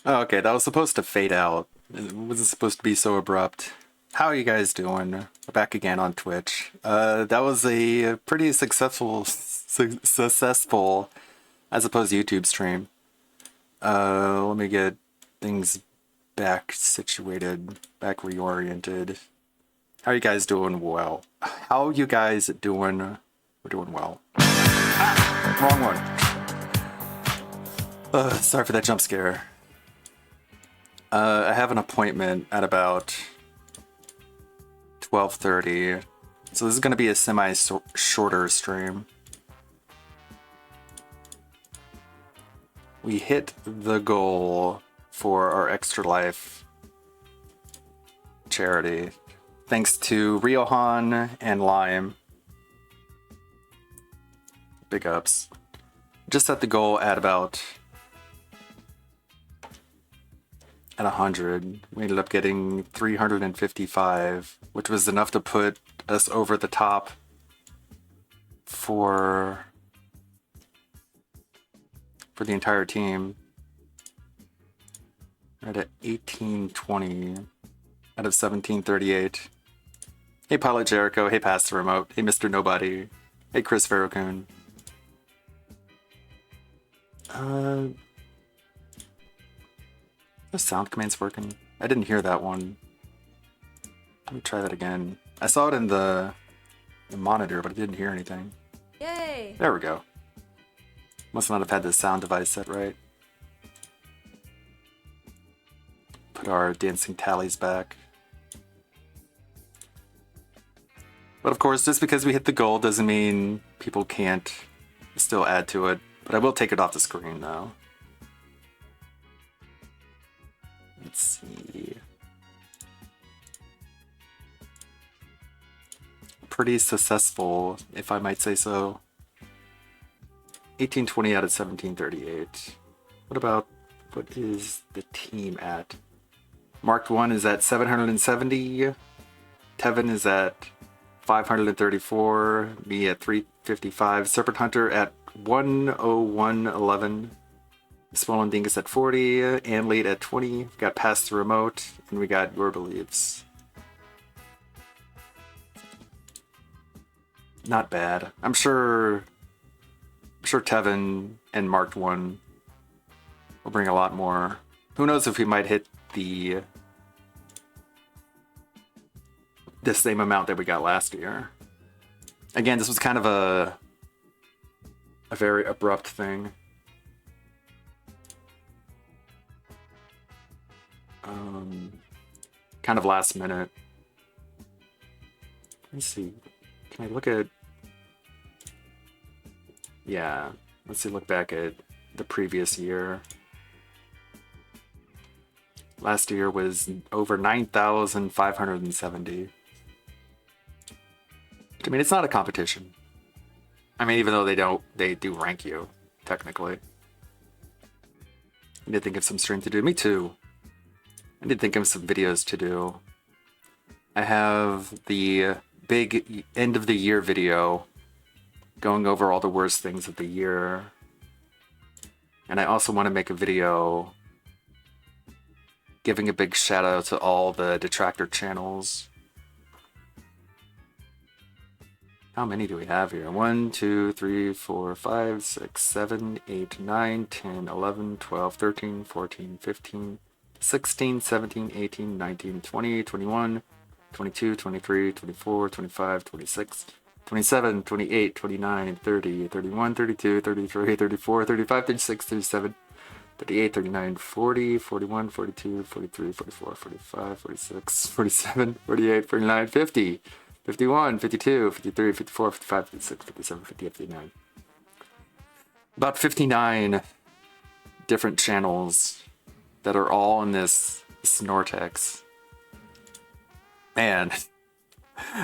Oh, okay, that was supposed to fade out. It wasn't supposed to be so abrupt. How are you guys doing? We're back again on Twitch. That was a pretty successful, I suppose, YouTube stream. Let me get things back situated, back reoriented. How are you guys doing? Well, how are you guys doing? We're doing well. Wrong one. Sorry for that jump scare. I have an appointment at about 12:30, so this is going to be a shorter stream. We hit the goal for our Extra Life charity, thanks to Riohan and Lime. Big ups. Just set the goal at about at 100. We ended up getting 355, which was enough to put us over the top for the entire team. Right at 1820 out of 1738. Hey Pilot Jericho, hey Pass the Remote, hey Mr. Nobody, hey Chris Farrakhan. The sound command's working. I didn't hear that one. Let me try that again. I saw it in the monitor, but I didn't hear anything. Yay! There we go. Must not have had the sound device set right. Put our dancing tallies back. But of course, just because we hit the goal doesn't mean people can't still add to it. But I will take it off the screen though. Let's see. Pretty successful, if I might say so. 1820 out of 1738. What is the team at? Marked 1 is at 770. Tevin is at 534. Me at 355. Serpent Hunter at 10111. Swollen Dingus at 40, and Late at 20. We got Past the Remote, and we got Your Beliefs. Not bad. I'm sure Tevin and Marked 1 will bring a lot more. Who knows if we might hit the same amount that we got last year. Again, this was kind of a very abrupt thing. Kind of last minute. Let's see. Can I look at... Yeah. Let's see, look back at the previous year. Last year was over 9,570. I mean, it's not a competition. I mean, even though they do rank you, technically. I did think of some stream to do. Me too. I did think of some videos to do. I have the big end of the year video going over all the worst things of the year. And I also want to make a video giving a big shout out to all the detractor channels. How many do we have here? 1, 2, 3, 4, 5, 6, 7, 8, 9, 10, 11, 12, 13, 14, 15, 16, 17, 18, 19, 20, 21, 22, 23, 24, 25, 26, 27, 28, 29, 30, 31, 32, 33, 34, 35, 36, 37, 38, 39, 40, 41, 42, 43, 44, 45, 46, 47, 48, 49, 50, 51, 52, 53, 54, 55, 56, 57, 58, 59. About 59 different channels that are all in this Snortex. And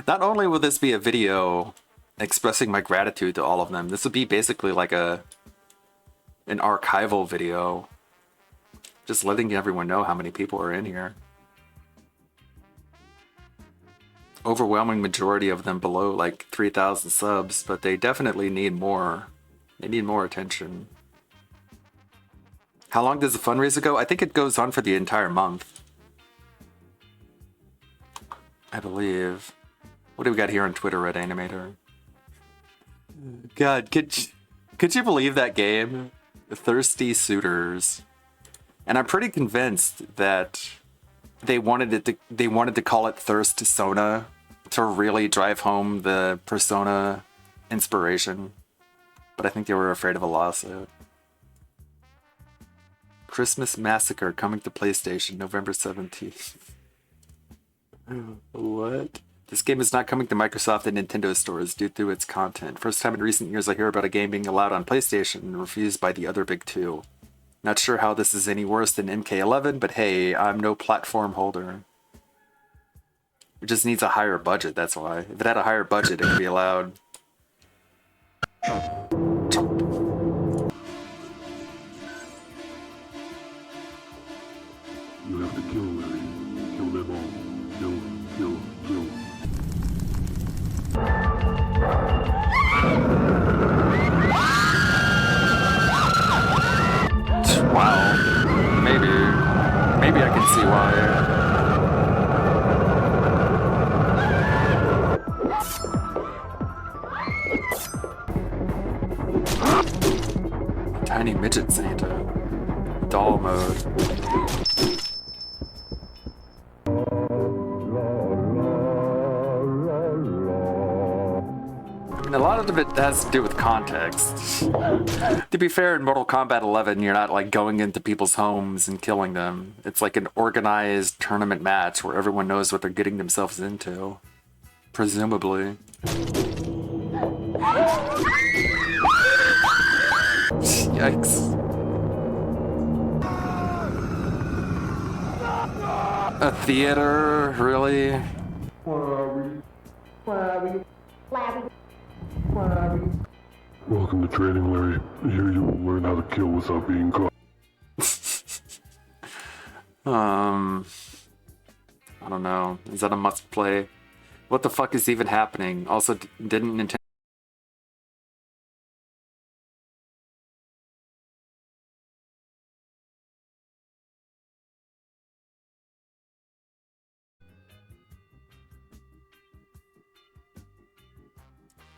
not only will this be a video expressing my gratitude to all of them, this would be basically like an archival video, just letting everyone know how many people are in here. Overwhelming majority of them below like 3,000 subs, but they definitely need more. They need more attention. How long does the fundraiser go? I think it goes on for the entire month. I believe. What do we got here on Twitter, Red Animator? God, could you believe that game? Thirsty Suitors. And I'm pretty convinced that they wanted to call it Thirst Sona to really drive home the Persona inspiration. But I think they were afraid of a lawsuit. Christmas Massacre coming to PlayStation November 17th. What? This game is not coming to Microsoft and Nintendo stores due to its content. First time in recent years I hear about a game being allowed on PlayStation and refused by the other big two. Not sure how this is any worse than MK11, but hey, I'm no platform holder. It just needs a higher budget, that's why. If it had a higher budget, it could be allowed. You have to kill Larry. Kill them all. Kill, kill, kill. Wow. Maybe I can see why. Tiny Midget Santa. Doll mode. I mean, a lot of it has to do with context. To be fair, in Mortal Kombat 11, you're not like going into people's homes and killing them. It's like an organized tournament match where everyone knows what they're getting themselves into. Presumably. Yikes. A theater? Really? Welcome to training, Larry. Here you will learn how to kill without being caught. I don't know. Is that a must play? What the fuck is even happening? Also, didn't Nintendo...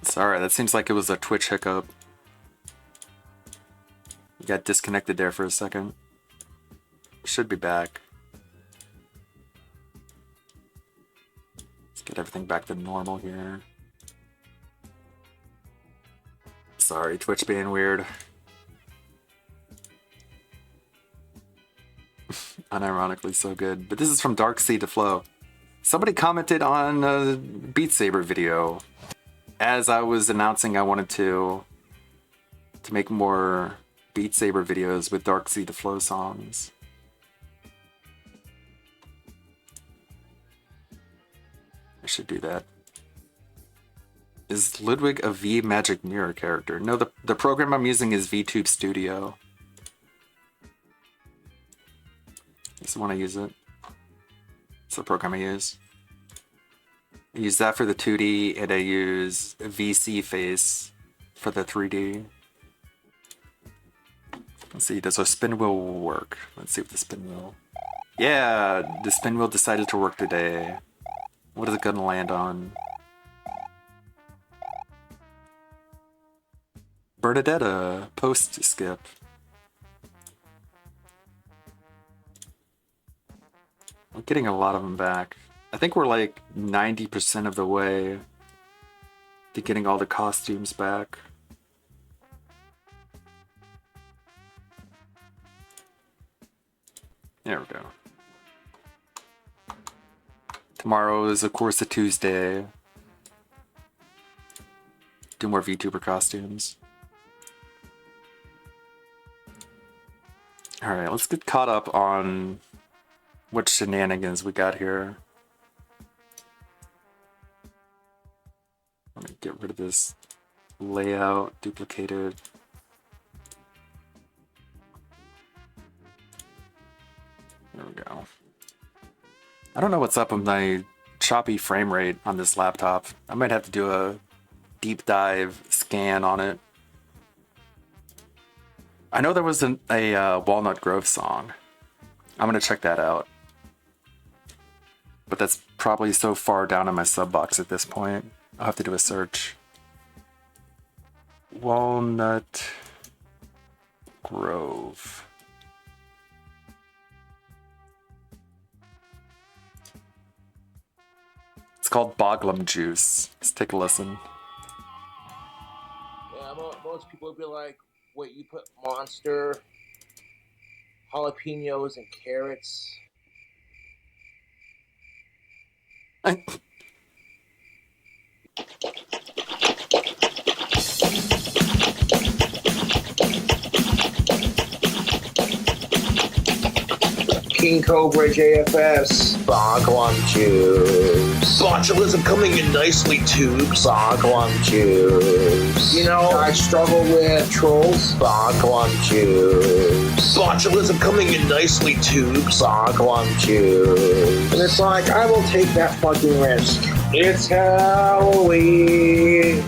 Sorry, that seems like it was a Twitch hiccup. You got disconnected there for a second. Should be back. Let's get everything back to normal here. Sorry, Twitch being weird. Unironically so good. But this is from Dark Sea to Flow. Somebody commented on a Beat Saber video. As I was announcing I wanted to make more Beat Saber videos with Dark Sea to Flow songs. I should do that. Is Ludwig a V Magic Mirror character? No, the program I'm using is VTube Studio. This is the one I use it. It's the program I use. I use that for the 2D, and I use VC Face for the 3D. Let's see, does our spin wheel work? Let's see if the spin wheel... Yeah, the spin wheel decided to work today. What is it gonna land on? Bernadetta, post skip. I'm getting a lot of them back. I think we're like 90% of the way to getting all the costumes back. There we go. Tomorrow is, of course, a Tuesday. Do more VTuber costumes. Alright, let's get caught up on what shenanigans we got here. Let me get rid of this layout, duplicated. There we go. I don't know what's up with my choppy frame rate on this laptop. I might have to do a deep dive scan on it. I know there was a Walnut Grove song. I'm gonna check that out. But that's probably so far down in my sub box at this point. I'll have to do a search. Walnut Grove. It's called Boglum Juice. Let's take a listen. Yeah, most people would be like, wait, you put Monster, jalapenos, and carrots? King Cobra JFS. Bogwam juice. Botulism coming in nicely tubes. Bogwam juice. You know, I struggle with trolls. Bogwam juice. Botulism coming in nicely tubes. Bogwam juice. And it's like, I will take that fucking risk. It's Halloween.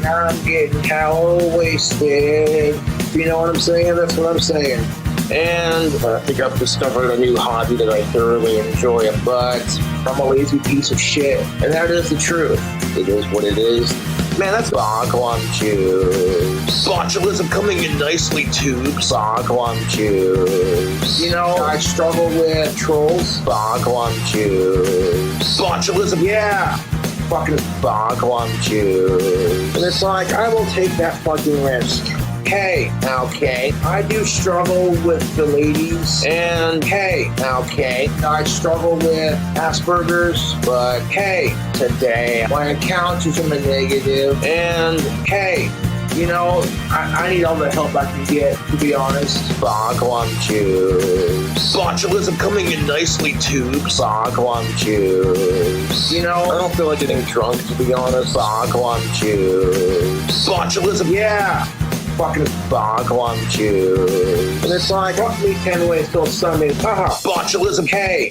I'm getting hella wasted. You know what I'm saying? That's what I'm saying. And I think I've discovered a new hobby that I thoroughly enjoy, but I'm a lazy piece of shit. And that is the truth. It is what it is. Man, that's Bogwam juice. Botulism coming in nicely tubes. Bogwam juice. You know, I struggle with trolls. Bogwam juice. Botulism. Yeah. Fucking Bogwam juice. And it's like, I will take that fucking risk. Hey, okay, I do struggle with the ladies, and hey, okay, I struggle with Asperger's, but hey, today my account is in the negative, and hey, you know, I need all the help I can get, to be honest. Bogwam juice. Botulism coming in nicely tubes. Bogwam juice. You know, I don't feel like getting drunk, to be honest. Bogwam juice. Botulism. Yeah. Fucking Bogwam juice. And it's like, fuck me 10 ways till Sunday. Haha. Botulism. Hey.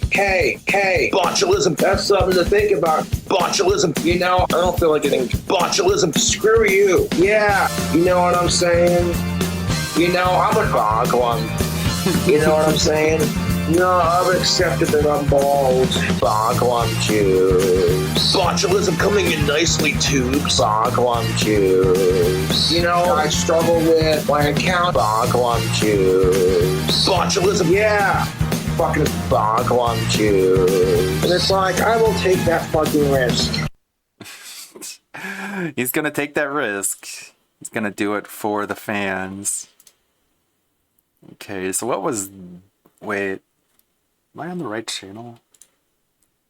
Botulism. That's something to think about. Botulism. You know, I don't feel like getting botulism. Screw you. Yeah. You know what I'm saying? You know, I'm a Bogwam. You know what I'm saying? No, I've accepted that I'm bald. Bogwam juice. Botulism coming in nicely tubes. Bogwam juice. You know, I struggle with my account. Bogwam juice. Botulism. Yeah. Fucking Bogwam juice. And it's like, I will take that fucking risk. He's gonna take that risk. He's gonna do it for the fans. Okay, so what was... Wait. Am I on the right channel?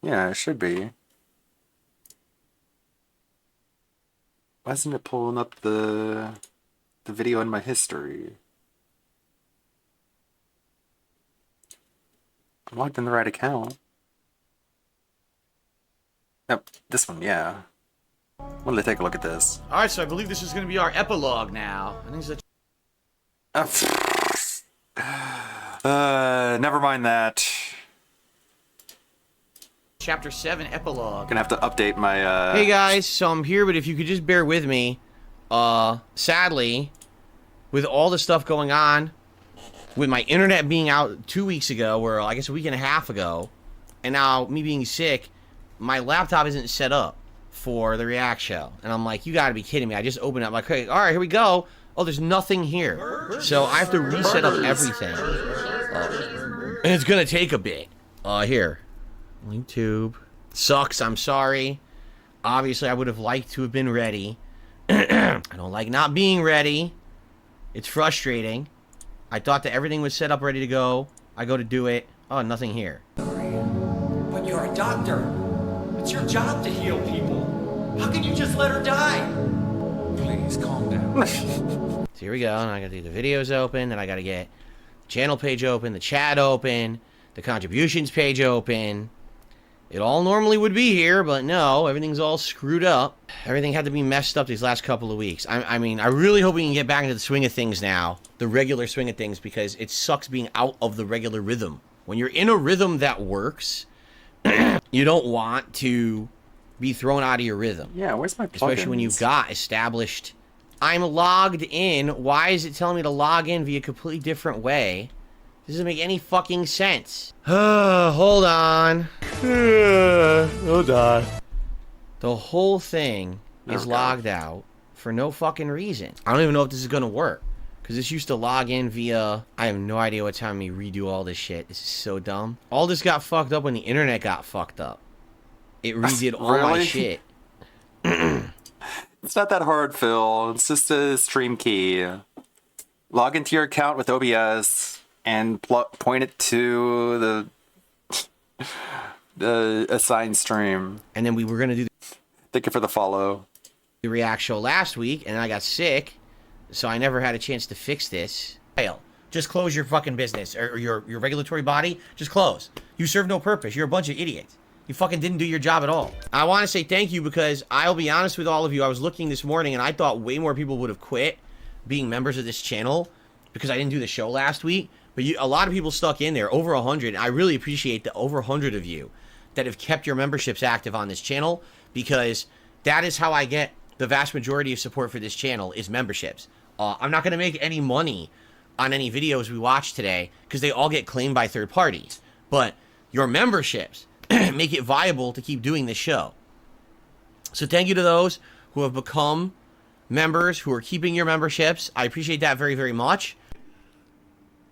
Yeah, it should be. Why isn't it pulling up the video in my history? I'm logged in the right account. Nope, this one, yeah. Let me take a look at this. Alright, so I believe this is going to be our epilogue now. I think it's never mind that. Chapter 7 epilogue. Gonna have to update my, Hey guys, so I'm here, but if you could just bear with me. Sadly, with all the stuff going on, with my internet being out 2 weeks ago, or I guess a week and a half ago, and now me being sick, my laptop isn't set up for the React show. And I'm like, you gotta be kidding me. I just opened it up, like, okay, alright, here we go. Oh, there's nothing here. So I have to reset up everything. And it's gonna take a bit. Here. YouTube. Sucks, I'm sorry. Obviously, I would have liked to have been ready. I don't like not being ready. It's frustrating. I thought that everything was set up, ready to go. I go to do it. Oh, nothing here. But you're a doctor. It's your job to heal people. How can you just let her die? Please, calm down. So here we go, and I gotta do the videos open, then I gotta get the channel page open, the chat open, the contributions page open. It all normally would be here, but no, everything's all screwed up. Everything had to be messed up these last couple of weeks. I mean, I really hope we can get back into the swing of things now, the regular swing of things, because it sucks being out of the regular rhythm. When you're in a rhythm that works, you don't want to be thrown out of your rhythm. Yeah, where's my plugins? Especially when you've got established I'm logged in. Why is it telling me to log in via a completely different way? Doesn't make any fucking sense. Hold on. Hold on. The whole thing is logged out for no fucking reason. I don't even know if this is gonna work. Because this used to log in via... I have no idea what's having me redo all this shit. This is so dumb. All this got fucked up when the internet got fucked up. It redid all my shit. It's not that hard, Phil. It's just a stream key. Log into your account with OBS and point it to the assigned stream. And then we were gonna do Thank you for the follow. the React show last week, and I got sick, so I never had a chance to fix this. Fail. Just close your fucking business, or your regulatory body. Just close. You serve no purpose. You're a bunch of idiots. You fucking didn't do your job at all. I want to say thank you because I'll be honest with all of you. I was looking this morning, and I thought way more people would have quit being members of this channel because I didn't do the show last week. But a lot of people stuck in there, over 100. I really appreciate the over 100 of you that have kept your memberships active on this channel, because that is how I get the vast majority of support for this channel is memberships. I'm not going to make any money on any videos we watch today because they all get claimed by third parties. But your memberships make it viable to keep doing this show. So thank you to those who have become members, who are keeping your memberships. I appreciate that very, very much.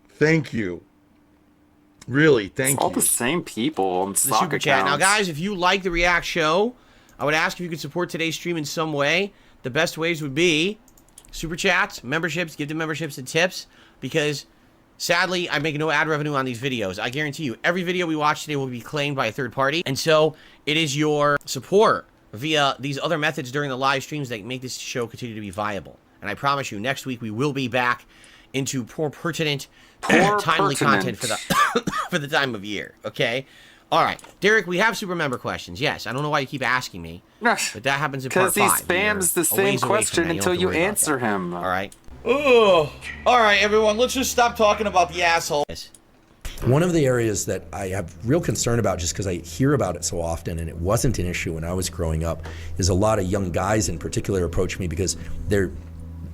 Thank you. Really, thank It's all the same people on stock super chat. Now, accounts. guys, if you like the React show, I would ask if you could support today's stream in some way. The best ways would be super chats, memberships, give the memberships and tips, because sadly, I make no ad revenue on these videos. I guarantee you, every video we watch today will be claimed by a third party, and so it is your support via these other methods during the live streams that make this show continue to be viable. And I promise you, next week we will be back into more pertinent, timely content for the for the time of year. Okay, all right, Derek. We have super member questions. Yes, I don't know why you keep asking me, but that happens in part 5. Because he spams the same question until you answer him. All right. Oh, all right, everyone. Let's just stop talking about the asshole. One of the areas that I have real concern about, just because I hear about it so often, and it wasn't an issue when I was growing up, is a lot of young guys in particular approach me because they're,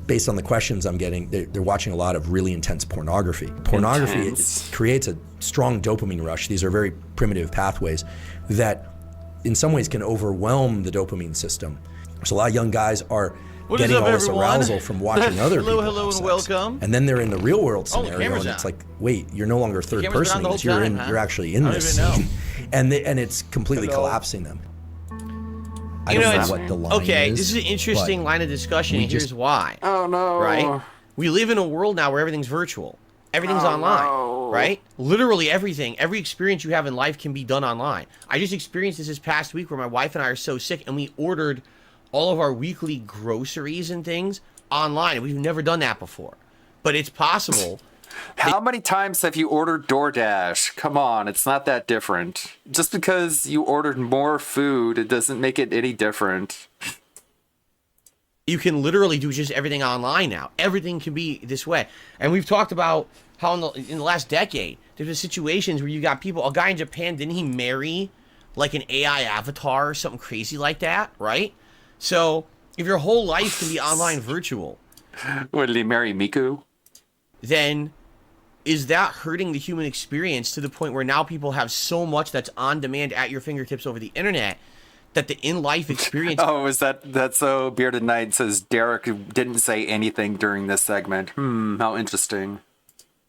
based on the questions I'm getting, they're watching a lot of really intense pornography. Pornography creates a strong dopamine rush. These are very primitive pathways that in some ways can overwhelm the dopamine system. So a lot of young guys are getting all this arousal from watching other people have and sex. welcome. And then they're in the real world scenario, camera's and it's on. like, wait, you're no longer third camera's been on person. the whole time, huh? You're actually in I don't this even know. scene, and it's completely collapsing them. I You don't know, know it's, what the line okay, is. this is an interesting but line of discussion, and here's why. Oh no! Right? We live in a world now where everything's virtual. Everything's online, no. right? Literally everything, every experience you have in life can be done online. I just experienced this past week where my wife and I are so sick, and we ordered all of our weekly groceries and things online. We've never done that before, but it's possible. How many times have you ordered DoorDash? Come on, it's not that different. Just because you ordered more food, it doesn't make it any different. You can literally do just everything online now. Everything can be this way. And we've talked about how in the last decade, there's been situations where you got people, a guy in Japan, didn't he marry like an AI avatar or something crazy like that, right? So if your whole life can be online virtual, What, did he marry Miku? then is that hurting the human experience to the point where now people have so much that's on demand at your fingertips over the internet that the in-life experience Oh, is that's so Bearded Knight says Derek didn't say anything during this segment. How interesting.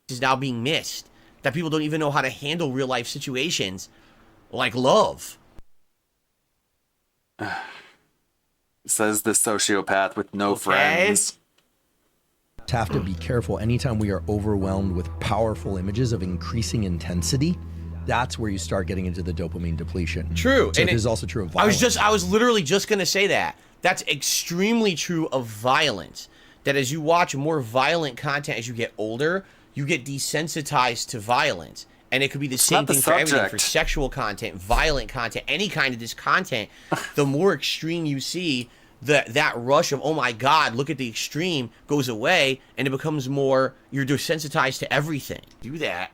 is now being missed? That people don't even know how to handle real-life situations like love. Says the sociopath with no Okay. friends. have to be careful anytime we are overwhelmed with powerful images of increasing intensity. That's where you start getting into the dopamine depletion. True. So And it is also true of violence. I was literally just going to say that. That's extremely true of violence. That as you watch more violent content as you get older, you get desensitized to violence. And it could be the same not the thing for everything, for subject. sexual content, violent content, any kind of this content. The more extreme you see, that rush of, oh my God, look at the extreme, goes away, and it becomes more, you're desensitized to everything. Do that,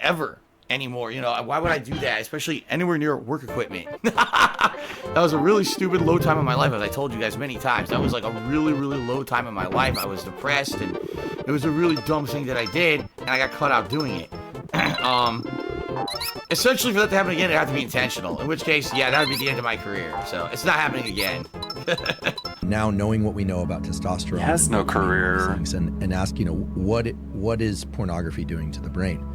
ever. anymore. You know, why would I do that? Especially anywhere near work equipment. That was a really stupid low time in my life, as I told you guys many times. That was like a really, really low time in my life. I was depressed, and it was a really dumb thing that I did, and I got caught out doing it. Essentially, for that to happen again, it had to be intentional. In which case, yeah, that would be the end of my career. So it's not happening again. Now, knowing what we know about testosterone, He has and no all these career. things, and ask, what is pornography doing to the brain?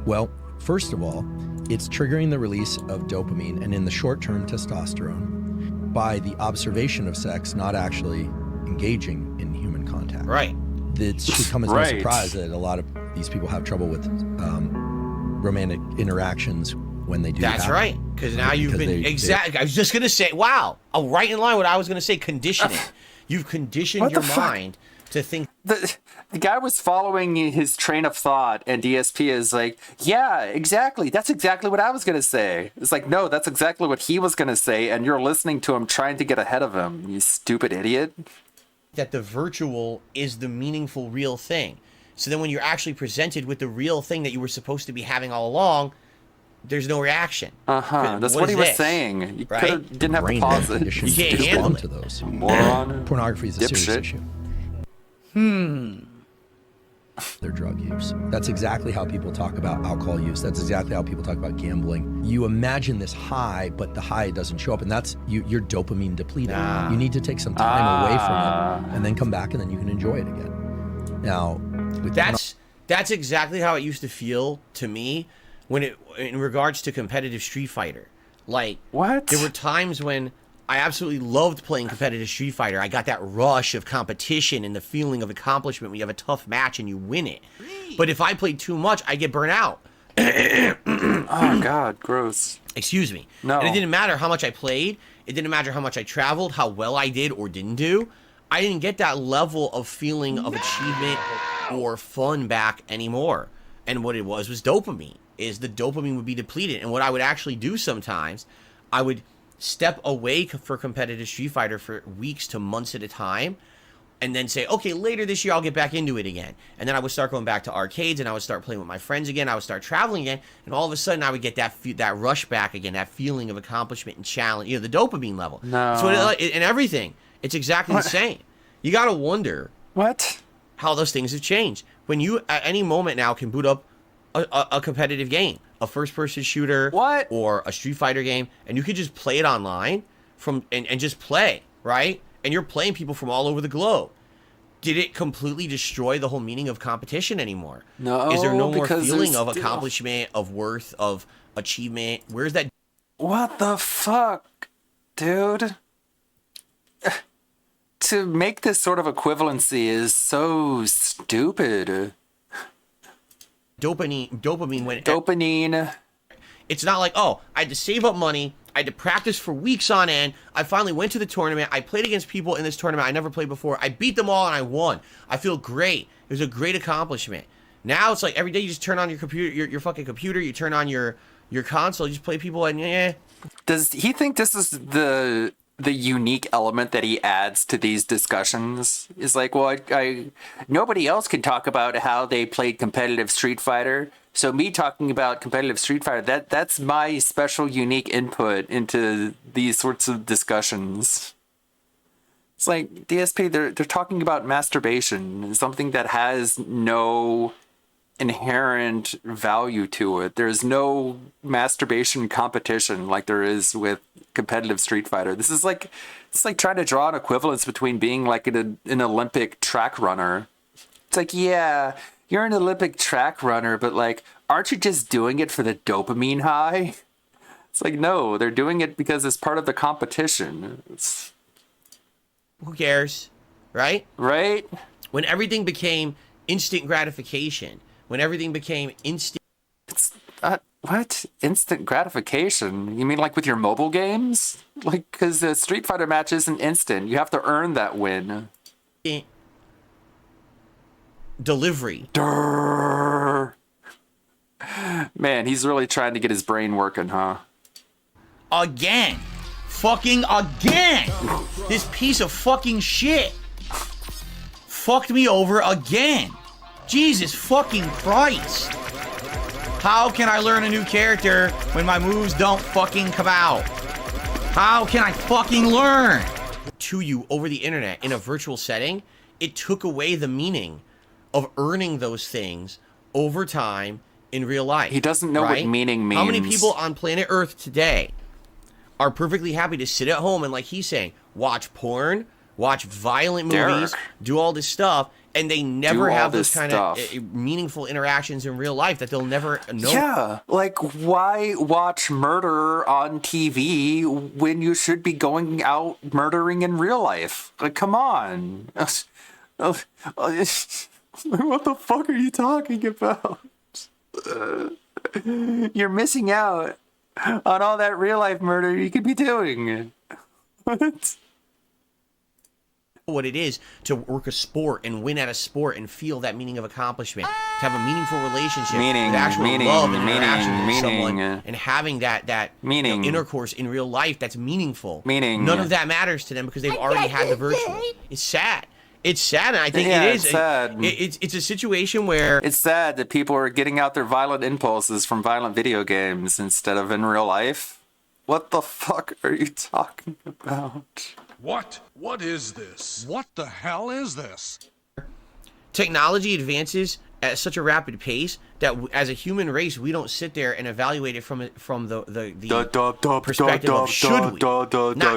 Well, first of all, it's triggering the release of dopamine, and in the short term, testosterone, by the observation of sex, not actually engaging in human contact. Right. It should come as no Right. surprise that a lot of these people have trouble with romantic interactions when they do. That's happen. right. Because now you've Because been exactly. I was just gonna say, wow, right in line what I was gonna say. Conditioning. You've conditioned What your the fuck? mind to think. The guy was following his train of thought, and DSP is like, yeah, exactly. That's exactly what I was going to say. It's like, no, that's exactly what he was going to say, and you're listening to him trying to get ahead of him, you stupid idiot. That the virtual is the meaningful real thing. So then when you're actually presented with the real thing that you were supposed to be having all along, there's no reaction. Uh-huh. That's what is he was this? saying. You Right? didn't have to Brain pause it. conditioned You can't to handle respond it. to those. Moron. Pornography is a serious Dipshit. issue. Their drug use. That's exactly how people talk about alcohol use. That's exactly how people talk about gambling. You imagine this high, but the high doesn't show up, and that's you're dopamine depleted. Nah. You need to take some time away from it, and then come back, and then you can enjoy it again. Now, with That's exactly how it used to feel to me when it in regards to competitive Street Fighter. Like, What? there were times when I absolutely loved playing competitive Street Fighter. I got that rush of competition and the feeling of accomplishment when you have a tough match and you win it. But if I played too much, I get burnt out. Oh, God, gross. Excuse me. No. And it didn't matter how much I played. It didn't matter how much I traveled, how well I did or didn't do. I didn't get that level of feeling of achievement or fun back anymore. And what it was dopamine. Is the dopamine would be depleted. And what I would actually do sometimes, I would step away for competitive Street Fighter for weeks to months at a time, and then say, okay, later this year I'll get back into it again. And then I would start going back to arcades, and I would start playing with my friends again. I would start traveling again, and all of a sudden I would get that rush back again, that feeling of accomplishment and challenge, the dopamine level. No. So and everything, it's exactly the same. You gotta wonder What? how those things have changed. When you at any moment now can boot up a competitive game, a first-person shooter, What? or a Street Fighter game, and you could just play it online and just play, right? And you're playing people from all over the globe. Did it completely destroy the whole meaning of competition anymore? No, Is there no more because feeling there's of still- accomplishment, of worth, of achievement? Where's that? What the fuck, dude? To make this sort of equivalency is so stupid. Dopamine when Dopamine. it's not like, oh, I had to save up money, I had to practice for weeks on end, I finally went to the tournament, I played against people in this tournament I never played before, I beat them all and I won. I feel great. It was a great accomplishment. Now it's like every day you just turn on your computer, your fucking computer, you turn on your console, you just play people and Does he think this is the unique element that he adds to these discussions? Is like, well, I nobody else can talk about how they played competitive Street Fighter. So me talking about competitive Street Fighter, that's my special unique input into these sorts of discussions. It's like DSP, they're talking about masturbation, something that has no inherent value to it. There's no masturbation competition like there is with competitive Street Fighter. This is like, it's like trying to draw an equivalence between being like an Olympic track runner. It's like, yeah, you're an Olympic track runner, but like, aren't you just doing it for the dopamine high? It's like, no, they're doing it because it's part of the competition. who cares, right? Right? When everything became instant gratification, when everything became instant What? Instant gratification? You mean like with your mobile games? Like, because the Street Fighter match isn't instant. You have to earn that win. delivery. Durr. Man, he's really trying to get his brain working, huh? Again. Fucking again. This piece of fucking shit fucked me over again. Jesus fucking Christ. How can I learn a new character when my moves don't fucking come out? How can I fucking learn? To you over the internet in a virtual setting, it took away the meaning of earning those things over time in real life. He doesn't know what meaning means. How many people on planet Earth today are perfectly happy to sit at home and, like he's saying, watch porn, watch violent movies, do all this stuff, and they never have those kind of meaningful interactions in real life that they'll never know. Yeah, like, why watch murder on TV when you should be going out murdering in real life? Like, come on. What the fuck are you talking about? You're missing out on all that real life murder you could be doing. What it is to work a sport and win at a sport and feel that meaning of accomplishment, to have a meaningful relationship, with actual love and interaction with someone, and having that intercourse in real life that's meaningful. None of that matters to them because they've already had the virtual. It's sad. It's sad, and I think it is. It's sad. It's a situation where it's sad that people are getting out their violent impulses from violent video games instead of in real life. What the fuck are you talking about? What? What is this? What the hell is this? Technology advances at such a rapid pace that as a human race, we don't sit there and evaluate it from the perspective of should we? Not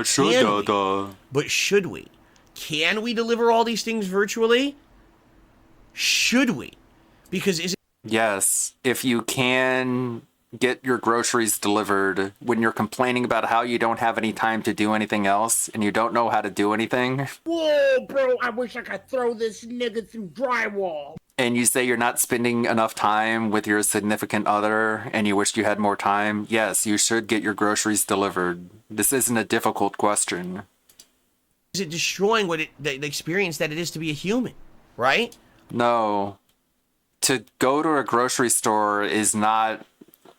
can we, but should we? Can we deliver all these things virtually? Should we? Because is it... Yes, if you can get your groceries delivered when you're complaining about how you don't have any time to do anything else and you don't know how to do anything. Whoa, bro, I wish I could throw this nigga through drywall. And you say you're not spending enough time with your significant other and you wish you had more time. Yes, you should get your groceries delivered. This isn't a difficult question. Is it destroying the experience that it is to be a human, right? No. To go to a grocery store is not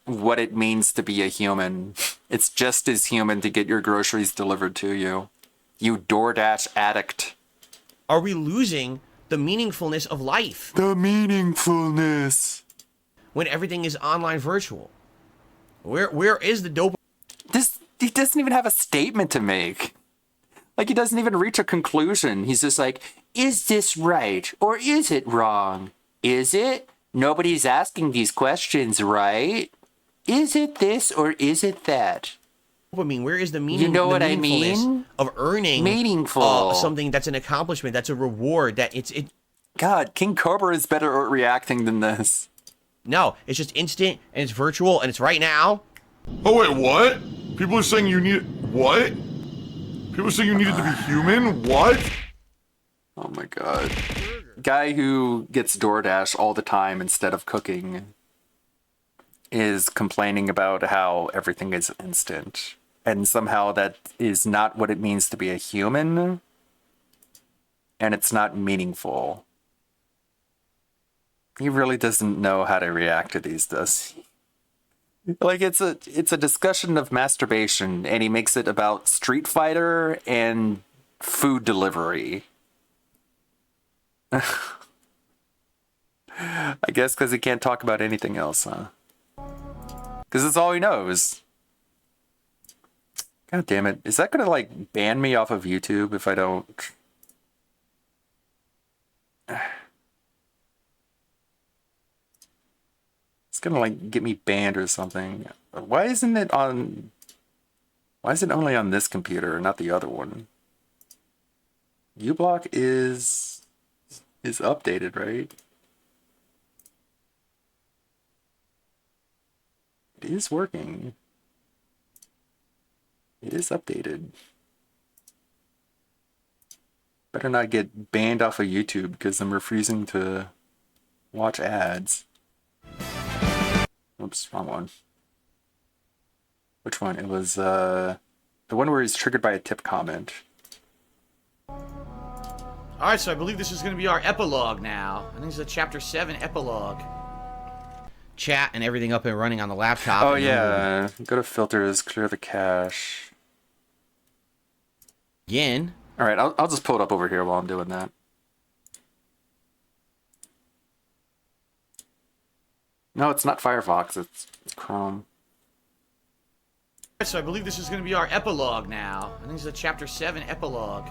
what it means to be a human. It's just as human to get your groceries delivered to you. You DoorDash addict. Are we losing the meaningfulness of life? The meaningfulness. When everything is online virtual. Where is the dope? He doesn't even have a statement to make. Like, he doesn't even reach a conclusion. He's just like, is this right? Or is it wrong? Is it? Nobody's asking these questions, right? Is it this or is it that? I mean, where is the meaning? You know what I mean? Of earning something that's an accomplishment, that's a reward, that it's. God, King Cobra is better at reacting than this. No, it's just instant and it's virtual and it's right now. Oh wait, what? People are saying you need what? People are saying you needed to be human? What? Oh my god. Guy who gets DoorDash all the time instead of cooking is complaining about how everything is instant. And somehow that is not what it means to be a human. And it's not meaningful. He really doesn't know how to react to these, does he? Like, it's a discussion of masturbation, and he makes it about Street Fighter and food delivery. I guess because he can't talk about anything else, huh? Because it's all he knows. God damn it. Is that going to, like, ban me off of YouTube if I don't... It's going to, like, get me banned or something. Why isn't it on... Why is it only on this computer, not the other one? uBlock is updated, right? It is working. It is updated. Better not get banned off of YouTube because I'm refusing to watch ads. Oops, wrong one. Which one? It was the one where he's triggered by a tip comment. Alright, so I believe this is going to be our epilogue now. I think this is a Chapter 7 epilogue. Chat and everything up and running on the laptop. Oh yeah, go to filters, clear the cache. Again. All right, I'll just pull it up over here while I'm doing that. No, it's not Firefox. It's Chrome. So I believe this is going to be our epilogue now. I think this is a chapter 7 epilogue.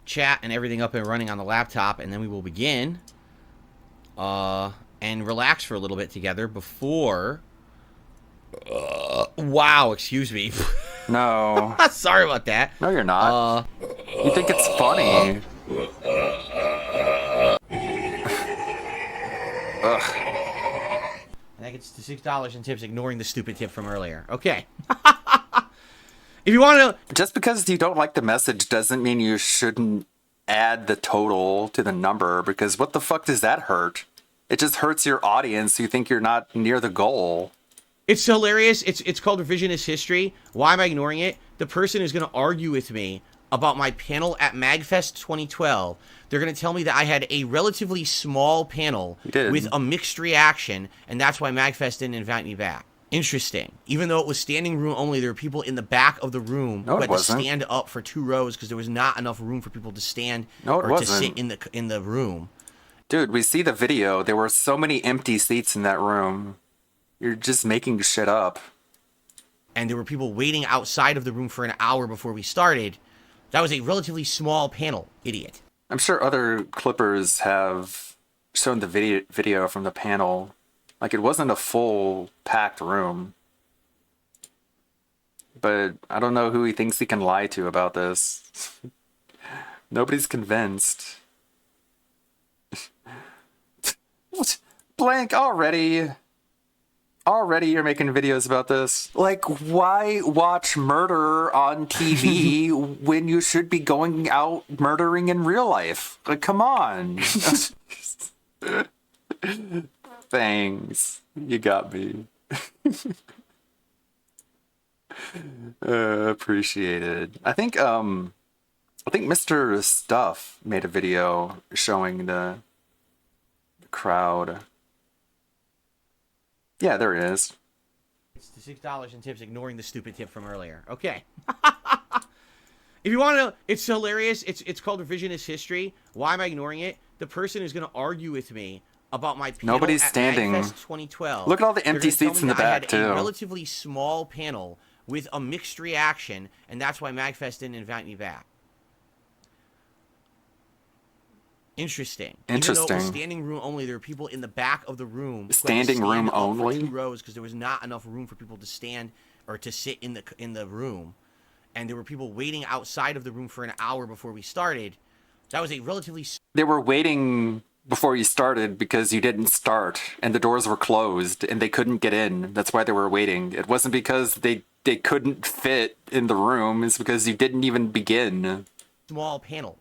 Chat and everything up and running on the laptop, and then we will begin and relax for a little bit together before wow, excuse me. No. Sorry about that. No, you're not. You think it's funny. Ugh. And that gets to $6 in tips, ignoring the stupid tip from earlier. Okay. If you want to... Just because you don't like the message doesn't mean you shouldn't add the total to the number, because what the fuck does that hurt? It just hurts your audience who think you're not near the goal. It's hilarious. It's called revisionist history. Why am I ignoring it? The person who's going to argue with me about my panel at MagFest 2012. They're going to tell me that I had a relatively small panel with a mixed reaction, and that's why MagFest didn't invite me back. Interesting. Even though it was standing room only, there were people in the back of the room who had to stand up for 2 rows because there was not enough room for people to stand or to sit in the room. Dude, we see the video. There were so many empty seats in that room. You're just making shit up. And there were people waiting outside of the room for an hour before we started. That was a relatively small panel, idiot. I'm sure other clippers have shown the video from the panel. Like, it wasn't a full packed room. But I don't know who he thinks he can lie to about this. Nobody's convinced. Blank already. Already you're making videos about this. Like, why watch murder on TV when you should be going out murdering in real life? Like, come on. Thanks. You got me. Appreciated. I think Mr. Stuff made a video showing the crowd. Yeah, there it is. It's the $6 in tips, ignoring the stupid tip from earlier. Okay. If you want to know, it's hilarious. It's called revisionist history. Why am I ignoring it? The person who's going to argue with me about my panel Nobody's at standing. MagFest 2012. Look at all the empty seats in the back, too. I had a relatively small panel with a mixed reaction, and that's why MagFest didn't invite me back. Interesting. Even though it was standing room only, there were people in the back of the room. Standing room only? For 2 rows because there was not enough room for people to stand or to sit in the room, and there were people waiting outside of the room for an hour before we started. That was a relatively. They were waiting before you started because you didn't start, and the doors were closed, and they couldn't get in. That's why they were waiting. It wasn't because they couldn't fit in the room. It's because you didn't even begin. Small panel.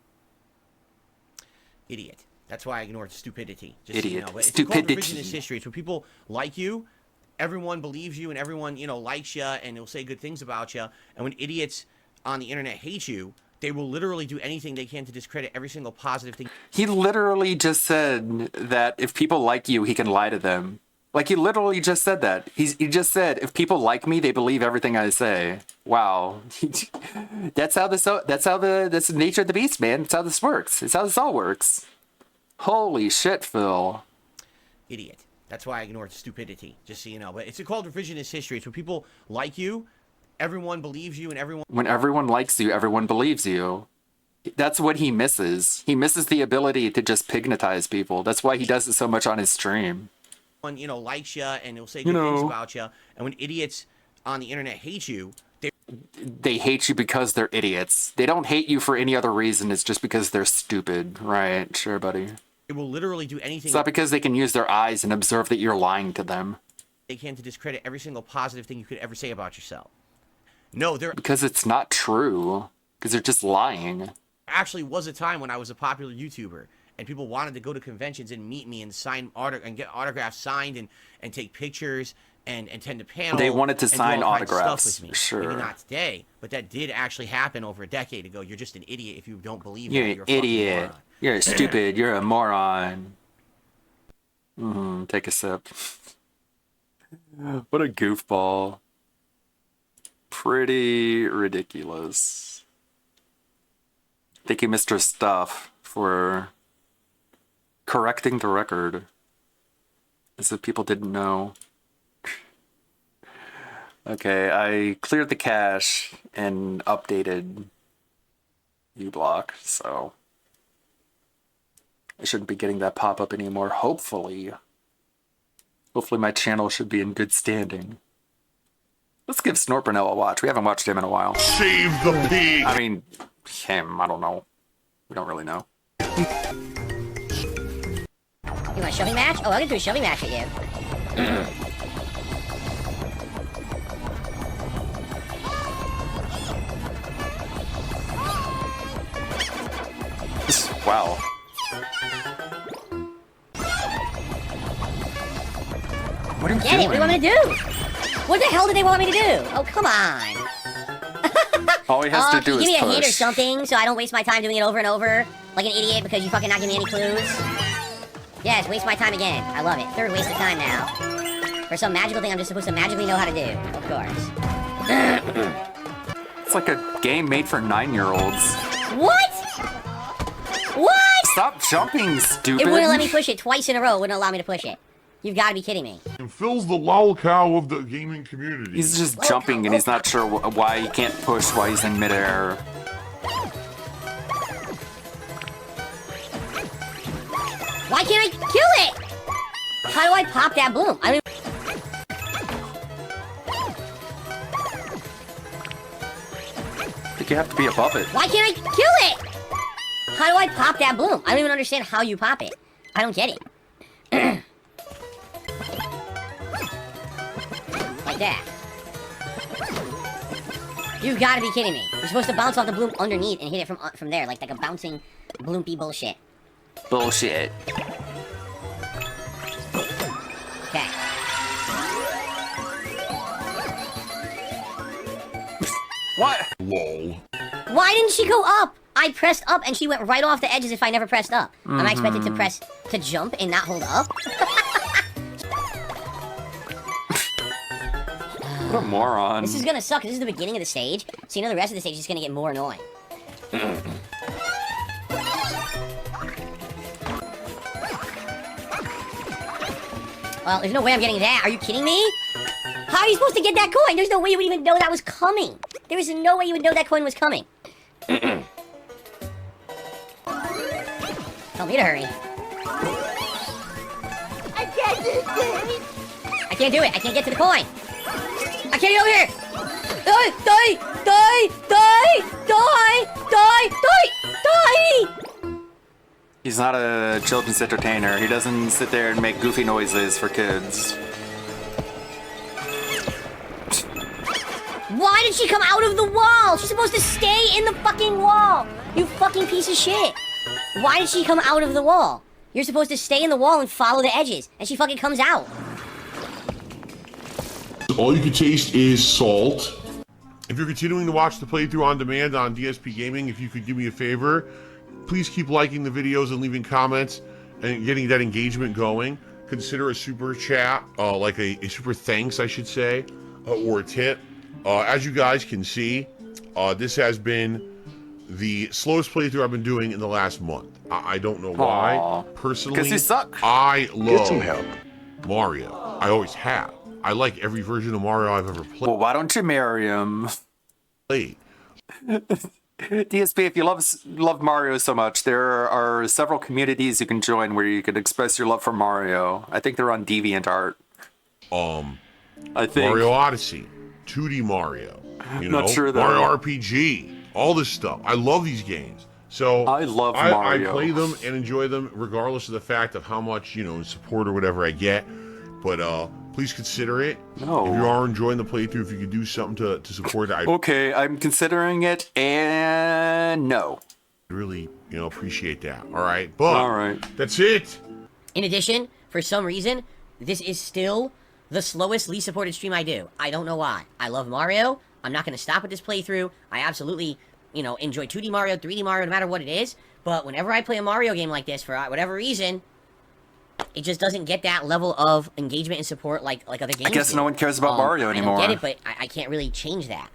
Idiot. That's why I ignored stupidity. Just Idiot. So you know. But Stupidity. It's called revisionist history. It's when people like you, everyone believes you, and everyone likes you, and will say good things about you. And when idiots on the internet hate you, they will literally do anything they can to discredit every single positive thing. He literally just said that if people like you, he can lie to them. Like, he literally just said that. He just said, if people like me, they believe everything I say. Wow. That's the nature of the beast, man. That's how this works. That's how this all works. Holy shit, Phil. Idiot. That's why I ignored stupidity, just so you know. But it's called revisionist history. It's when people like you, everyone believes you, and everyone... When everyone likes you, everyone believes you. That's what he misses. He misses the ability to just pignatize people. That's why he does it so much on his stream. Likes you, and will say good things about you. And when idiots on the internet hate you, they hate you because they're idiots. They don't hate you for any other reason. It's just because they're stupid. Right, sure, buddy. They will literally do anything. It's not because they can use their eyes and observe that you're lying to them. They can to discredit every single positive thing you could ever say about yourself. No, there... Because it's not true. Because they're just lying. Actually was a time when I was a popular YouTuber, and people wanted to go to conventions and meet me and and get autographs signed and take pictures and attend a panel. They wanted to sign autographs. Stuff with me. Sure. Maybe not today, but that did actually happen over a decade ago. You're just an idiot if you don't believe you're that. You're an idiot. You're stupid. You're a moron. Take a sip. What a goofball. Pretty ridiculous. Thank you, Mr. Stuff, for correcting the record. As if people didn't know. Okay, I cleared the cache and updated uBlock, so I shouldn't be getting that pop-up anymore, hopefully. Hopefully my channel should be in good standing. Let's give Snorpernell a watch. We haven't watched him in a while. Save the pig! I mean, him, I don't know. We don't really know. You want a shoving match? Oh, I'll get to a shoving match with you. Wow. What are you Get it? What do you want me to do? What the hell did they want me to do? Oh, come on. All he has to do give is me a push. hint or something so I don't waste my time doing it over and over like an idiot because you fucking not giving me any clues. Yes, waste my time again. I love it. Third waste of time now. For some magical thing I'm just supposed to magically know how to do. Of course. It's like a game made for 9-year-olds. What? What? Stop jumping, stupid. It wouldn't let me push it twice in a row. It wouldn't allow me to push it. You've got to be kidding me. And Phil's the lol cow of the gaming community. He's just jumping and he's not sure why he can't push while he's in midair. Why can't I kill it? How do I pop that bloom? I mean, I think you have to be above it. why can't I kill it? How do I pop that bloom? I don't even understand how you pop it. I don't get it. Like that. You've got to be kidding me. You're supposed to bounce off the bloom underneath and hit it from there, like a bouncing bloompy bullshit. Bullshit. Okay. What? Lol. Why didn't she go up? I pressed up and she went right off the edge as if I never pressed up. Am I expected to jump and not hold up? What a moron. This is gonna suck. This is the beginning of the stage, so you know the rest of the stage is just gonna get more annoying. Well, there's no way I'm getting that. Are you kidding me? How are you supposed to get that coin? There's no way you would even know that was coming. There is no way you would know that coin was coming. Tell me to hurry. I can't do this. I can't do it. I can't get to the coin. I can't get over here. Die! Die! Die! Die! Die! Die! Die! Die! He's not a children's entertainer. He doesn't sit there and make goofy noises for kids. Why did she come out of the wall? She's supposed to stay in the fucking wall. You fucking piece of shit. Why did she come out of the wall? You're supposed to stay in the wall and follow the edges. And she fucking comes out. All you can taste is salt. If you're continuing to watch the playthrough on demand on DSP Gaming, if you could do me a favor, please keep liking the videos and leaving comments and getting that engagement going. Consider a super chat, like a super thanks, I should say, or a tip. As you guys can see, this has been the slowest playthrough I've been doing in the last month. I don't know why. Aww. Personally, 'Cause you suck. I love Get some help. Mario. I always have. I like every version of Mario I've ever Well, why don't you marry him? played. DSP, if you love Mario so much, there are several communities you can join where you can express your love for Mario. I think they're on DeviantArt. I think. Mario Odyssey, 2D Mario, you know, Not sure, though. Mario RPG, all this stuff. I love these games. So I love Mario. I play them and enjoy them regardless of the fact of how much, support or whatever I get. But please consider it. No. If you are enjoying the playthrough, if you could do something to support it, I Okay, I'm considering it, and no. really, appreciate that. All right. But All right. that's it. In addition, for some reason, this is still the slowest, least supported stream I do. I don't know why. I love Mario. I'm not going to stop with this playthrough. I absolutely, enjoy 2D Mario, 3D Mario, no matter what it is. But whenever I play a Mario game like this, for whatever reason, it just doesn't get that level of engagement and support like other games. I guess do. no one cares about Mario anymore. I don't get it, but I can't really change that,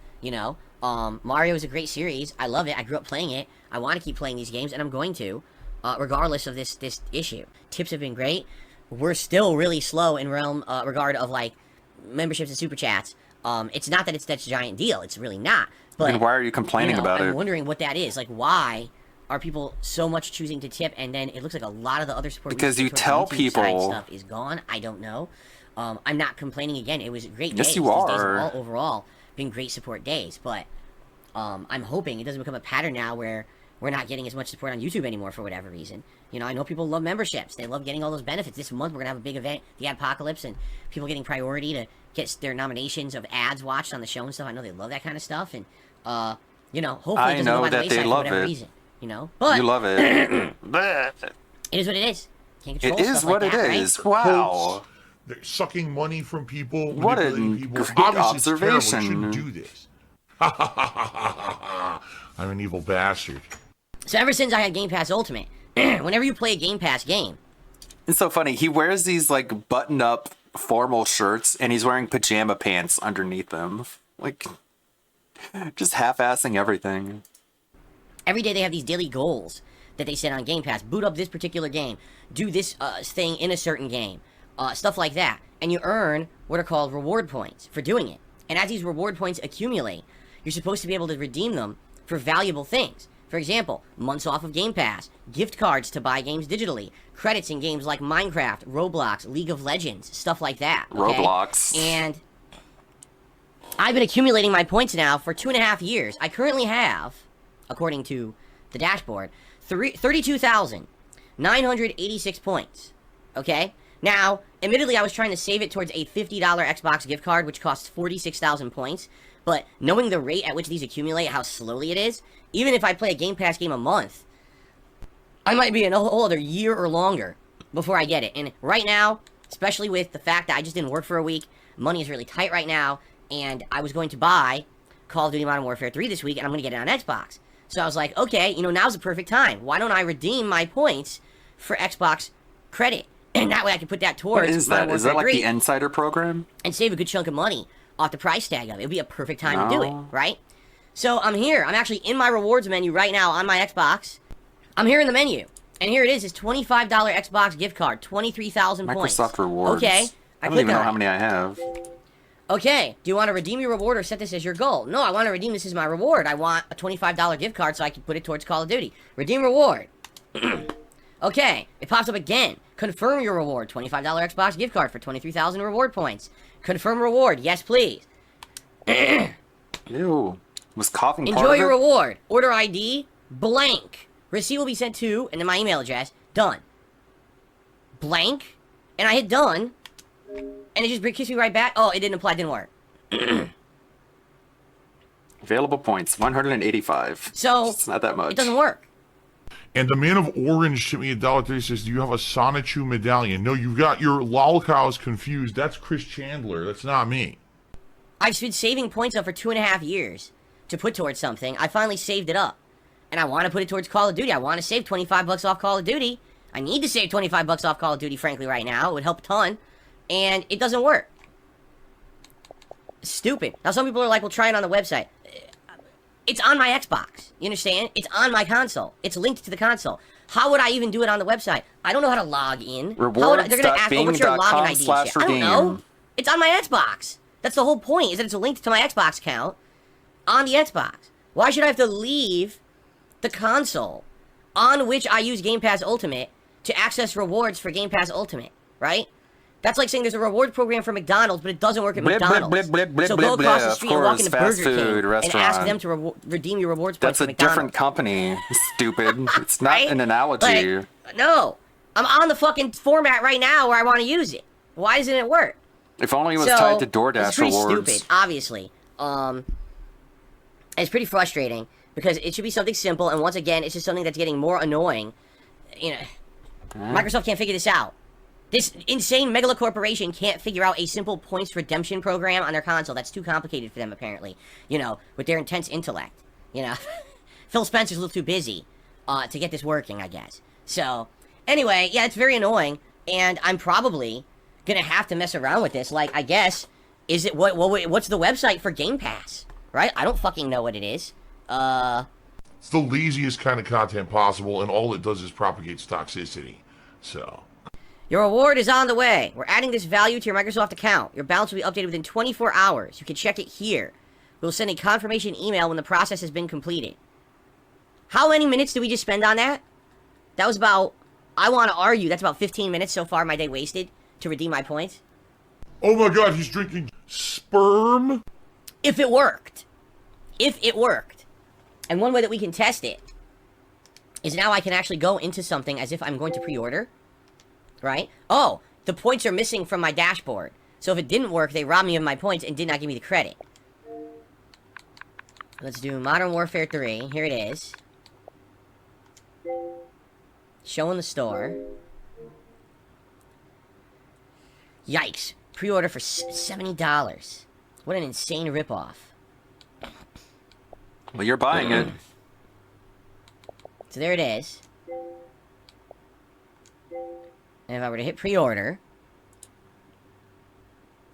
Mario is a great series. I love it. I grew up playing it. I want to keep playing these games, and I'm going to, regardless of this issue. Tips have been great. we're still really slow in regard of like memberships and super chats. It's not that it's such a giant deal. It's really not. But Then why are you complaining about I'm it? wondering what that is. Like, why are people so much choosing to tip, and then it looks like a lot of the other support Because you towards tell YouTube side people- stuff is gone. I don't know. I'm not complaining again. It was a great Yes, days. you These days have are. all overall been great support days, but I'm hoping it doesn't become a pattern now where we're not getting as much support on YouTube anymore for whatever reason. You know, I know people love memberships. They love getting all those benefits. This month we're gonna have a big event, the Adpocalypse, and people getting priority to get their nominations of ads watched on the show and stuff. I know they love that kind of stuff, and you know, hopefully I it doesn't go know by the that they wayside for love whatever it. reason. You know, but You love it. But it is what it is. Can't control it is stuff what like it that, is. Right? Wow. They're sucking money from people, What a manipulating people. great Obviously, it's terrible. You observation. shouldn't do this. I'm an evil bastard. So ever since I had Game Pass Ultimate, whenever you play a Game Pass game, It's so funny. He wears these like button-up formal shirts, and he's wearing pajama pants underneath them. Like, just half-assing everything. every day they have these daily goals that they set on Game Pass. Boot up this particular game. Do this thing in a certain game. Stuff like that. And you earn what are called reward points for doing it. And as these reward points accumulate, you're supposed to be able to redeem them for valuable things. For example, months off of Game Pass, gift cards to buy games digitally, credits in games like Minecraft, Roblox, League of Legends, stuff like that. Okay? Roblox. And I've been accumulating my points now for 2.5 years. I currently have, according to the dashboard, 32,986 points. Okay? Now, admittedly, I was trying to save it towards a $50 Xbox gift card, which costs 46,000 points. But knowing the rate at which these accumulate, how slowly it is, even if I play a Game Pass game a month, I might be in a whole other year or longer before I get it. And right now, especially with the fact that I just didn't work for a week, money is really tight right now, and I was going to buy Call of Duty Modern Warfare 3 this week, and I'm going to get it on Xbox. So I was like, okay, you know, now's the perfect time. Why don't I redeem my points for Xbox credit? And that way I can put that towards What is Modern that? Is Warfare that like 3 the Insider program? and save a good chunk of money off the price tag of it. It would be a perfect time to do it, No. right? So I'm here. I'm actually in my rewards menu right now on my Xbox. I'm here in the menu. And here it is. It's $25 Xbox gift card. 23,000 points. Microsoft Rewards. Okay. I don't click even know on how it. many I have. Okay. Do you want to redeem your reward or set this as your goal? No, I want to redeem this as my reward. I want a $25 gift card so I can put it towards Call of Duty. Redeem reward. Okay. It pops up again. Confirm your reward. $25 Xbox gift card for 23,000 reward points. Confirm reward. Yes, please. Ew. Was coughing part Enjoy of your it? reward. Order ID blank. Receipt will be sent to, and then my email address. Done. Blank. And I hit done. And it just kicks me right back. Oh, it didn't apply. It didn't work. Available points, 185. So, It's not that much. it doesn't work. And the man of Orange sent me $1.30. Says, "Do you have a Sonichu medallion?" No, you've got your lolcows confused. That's Chris Chandler. That's not me. I've been saving points up for 2.5 years to put towards something. I finally saved it up. And I want to put it towards Call of Duty. I want to save 25 bucks off Call of Duty. I need to save 25 bucks off Call of Duty, frankly, right now. It would help a ton. And it doesn't work. It's stupid. Now, some people are like, well, try it on the website. It's on my Xbox. You understand? It's on my console. It's linked to the console. How would I even do it on the website? I don't know how to log in. They're going to ask, oh, what's your login ID? And shit. I don't know. It's on my Xbox. That's the whole point, is that it's linked to my Xbox account on the Xbox. Why should I have to leave the console on which I use Game Pass Ultimate to access rewards for Game Pass Ultimate, right? That's like saying there's a reward program for McDonald's, but it doesn't work at McDonald's. So go across the street and walk into Burger King and ask them to redeem your rewards points That's for a McDonald's. different company, stupid. It's not Right? an analogy. Like, no. I'm on the fucking format right now where I want to use it. Why doesn't it work? If only it was So, tied to it's DoorDash pretty rewards. stupid, obviously. It's pretty frustrating because it should be something simple, and once again, it's just something that's getting more annoying. You know, Microsoft can't figure this out. This insane megalo corporation can't figure out a simple points redemption program on their console. That's too complicated for them, apparently. You know, with their intense intellect. You know, Phil Spencer's a little too busy to get this working, I guess. So, anyway, yeah, it's very annoying, and I'm probably gonna have to mess around with this. Like, I guess, is it what's the website for Game Pass? Right? I don't fucking know what it is. It's the laziest kind of content possible, and all it does is propagates toxicity. So, Your reward is on the way. We're adding this value to your Microsoft account. Your balance will be updated within 24 hours. You can check it here. We'll send a confirmation email when the process has been completed. How many minutes did we just spend on that? That was about, I want to argue, that's about 15 minutes so far my day wasted to redeem my points. Oh my god, he's drinking sperm? If it worked. If it worked. And one way that we can test it is now I can actually go into something as if I'm going to pre-order. Right? Oh, the points are missing from my dashboard. So if it didn't work, they robbed me of my points and did not give me the credit. Let's do Modern Warfare 3. Here it is. Show in the store. Yikes. Pre-order for $70. What an insane ripoff. Well, you're buying it. So there it is. And if I were to hit pre-order...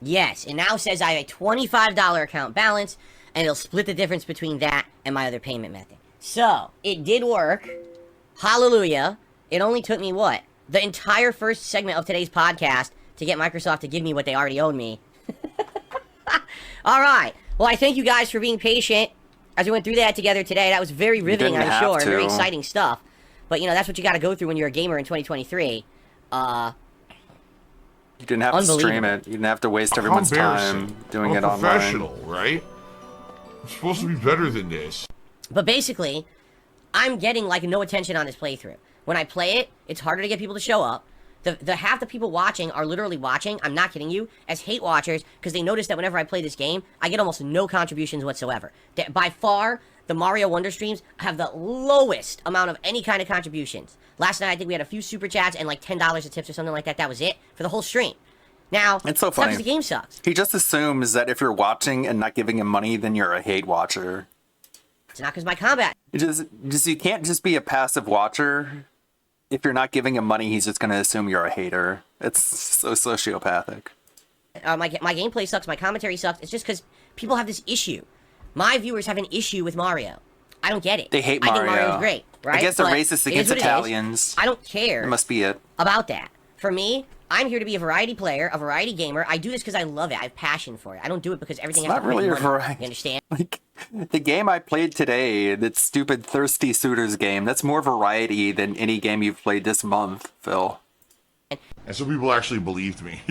Yes, it now says I have a $25 account balance, and it'll split the difference between that and my other payment method. So, it did work. Hallelujah. It only took me, what? The entire first segment of today's podcast to get Microsoft to give me what they already owed me. Alright. Well, I thank you guys for being patient as we went through that together today. That was very riveting, I'm sure. Very exciting stuff. But, you know, that's what you gotta go through when you're a gamer in 2023. You didn't have to stream it. You didn't have to waste everyone's time doing it online. Professional, right? It's supposed to be better than this. But basically, I'm getting like no attention on this playthrough. When I play it, it's harder to get people to show up. The half the people watching are literally watching, I'm not kidding you, as hate watchers, because they notice that whenever I play this game, I get almost no contributions whatsoever. By far, the Mario Wonder streams have the lowest amount of any kind of contributions. Last night, I think we had a few super chats and like $10 of tips or something like that. That was it for the whole stream. Now, it's so funny. The game sucks. He just assumes that if you're watching and not giving him money, then you're a hate watcher. It's not because my combat. You can't just be a passive watcher. If you're not giving him money, he's just going to assume you're a hater. It's so sociopathic. My gameplay sucks. My commentary sucks. It's just because people have this issue. My viewers have an issue with Mario. I don't get it. They hate Mario. I think Mario's great, right? I guess they're racist against Italians. I don't care. That must be it. About that. For me, I'm here to be a variety player, a variety gamer. I do this because I love it. I have passion for it. I don't do it because everything has to really money. Variety. You understand? Like, the game I played today, that stupid Thirsty Suitors game, that's more variety than any game you've played this month, Phil. And so people actually believed me.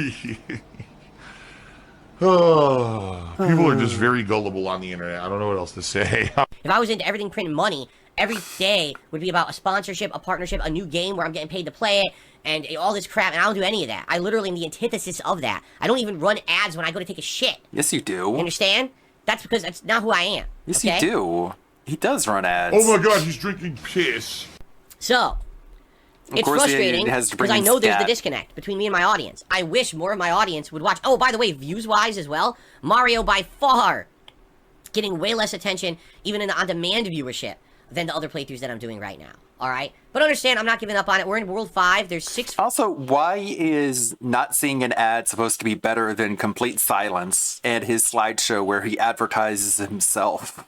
Oh, people are just very gullible on the internet. I don't know what else to say. If I was into everything printing money, every day would be about a sponsorship, a partnership, a new game where I'm getting paid to play it, and all this crap, and I don't do any of that. I literally am the antithesis of that. I don't even run ads when I go to take a shit. Yes, you do. You understand? That's because that's not who I am. Yes, okay? you do. He does run ads. Oh my god, he's drinking piss. So, it's frustrating because I know there's the disconnect between me and my audience. I wish more of my audience would watch. Oh, by the way, views-wise as well, Mario by far getting way less attention, even in the on-demand viewership, than the other playthroughs that I'm doing right now. Alright? But understand, I'm not giving up on it. We're in World 5. There's 6... Also, why is not seeing an ad supposed to be better than complete silence and his slideshow where he advertises himself?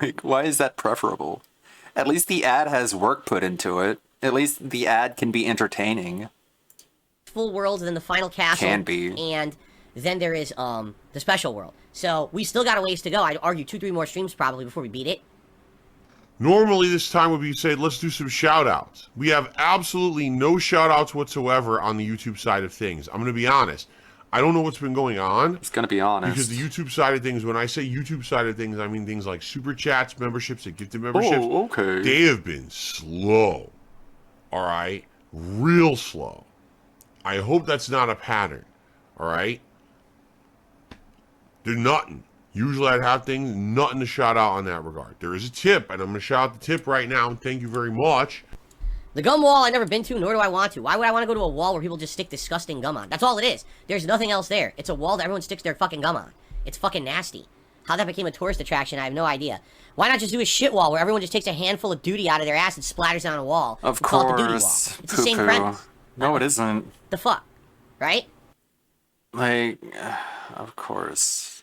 Like, why is that preferable? At least the ad has work put into it. At least the ad can be entertaining. Full world, then the final castle. Can be. And then there is the special world. So, we still got a ways to go. I'd argue 2-3 more streams probably before we beat it. Normally this time would be say, let's do some shout-outs. We have absolutely no shout-outs whatsoever on the YouTube side of things. I'm going to be honest. I don't know what's been going on. It's going to be honest. Because the YouTube side of things, when I say YouTube side of things, I mean things like super chats, memberships, and gifted memberships. Oh, okay. They have been slow. All right? Real slow. I hope that's not a pattern. All right? They're nothing. Usually I'd have things, nothing to shout out on that regard. There is a tip, and I'm going to shout out the tip right now, and thank you very much. The gum wall I've never been to, nor do I want to. Why would I want to go to a wall where people just stick disgusting gum on? That's all it is. There's nothing else there. It's a wall that everyone sticks their fucking gum on. It's fucking nasty. How that became a tourist attraction, I have no idea. Why not just do a shit wall where everyone just takes a handful of duty out of their ass and splatters it on a wall? Of course. Call it the duty wall. It's the same premise. No, it isn't. The fuck? Right? Like, of course.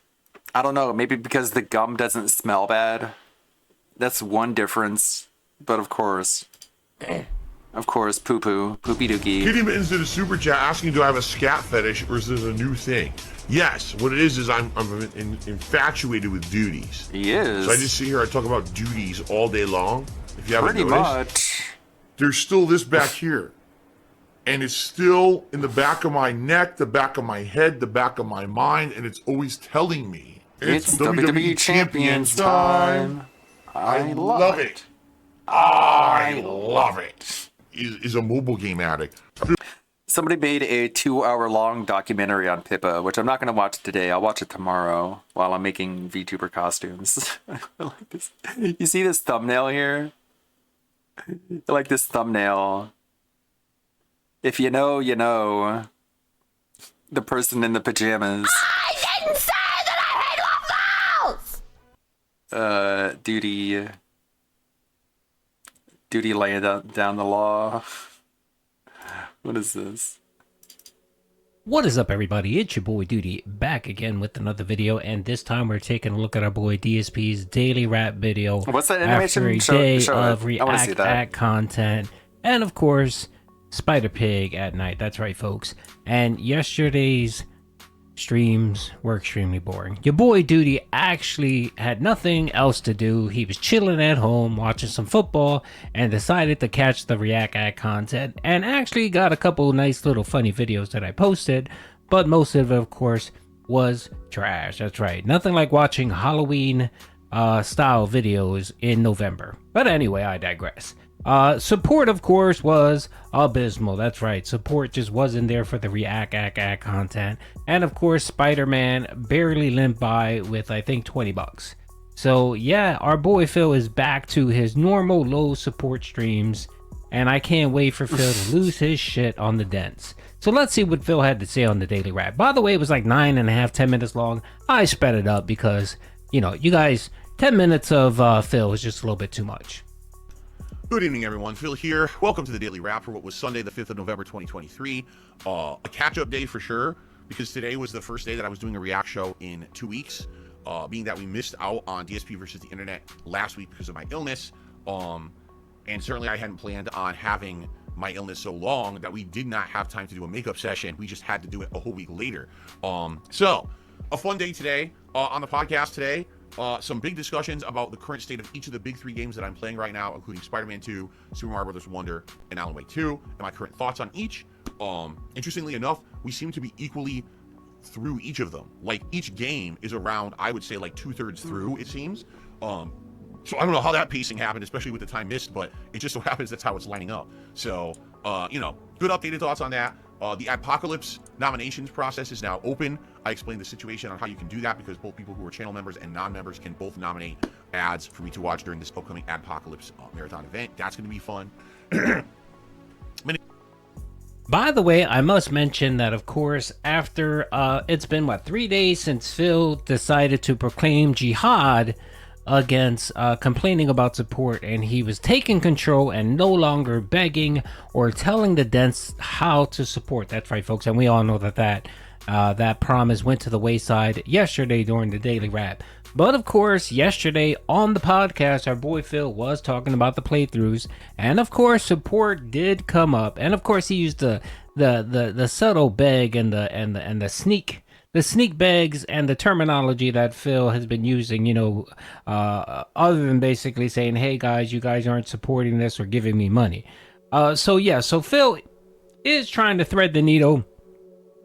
I don't know, maybe because the gum doesn't smell bad. That's one difference, but of course. Of course, poopy dookie. Kitty Mittens did a super chat asking, do I have a scat fetish or is this a new thing? Yes, what it is I'm infatuated with duties. He is. So I just sit here, I talk about duties all day long. If you haven't Pretty noticed, much. there's still this back here. And it's still in the back of my neck, the back of my head, the back of my mind, and it's always telling me It's WWE Champions time. I love it. I love it. Is a mobile game addict. Somebody made a 2-hour-long documentary on Pippa, which I'm not going to watch today. I'll watch it tomorrow while I'm making VTuber costumes. I like this. You see this thumbnail here? I like this thumbnail. If you know, you know. The person in the pajamas. I didn't say that I hate waffles! Duty laying down the law. What is this? What is up, everybody? It's your boy Duty back again with another video, and this time we're taking a look at our boy DSP's daily rap video. What's that animation? After a day show of it. I wanna see React that. Act content, and of course, Spider Pig at night. That's right, folks. And yesterday's streams were extremely boring. Your boy Duty actually had nothing else to do. He was chilling at home watching some football and decided to catch the React Act content, and actually got a couple nice little funny videos that I posted, but most of it, of course, was trash. That's right, nothing like watching Halloween style videos in November. But anyway, I digress. Support, of course, was abysmal. That's right, support just wasn't there for the React Act content. And of course, Spider-Man barely limped by with, I think, 20 bucks. So yeah, our boy Phil is back to his normal low support streams, and I can't wait for Phil to lose his shit on the dents. So let's see what Phil had to say on the daily rap. By the way, it was like 9.5, 10 minutes long. I sped it up because, you know, you guys, 10 minutes of Phil is just a little bit too much. Good evening, everyone. Phil here. Welcome to the Daily Wrap for what was Sunday, the 5th of November, 2023. A catch-up day for sure, because today was the first day that I was doing a React show in 2 weeks, being that we missed out on DSP versus the Internet last week because of my illness. And certainly I hadn't planned on having my illness so long that we did not have time to do a makeup session. We just had to do it a whole week later. So, a fun day today. On the podcast today, some big discussions about the current state of each of the big 3 games that I'm playing right now, including Spider-Man 2, Super Mario Bros. Wonder, and Alan Wake 2, and my current thoughts on each. Interestingly enough, we seem to be equally through each of them. Like, each game is around, I would say, like 2/3 through, it seems. So I don't know how that pacing happened, especially with the time missed, but it just so happens that's how it's lining up. So, you know, good updated thoughts on that. The Apocalypse nominations process is now open. I explained the situation on how you can do that because both people who are channel members and non-members can both nominate ads for me to watch during this upcoming Apocalypse marathon event. That's going to be fun. By the way, I must mention that, of course, after it's been, 3 days since Phil decided to proclaim jihad against complaining about support, and he was taking control and no longer begging or telling the dents how to support. That's right, folks, and we all know that promise went to the wayside yesterday during the daily wrap. But of course, yesterday on the podcast, our boy Phil was talking about the playthroughs, and of course, support did come up, and of course, he used the subtle beg and the sneak begs and the terminology that Phil has been using, you know, other than basically saying, hey guys, you guys aren't supporting this or giving me money. So Phil is trying to thread the needle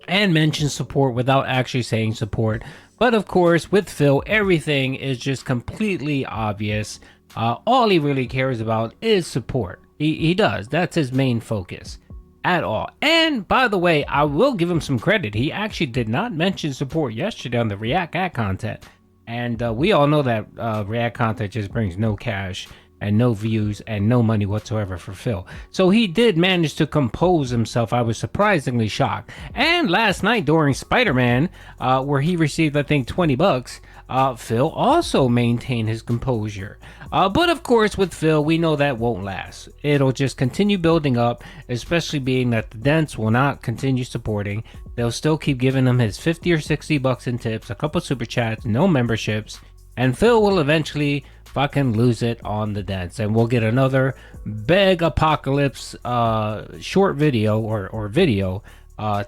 and mention support without actually saying support. But of course, with Phil, everything is just completely obvious. All he really cares about is support. He does. That's his main focus. At all. And by the way, I will give him some credit. He actually did not mention support yesterday on the React Act content. And we all know that React content just brings no cash and no views and no money whatsoever for Phil. So he did manage to compose himself. I was surprisingly shocked. And last night during Spider-Man, where he received, I think, 20 bucks, Phil also maintained his composure. But of course, with Phil, we know that won't last. It'll just continue building up, especially being that the dents will not continue supporting. They'll still keep giving him his 50 or 60 bucks in tips, a couple super chats, no memberships. and Phil will eventually fucking lose it on the dents, and we'll get another big apocalypse short video or video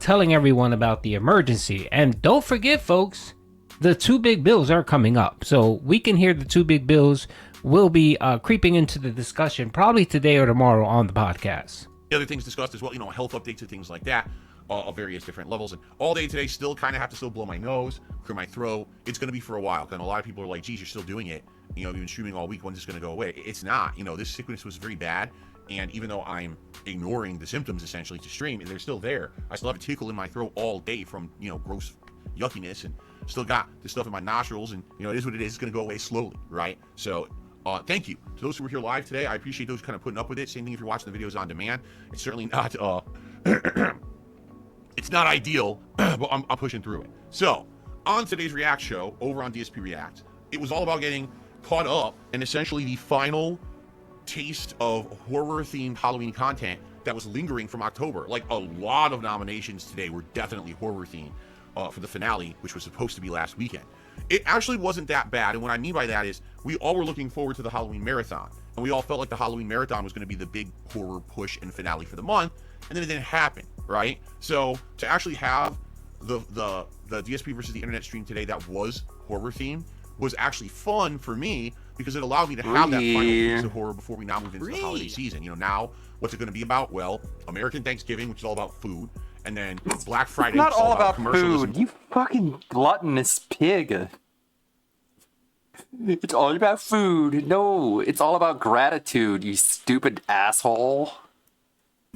telling everyone about the emergency. And don't forget, folks, the two big bills are coming up, so we can hear the two big bills will be creeping into the discussion probably today or tomorrow on the podcast. The other things discussed as well, health updates and things like that of various different levels. And all day today, still kind of have to still blow my nose, clear my throat. It's going to be for a while, because a lot of people are like, geez, you're still doing it. You've been streaming all week. When's this going to go away? It's not. This sickness was very bad. And even though I'm ignoring the symptoms essentially to stream, they're still there. I still have a tickle in my throat all day from, gross yuckiness, and still got this stuff in my nostrils. And, it is what it is. It's going to go away slowly, right? So, thank you to those who were here live today. I appreciate those kind of putting up with it. Same thing if you're watching the videos on demand. It's certainly not, it's not ideal, but I'm pushing through it. So, on today's React show over on DSP React, it was all about getting caught up and essentially the final taste of horror-themed Halloween content that was lingering from October. Like, a lot of nominations today were definitely horror-themed for the finale, which was supposed to be last weekend. It actually wasn't that bad, and what I mean by that is we all were looking forward to the Halloween marathon, and we all felt like the Halloween marathon was going to be the big horror push and finale for the month, and then it didn't happen, right? So to actually have the DSP versus the internet stream today that was horror themed was actually fun for me, because it allowed me to have that final piece of horror before we now move into the holiday season. Now what's it going to be about? Well, American Thanksgiving, which is all about food, and then Black Friday. It's not all about commercialism. food. You fucking gluttonous pig. It's all about food. No, it's all about gratitude, you stupid asshole.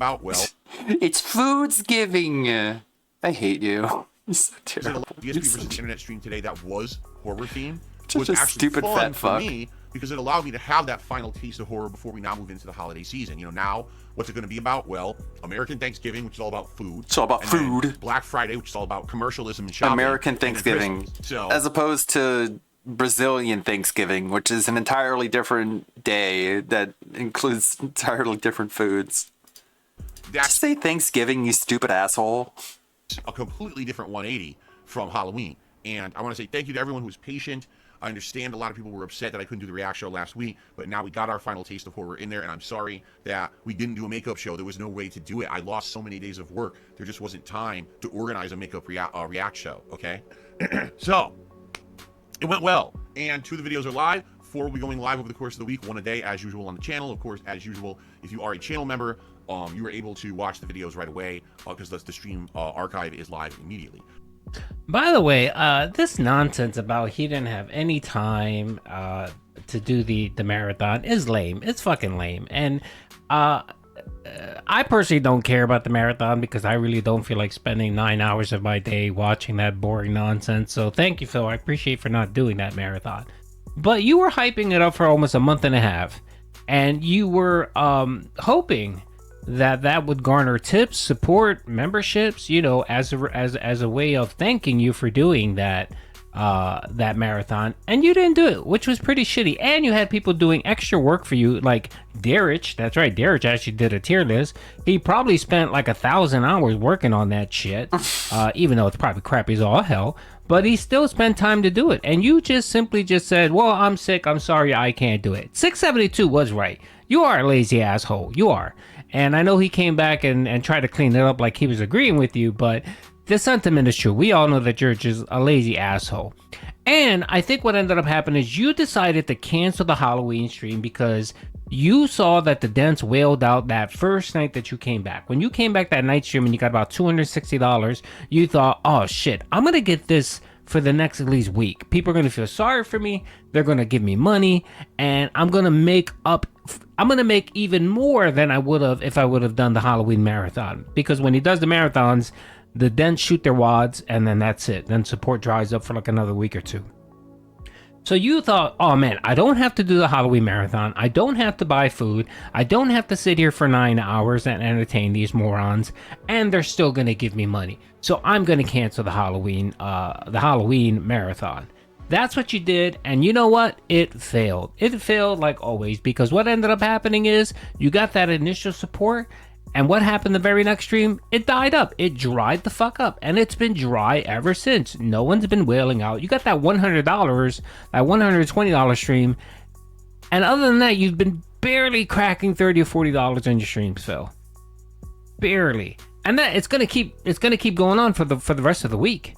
It's Foodsgiving. I hate you. You're so terrible. DSP versus the internet stream today that was horror themed was actually stupid fun fat for fuck. me, because it allowed me to have that final taste of horror before we now move into the holiday season. Now what's it going to be about? Well, American Thanksgiving, which is all about food. It's all about food. Black Friday, which is all about commercialism and shopping. American Thanksgiving, as opposed to Brazilian Thanksgiving, which is an entirely different day that includes entirely different foods. Just say Thanksgiving, you stupid asshole. A completely different 180 from Halloween. And I want to say thank you to everyone who was patient. I understand a lot of people were upset that I couldn't do the React show last week, but now we got our final taste of horror in there, and I'm sorry that we didn't do a makeup show. There was no way to do it. I lost so many days of work. There just wasn't time to organize a makeup React show, okay? So, it went well, and 2 of the videos are live. 4 will be going live over the course of the week, 1 a day, as usual on the channel. Of course, as usual, if you are a channel member, you are able to watch the videos right away, because the stream archive is live immediately. By the way, this nonsense about he didn't have any time to do the marathon is lame. It's fucking lame. And I personally don't care about the marathon, because I really don't feel like spending 9 hours of my day watching that boring nonsense. So thank you, Phil. I appreciate for not doing that marathon. But you were hyping it up for almost a month and a half, and you were hoping that would garner tips, support, memberships, as a way of thanking you for doing that marathon, and you didn't do it, which was pretty shitty. And you had people doing extra work for you, like Derich. That's right, Derich actually did a tier list. He probably spent like 1,000 hours working on that shit, even though it's probably crappy as all hell. But he still spent time to do it, and you just simply said, well, I'm sick, I'm sorry, I can't do it. 672 was right. You are a lazy asshole. You are. And I know he came back and tried to clean it up like he was agreeing with you, but the sentiment is true. We all know that you're just a lazy asshole. And I think what ended up happening is you decided to cancel the Halloween stream because you saw that the dents wailed out that first night that you came back. When you came back that night stream and you got about $260, you thought, oh shit, I'm going to get this for the next at least week. People are going to feel sorry for me. They're going to give me money, and I'm going to make even more than I would have if I would have done the Halloween marathon. Because when he does the marathons, the dents shoot their wads, and then that's it. Then support dries up for like another week or 2. So you thought, oh man, I don't have to do the Halloween marathon. I don't have to buy food. I don't have to sit here for 9 hours and entertain these morons, and they're still going to give me money. So I'm going to cancel the Halloween marathon. That's what you did, and you know what? It failed. It failed like always, because what ended up happening is you got that initial support, And what happened the very next stream? It died up. It dried the fuck up. And it's been dry ever since. No one's been wailing out. You got that $100, that $120 stream. And other than that, you've been barely cracking $30 or $40 on your streams, Phil. Barely. And that it's gonna keep going on for the rest of the week.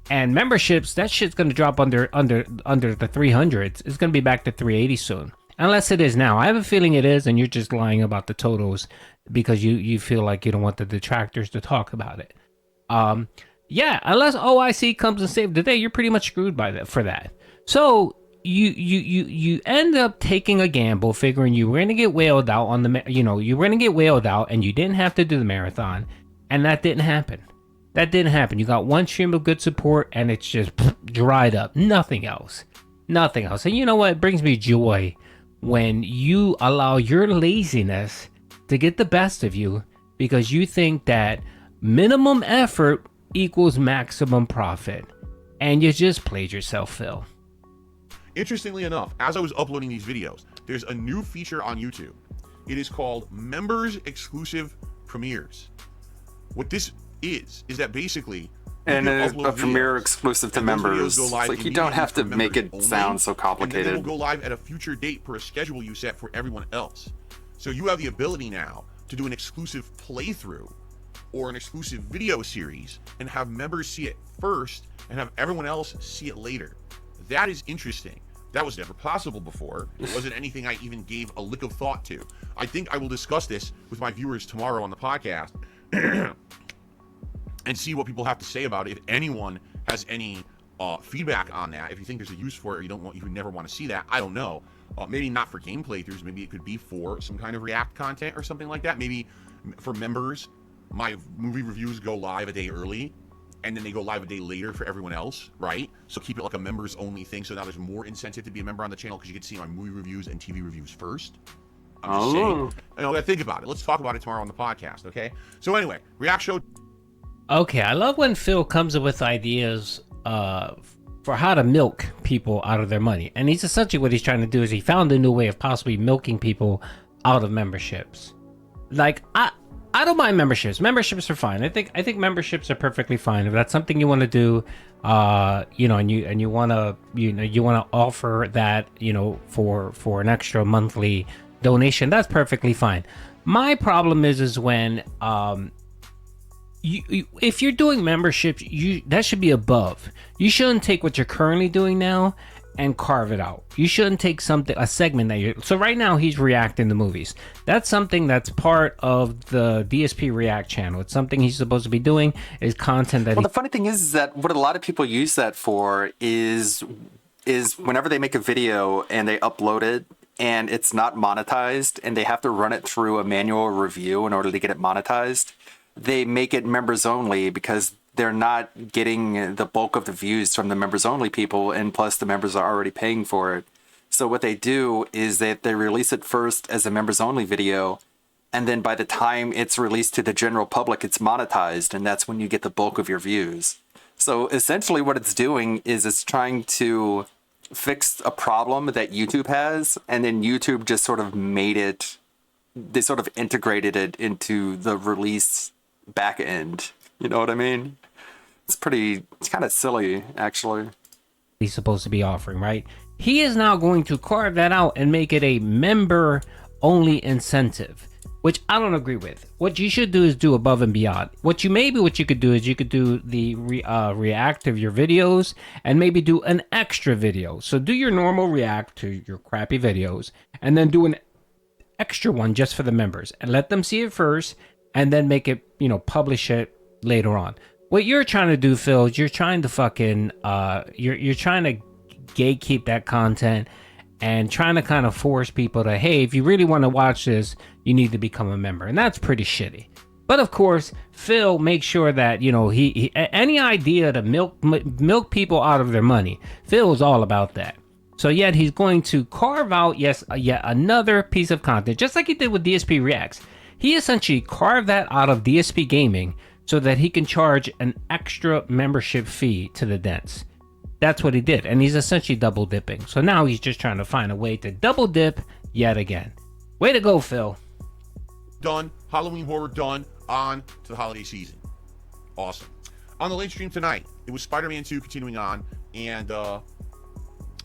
And memberships, that shit's gonna drop under the 300s. It's gonna be back to 380 soon. Unless it is now. I have a feeling it is, and you're just lying about the totals because you feel like you don't want the detractors to talk about it. Yeah, unless OIC comes and saves the day, you're pretty much screwed for that. So you end up taking a gamble, figuring you were gonna get whaled out on you were gonna get whaled out, and you didn't have to do the marathon, and that didn't happen. That didn't happen. You got one stream of good support, and it's just dried up. Nothing else. Nothing else. And you know what? It brings me joy when you allow your laziness to get the best of you because you think that minimum effort equals maximum profit. And you just played yourself, Phil. Interestingly enough, as I was uploading these videos, there's a new feature on YouTube. It is called Members Exclusive Premieres. What this is that basically and a premiere exclusive to members. It's like you don't have to make it sound so complicated. And then it will go live at a future date per a schedule you set for everyone else. So you have the ability now to do an exclusive playthrough or an exclusive video series and have members see it first and have everyone else see it later. That is interesting. That was never possible before. It wasn't anything I even gave a lick of thought to. I think I will discuss this with my viewers tomorrow on the podcast and see what people have to say about it. If anyone has any feedback on that, if you think there's a use for it or you never want to see that, I don't know. Maybe not for game playthroughs. Maybe it could be for some kind of React content or something like that. Maybe for members, my movie reviews go live a day early and then they go live a day later for everyone else, right? So keep it like a members only thing. So now there's more incentive to be a member on the channel because you get to see my movie reviews and TV reviews first. I'm just saying. I gotta think about it. Let's talk about it tomorrow on the podcast, okay? So anyway, React Show. Okay, I love when Phil comes up with ideas for how to milk people out of their money. And he's essentially what he's trying to do is he found a new way of possibly milking people out of memberships. Like, I don't mind memberships. Memberships are fine. I think memberships are perfectly fine. If that's something you want to do, and you want to offer that, for an extra monthly donation, that's perfectly fine. My problem is when if you're doing memberships, that should be above. You shouldn't take what you're currently doing now and carve it out. You shouldn't take a segment that so right now he's reacting to movies. That's something that's part of the DSP React channel. It's something he's supposed to be doing, is content that the funny thing is that what a lot of people use that for is whenever they make a video and they upload it and it's not monetized and they have to run it through a manual review in order to get it monetized, they make it members only because they're not getting the bulk of the views from the members only people, and plus the members are already paying for it. So what they do is that they release it first as a members only video, and then by the time it's released to the general public, it's monetized, and that's when you get the bulk of your views. So essentially what it's doing is it's trying to fix a problem that YouTube has, and then YouTube just sort of they sort of integrated it into the release back end. You know what I mean? It's kind of silly, actually. He's supposed to be offering, right? He is now going to carve that out and make it a member-only incentive, which I don't agree with. What you should do is do above and beyond. What you could do is you could do the react of your videos and maybe do an extra video. So do your normal react to your crappy videos and then do an extra one just for the members and let them see it first and then make it, publish it later on. What you're trying to do, Phil, is you're trying to fucking you're trying to gatekeep that content and trying to kind of force people to, hey, if you really want to watch this, you need to become a member, and that's pretty shitty. But of course, Phil makes sure that he any idea to milk people out of their money, Phil is all about that. So yet he's going to carve out yet another piece of content, just like he did with DSP Reacts. He essentially carved that out of DSP Gaming so that he can charge an extra membership fee to the dents. That's what he did, and he's essentially double dipping. So now he's just trying to find a way to double dip yet again. Way to go, Phil. done. Halloween horror done. On to the holiday season. Awesome. On the late stream tonight, it was Spider-Man 2 continuing on, and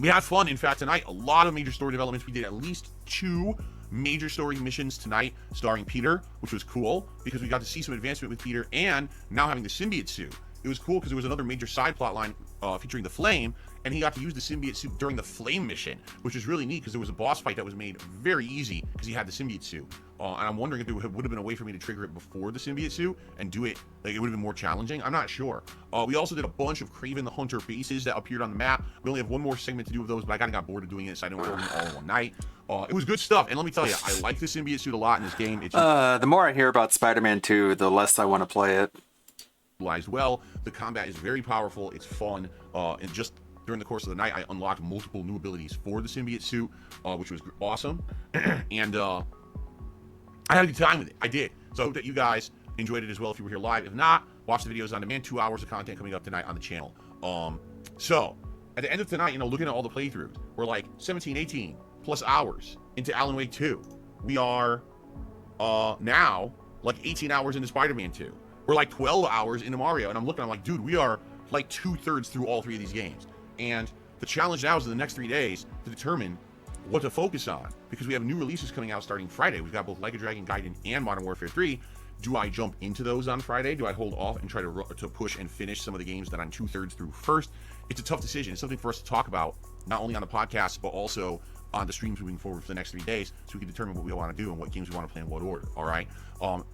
we had fun. In fact, tonight, a lot of major story developments. We did at least 2 major story missions tonight starring Peter, which was cool because we got to see some advancement with Peter and now having the symbiote suit. It was cool because there was another major side plot line featuring the Flame, and he got to use the symbiote suit during the Flame mission, which was really neat because there was a boss fight that was made very easy because he had the symbiote suit. And I'm wondering if there would have been a way for me to trigger it before the symbiote suit and do it, like it would have been more challenging. I'm not sure. We also did a bunch of Kraven the Hunter bases that appeared on the map. We only have one more segment to do of those, but I kind of got bored of doing it, so I didn't want to do it all in one night. It was good stuff, and let me tell you, I like the symbiote suit a lot in this game. It's the more I hear about Spider-Man 2, the less I want to play it. Well, the combat is very powerful. It's fun, and just during the course of the night, I unlocked multiple new abilities for the symbiote suit, which was awesome, and I had a good time with it. I did. So I hope that you guys enjoyed it as well if you were here live. If not, watch the videos on demand. 2 hours of content coming up tonight on the channel. So at the end of tonight, looking at all the playthroughs, we're like 17, 18 plus hours into Alan Wake 2. We are now like 18 hours into Spider-Man 2. We're like 12 hours into Mario, and I'm like, dude, we are like 2/3 through all 3 of these games. And the challenge now is in the next 3 days to determine what to focus on, because we have new releases coming out starting Friday. We've got both Like a Dragon Gaiden and Modern Warfare 3. Do I jump into those on Friday? Do I hold off and try to push and finish some of the games that I'm 2/3 through first? It's a tough decision. It's something for us to talk about, not only on the podcast, but also on the streams moving forward for the next 3 days, so we can determine what we want to do and what games we want to play in what order. All right.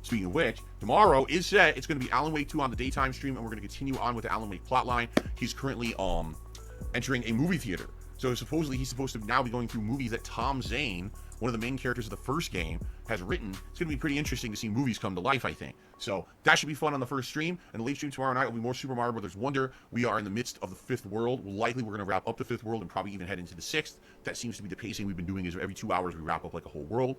Speaking of which, tomorrow is set. It's going to be Alan Wake 2 on the daytime stream, and we're going to continue on with the Alan Wake plotline. He's currently entering a movie theater. So supposedly he's supposed to now be going through movies that Tom Zane, one of the main characters of the first game, has written. It's going to be pretty interesting to see movies come to life, I think. So that should be fun on the first stream. And the late stream tomorrow night will be more Super Mario Brothers Wonder. We are in the midst of the 5th world. Likely we're going to wrap up the 5th world and probably even head into the 6th. That seems to be the pacing we've been doing, is every 2 hours we wrap up like a whole world.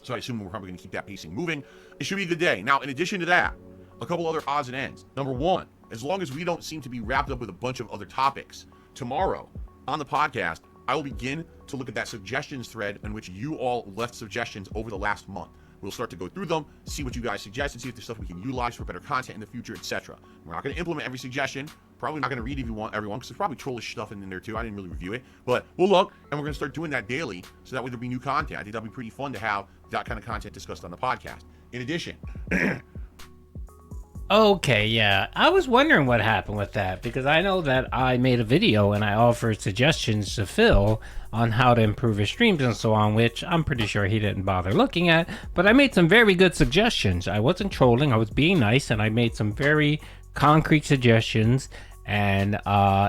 So I assume we're probably going to keep that pacing moving. It should be a good day. Now, in addition to that, a couple other odds and ends. Number one, as long as we don't seem to be wrapped up with a bunch of other topics, tomorrow on the podcast, I will begin to look at that suggestions thread in which you all left suggestions over the last month. We'll start to go through them, see what you guys suggest, and see if there's stuff we can utilize for better content in the future, etc. We're not going to implement every suggestion. Probably not going to read if you want everyone, because there's probably trollish stuff in there too. I didn't really review it, but we'll look, and we're going to start doing that daily, so that way there'll be new content. I think that'll be pretty fun to have that kind of content discussed on the podcast. In addition, Okay, yeah. I was wondering what happened with that, because I know that I made a video and I offered suggestions to Phil on how to improve his streams and so on, which I'm pretty sure he didn't bother looking at, but I made some very good suggestions. I wasn't trolling, I was being nice, and I made some very concrete suggestions, and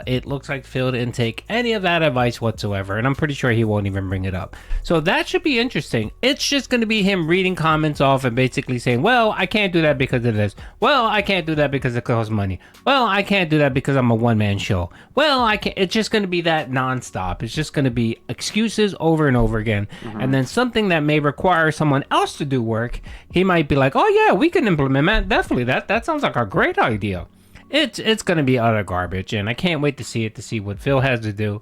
it looks like Phil didn't take any of that advice whatsoever, and I'm pretty sure he won't even bring it up. So that should be interesting. It's just going to be him reading comments off and basically saying, well, I can't do that because of this. Well, I can't do that because it costs money. Well, I can't do that because I'm a one-man show. Well, I can't. It's just going to be that nonstop. It's just going to be excuses over and over again. And then something that may require someone else to do work, he might be like, oh yeah, we can implement that. Definitely. That sounds like a great idea. It's going to be utter garbage, and I can't wait to see what Phil has to do.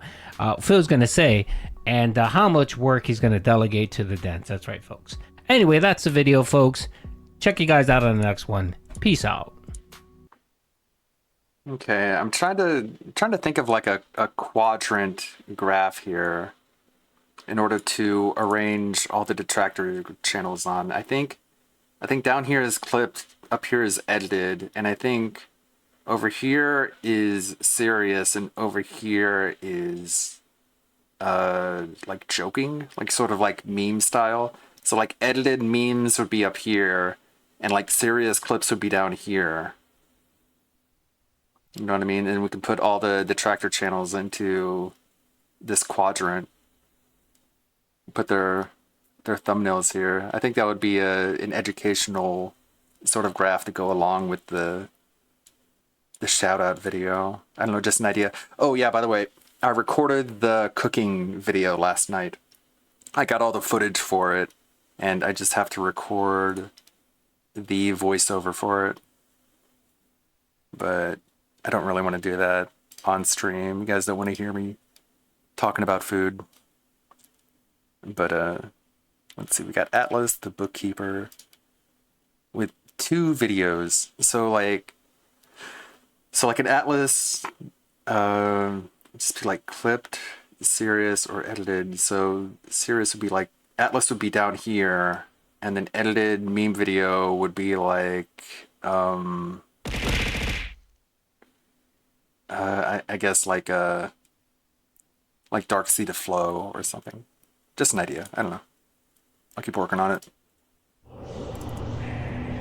Phil's going to say, and how much work he's going to delegate to the dents. That's right, folks. Anyway, that's the video, folks. Check you guys out on the next one. Peace out. Okay, I'm trying to think of like a quadrant graph here in order to arrange all the detractor channels on. I think down here is clipped, up here is edited, and I think over here is serious, and over here is like joking, like sort of like meme style. So like edited memes would be up here, and like serious clips would be down here. You know what I mean? And we can put all the detractor channels into this quadrant. Put their thumbnails here. I think that would be an educational sort of graph to go along with the shout out video. I don't know, just an idea. Oh yeah, by the way, I recorded the cooking video last night. I got all the footage for it, and I just have to record the voiceover for it. But I don't really want to do that on stream. You guys don't want to hear me talking about food. But let's see, we got Atlas, the bookkeeper, with 2 videos. So like an Atlas, just be like clipped, serious, or edited. So serious would be like, Atlas would be down here, and then edited meme video would be like, I guess like Dark Sea to Flow or something. Just an idea. I don't know. I'll keep working on it.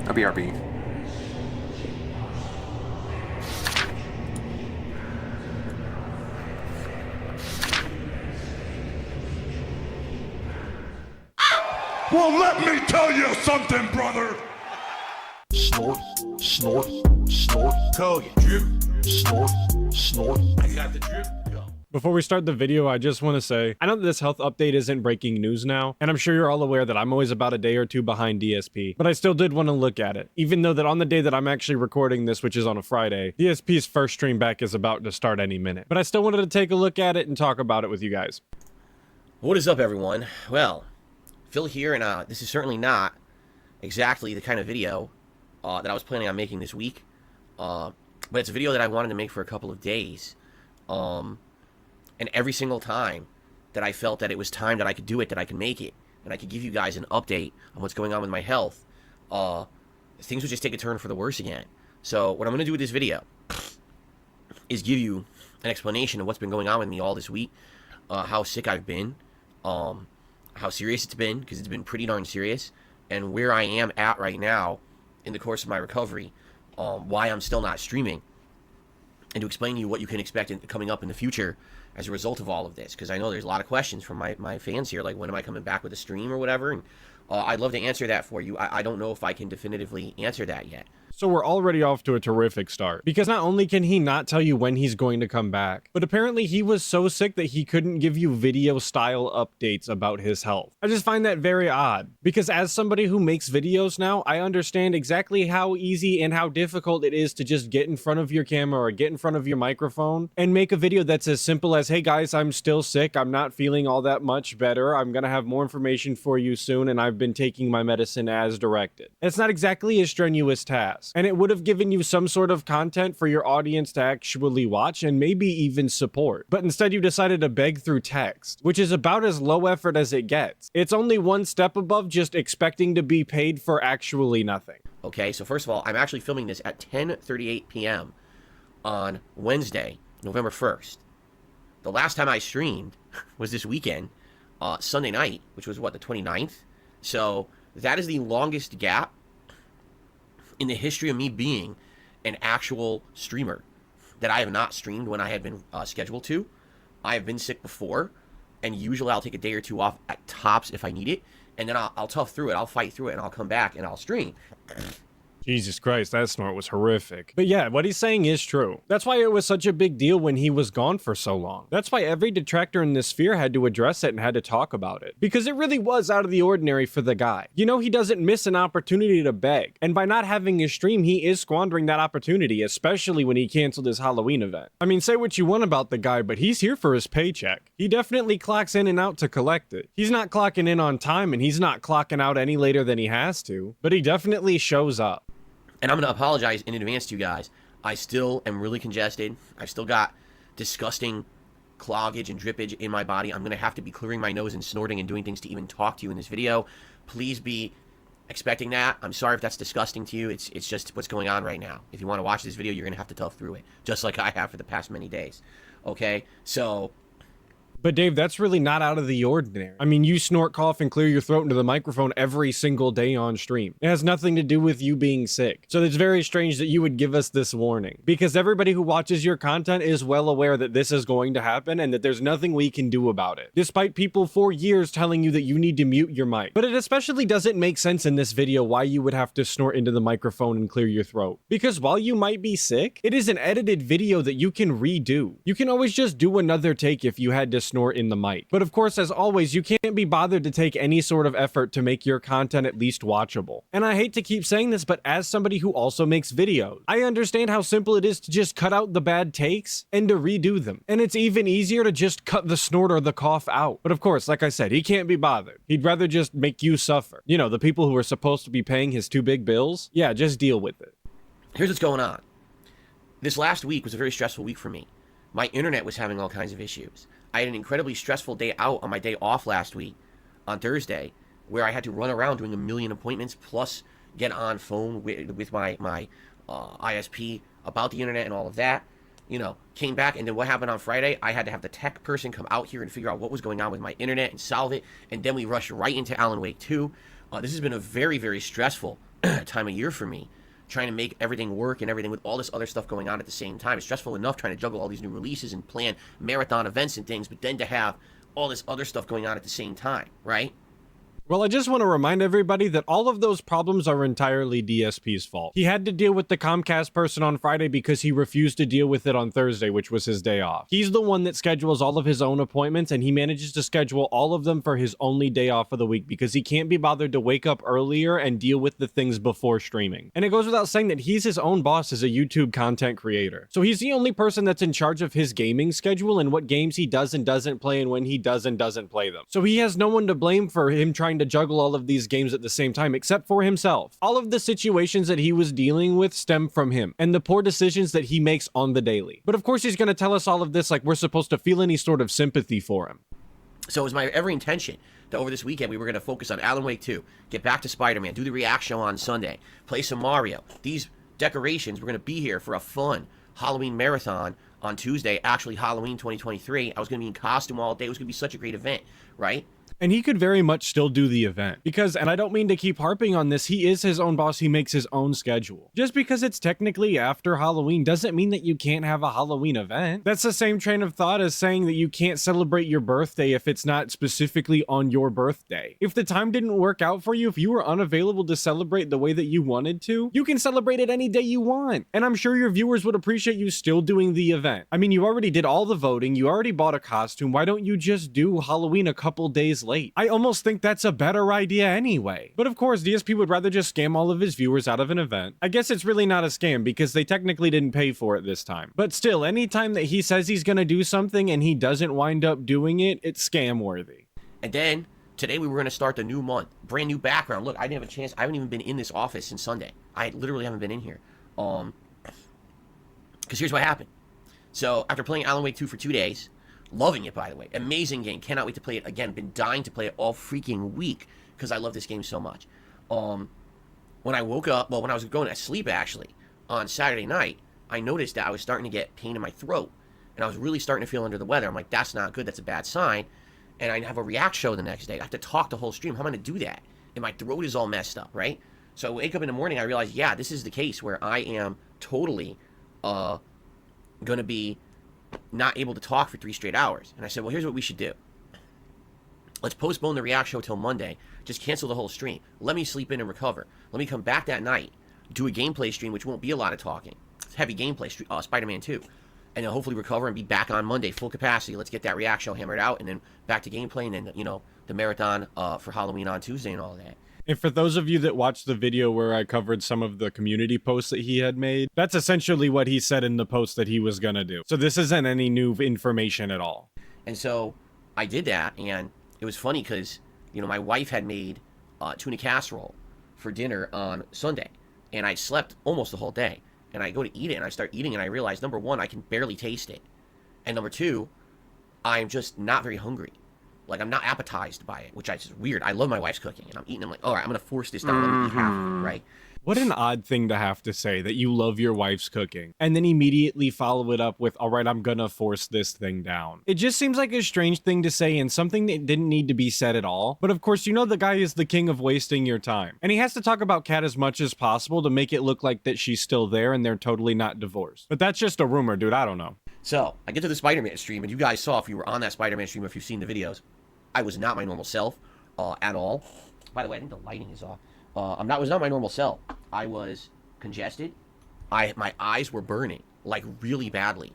BRB. Well, let me tell you something, brother. Snort, snort, snort. Code drip. Snort, snort. I got the drip. Go. Before we start the video, I just want to say, I know that this health update isn't breaking news now, and I'm sure you're all aware that I'm always about a day or two behind DSP, but I still did want to look at it, even though that on the day that I'm actually recording this, which is on a Friday, DSP's first stream back is about to start any minute. But I still wanted to take a look at it and talk about it with you guys. What is up, everyone? Well, Phil here, and this is certainly not exactly the kind of video that I was planning on making this week, but it's a video that I wanted to make for a couple of days, and every single time that I felt that it was time that I could do it, that I could make it, and I could give you guys an update on what's going on with my health, things would just take a turn for the worse again. So what I'm going to do with this video is give you an explanation of what's been going on with me all this week, how sick I've been, how serious it's been, because it's been pretty darn serious, and where I am at right now in the course of my recovery, why I'm still not streaming, and to explain to you what you can expect coming up in the future as a result of all of this, because I know there's a lot of questions from my fans here, like when am I coming back with a stream or whatever, and I'd love to answer that for you. I don't know if I can definitively answer that yet. So we're already off to a terrific start, because not only can he not tell you when he's going to come back, but apparently he was so sick that he couldn't give you video style updates about his health. I just find that very odd, because as somebody who makes videos now, I understand exactly how easy and how difficult it is to just get in front of your camera or get in front of your microphone and make a video that's as simple as, hey guys, I'm still sick, I'm not feeling all that much better, I'm gonna have more information for you soon, and I've been taking my medicine as directed. It's not exactly a strenuous task, and it would have given you some sort of content for your audience to actually watch and maybe even support. But instead you decided to beg through text, which is about as low effort as it gets. It's only one step above just expecting to be paid for actually nothing. Okay, so first of all, I'm actually filming this at 10:38 p.m. on Wednesday, November 1st. The last time I streamed was this weekend, Sunday night, which was what, the 29th? So that is the longest gap in the history of me being an actual streamer that I have not streamed when I had been scheduled to. I have been sick before, and usually I'll take a day or two off at tops if I need it, and then I'll tough through it, I'll fight through it, and I'll come back and I'll stream. Jesus Christ, that snort was horrific. But yeah, what he's saying is true. That's why it was such a big deal when he was gone for so long. That's why every detractor in this sphere had to address it and had to talk about it. Because it really was out of the ordinary for the guy. You know, he doesn't miss an opportunity to beg. And by not having his stream, he is squandering that opportunity, especially when he canceled his Halloween event. I mean, say what you want about the guy, but he's here for his paycheck. He definitely clocks in and out to collect it. He's not clocking in on time, and he's not clocking out any later than he has to, but he definitely shows up. And I'm going to apologize in advance to you guys. I still am really congested. I've still got disgusting cloggage and drippage in my body. I'm going to have to be clearing my nose and snorting and doing things to even talk to you in this video. Please be expecting that. I'm sorry if that's disgusting to you. It's just what's going on right now. If you want to watch this video, you're going to have to tough through it, just like I have for the past many days. Okay? So But Dave, that's really not out of the ordinary. I mean, you snort, cough, and clear your throat into the microphone every single day on stream. It has nothing to do with you being sick. So it's very strange that you would give us this warning, because everybody who watches your content is well aware that this is going to happen and that there's nothing we can do about it, despite people for years telling you that you need to mute your mic. But it especially doesn't make sense in this video why you would have to snort into the microphone and clear your throat. Because while you might be sick, it is an edited video that you can redo. You can always just do another take if you had to snort snort in the mic. But of course, as always, you can't be bothered to take any sort of effort to make your content at least watchable. And I hate to keep saying this, but as somebody who also makes videos, I understand how simple it is to just cut out the bad takes and to redo them. And it's even easier to just cut the snort or the cough out. But of course, like I said, he can't be bothered. He'd rather just make you suffer. You know, the people who are supposed to be paying his 2 big bills? Yeah, just deal with it. Here's what's going on. This last week was a very stressful week for me. My internet was having all kinds of issues. I had an incredibly stressful day out on my day off last week, on Thursday, where I had to run around doing a million appointments, plus get on phone with my ISP about the internet and all of that. You know, came back, and then what happened on Friday? I had to have the tech person come out here and figure out what was going on with my internet and solve it, and then we rushed right into Alan Wake 2. This has been a very, very stressful time of year for me, trying to make everything work and everything with all this other stuff going on at the same time. It's stressful enough trying to juggle all these new releases and plan marathon events and things, but then to have all this other stuff going on at the same time, right? Well, I just want to remind everybody that all of those problems are entirely DSP's fault. He had to deal with the Comcast person on Friday because he refused to deal with it on Thursday, which was his day off. He's the one that schedules all of his own appointments, and he manages to schedule all of them for his only day off of the week because he can't be bothered to wake up earlier and deal with the things before streaming. And it goes without saying that he's his own boss as a YouTube content creator. So he's the only person that's in charge of his gaming schedule and what games he does and doesn't play and when he does and doesn't play them. So he has no one to blame for him trying to juggle all of these games at the same time except for himself. All of the situations that he was dealing with stem from him and the poor decisions that he makes on the daily. But of course he's going to tell us all of this like we're supposed to feel any sort of sympathy for him. So it was my every intention that over this weekend we were going to focus on Alan Wake 2, get back to Spider-Man, do the reaction on Sunday, play some Mario. These decorations were going to be here for a fun Halloween marathon on Tuesday, actually Halloween 2023. I was going to be in costume all day. It was going to be such a great event, right? And he could very much still do the event because, and I don't mean to keep harping on this, he is his own boss. He makes his own schedule. Just because it's technically after Halloween doesn't mean that you can't have a Halloween event. That's the same train of thought as saying that you can't celebrate your birthday if it's not specifically on your birthday. If the time didn't work out for you, if you were unavailable to celebrate the way that you wanted to, you can celebrate it any day you want. And I'm sure your viewers would appreciate you still doing the event. I mean, you already did all the voting. You already bought a costume. Why don't you just do Halloween a couple days late? I almost think that's a better idea anyway. But of course, DSP would rather just scam all of his viewers out of an event. I guess it's really not a scam because they technically didn't pay for it this time. But still, anytime that he says he's gonna do something and he doesn't wind up doing it, it's scam worthy. And then today we were going to start the new month. Brand new background. Look, I didn't have a chance. I haven't even been in this office since Sunday. I literally haven't been in here. Because here's what happened. So after playing Alan Wake 2 for 2 days, loving it, by the way. Amazing game. Cannot wait to play it again. Been dying to play it all freaking week because I love this game so much. When I woke up, well, when I was going to sleep, actually, on Saturday night, I noticed that I was starting to get pain in my throat. And I was really starting to feel under the weather. I'm like, that's not good. That's a bad sign. And I have a react show the next day. I have to talk the whole stream. How am I going to do that? And my throat is all messed up, right? So I wake up in the morning, I realize, yeah, this is the case where I am totally going to be not able to talk for 3 straight hours. And I said, well, here's what we should do. Let's postpone the react show till Monday. Just cancel the whole stream. Let me sleep in and recover. Let me come back that night, do a gameplay stream, which won't be a lot of talking. It's heavy gameplay, Spider-Man 2. And then hopefully recover and be back on Monday, full capacity. Let's get that react show hammered out, and then back to gameplay, and then, you know, the marathon for Halloween on Tuesday and all that. And for those of you that watched the video where I covered some of the community posts that he had made, that's essentially what he said in the post that he was gonna do. So this isn't any new information at all. And so I did that, and it was funny because, you know, my wife had made tuna casserole for dinner on Sunday, and I slept almost the whole day. And I go to eat it, and I start eating, and I realize, number one, I can barely taste it. And number two, I'm just not very hungry. Like, I'm not appetized by it, which is weird. I love my wife's cooking, and I'm eating. I'm like, all right, I'm going to force this down. Let me eat half of it, right? What an odd thing to have to say, that you love your wife's cooking, and then immediately follow it up with, all right, I'm gonna force this thing down. It just seems like a strange thing to say and something that didn't need to be said at all. But of course, you know the guy is the king of wasting your time. And he has to talk about Kat as much as possible to make it look like that she's still there and they're totally not divorced. But that's just a rumor, dude. I don't know. So, I get to the Spider-Man stream, and you guys saw, if you were on that Spider-Man stream, if you've seen the videos, I was not my normal self at all. By the way, I think the lighting is off. Was not my normal self. I was congested. My eyes were burning, like, really badly.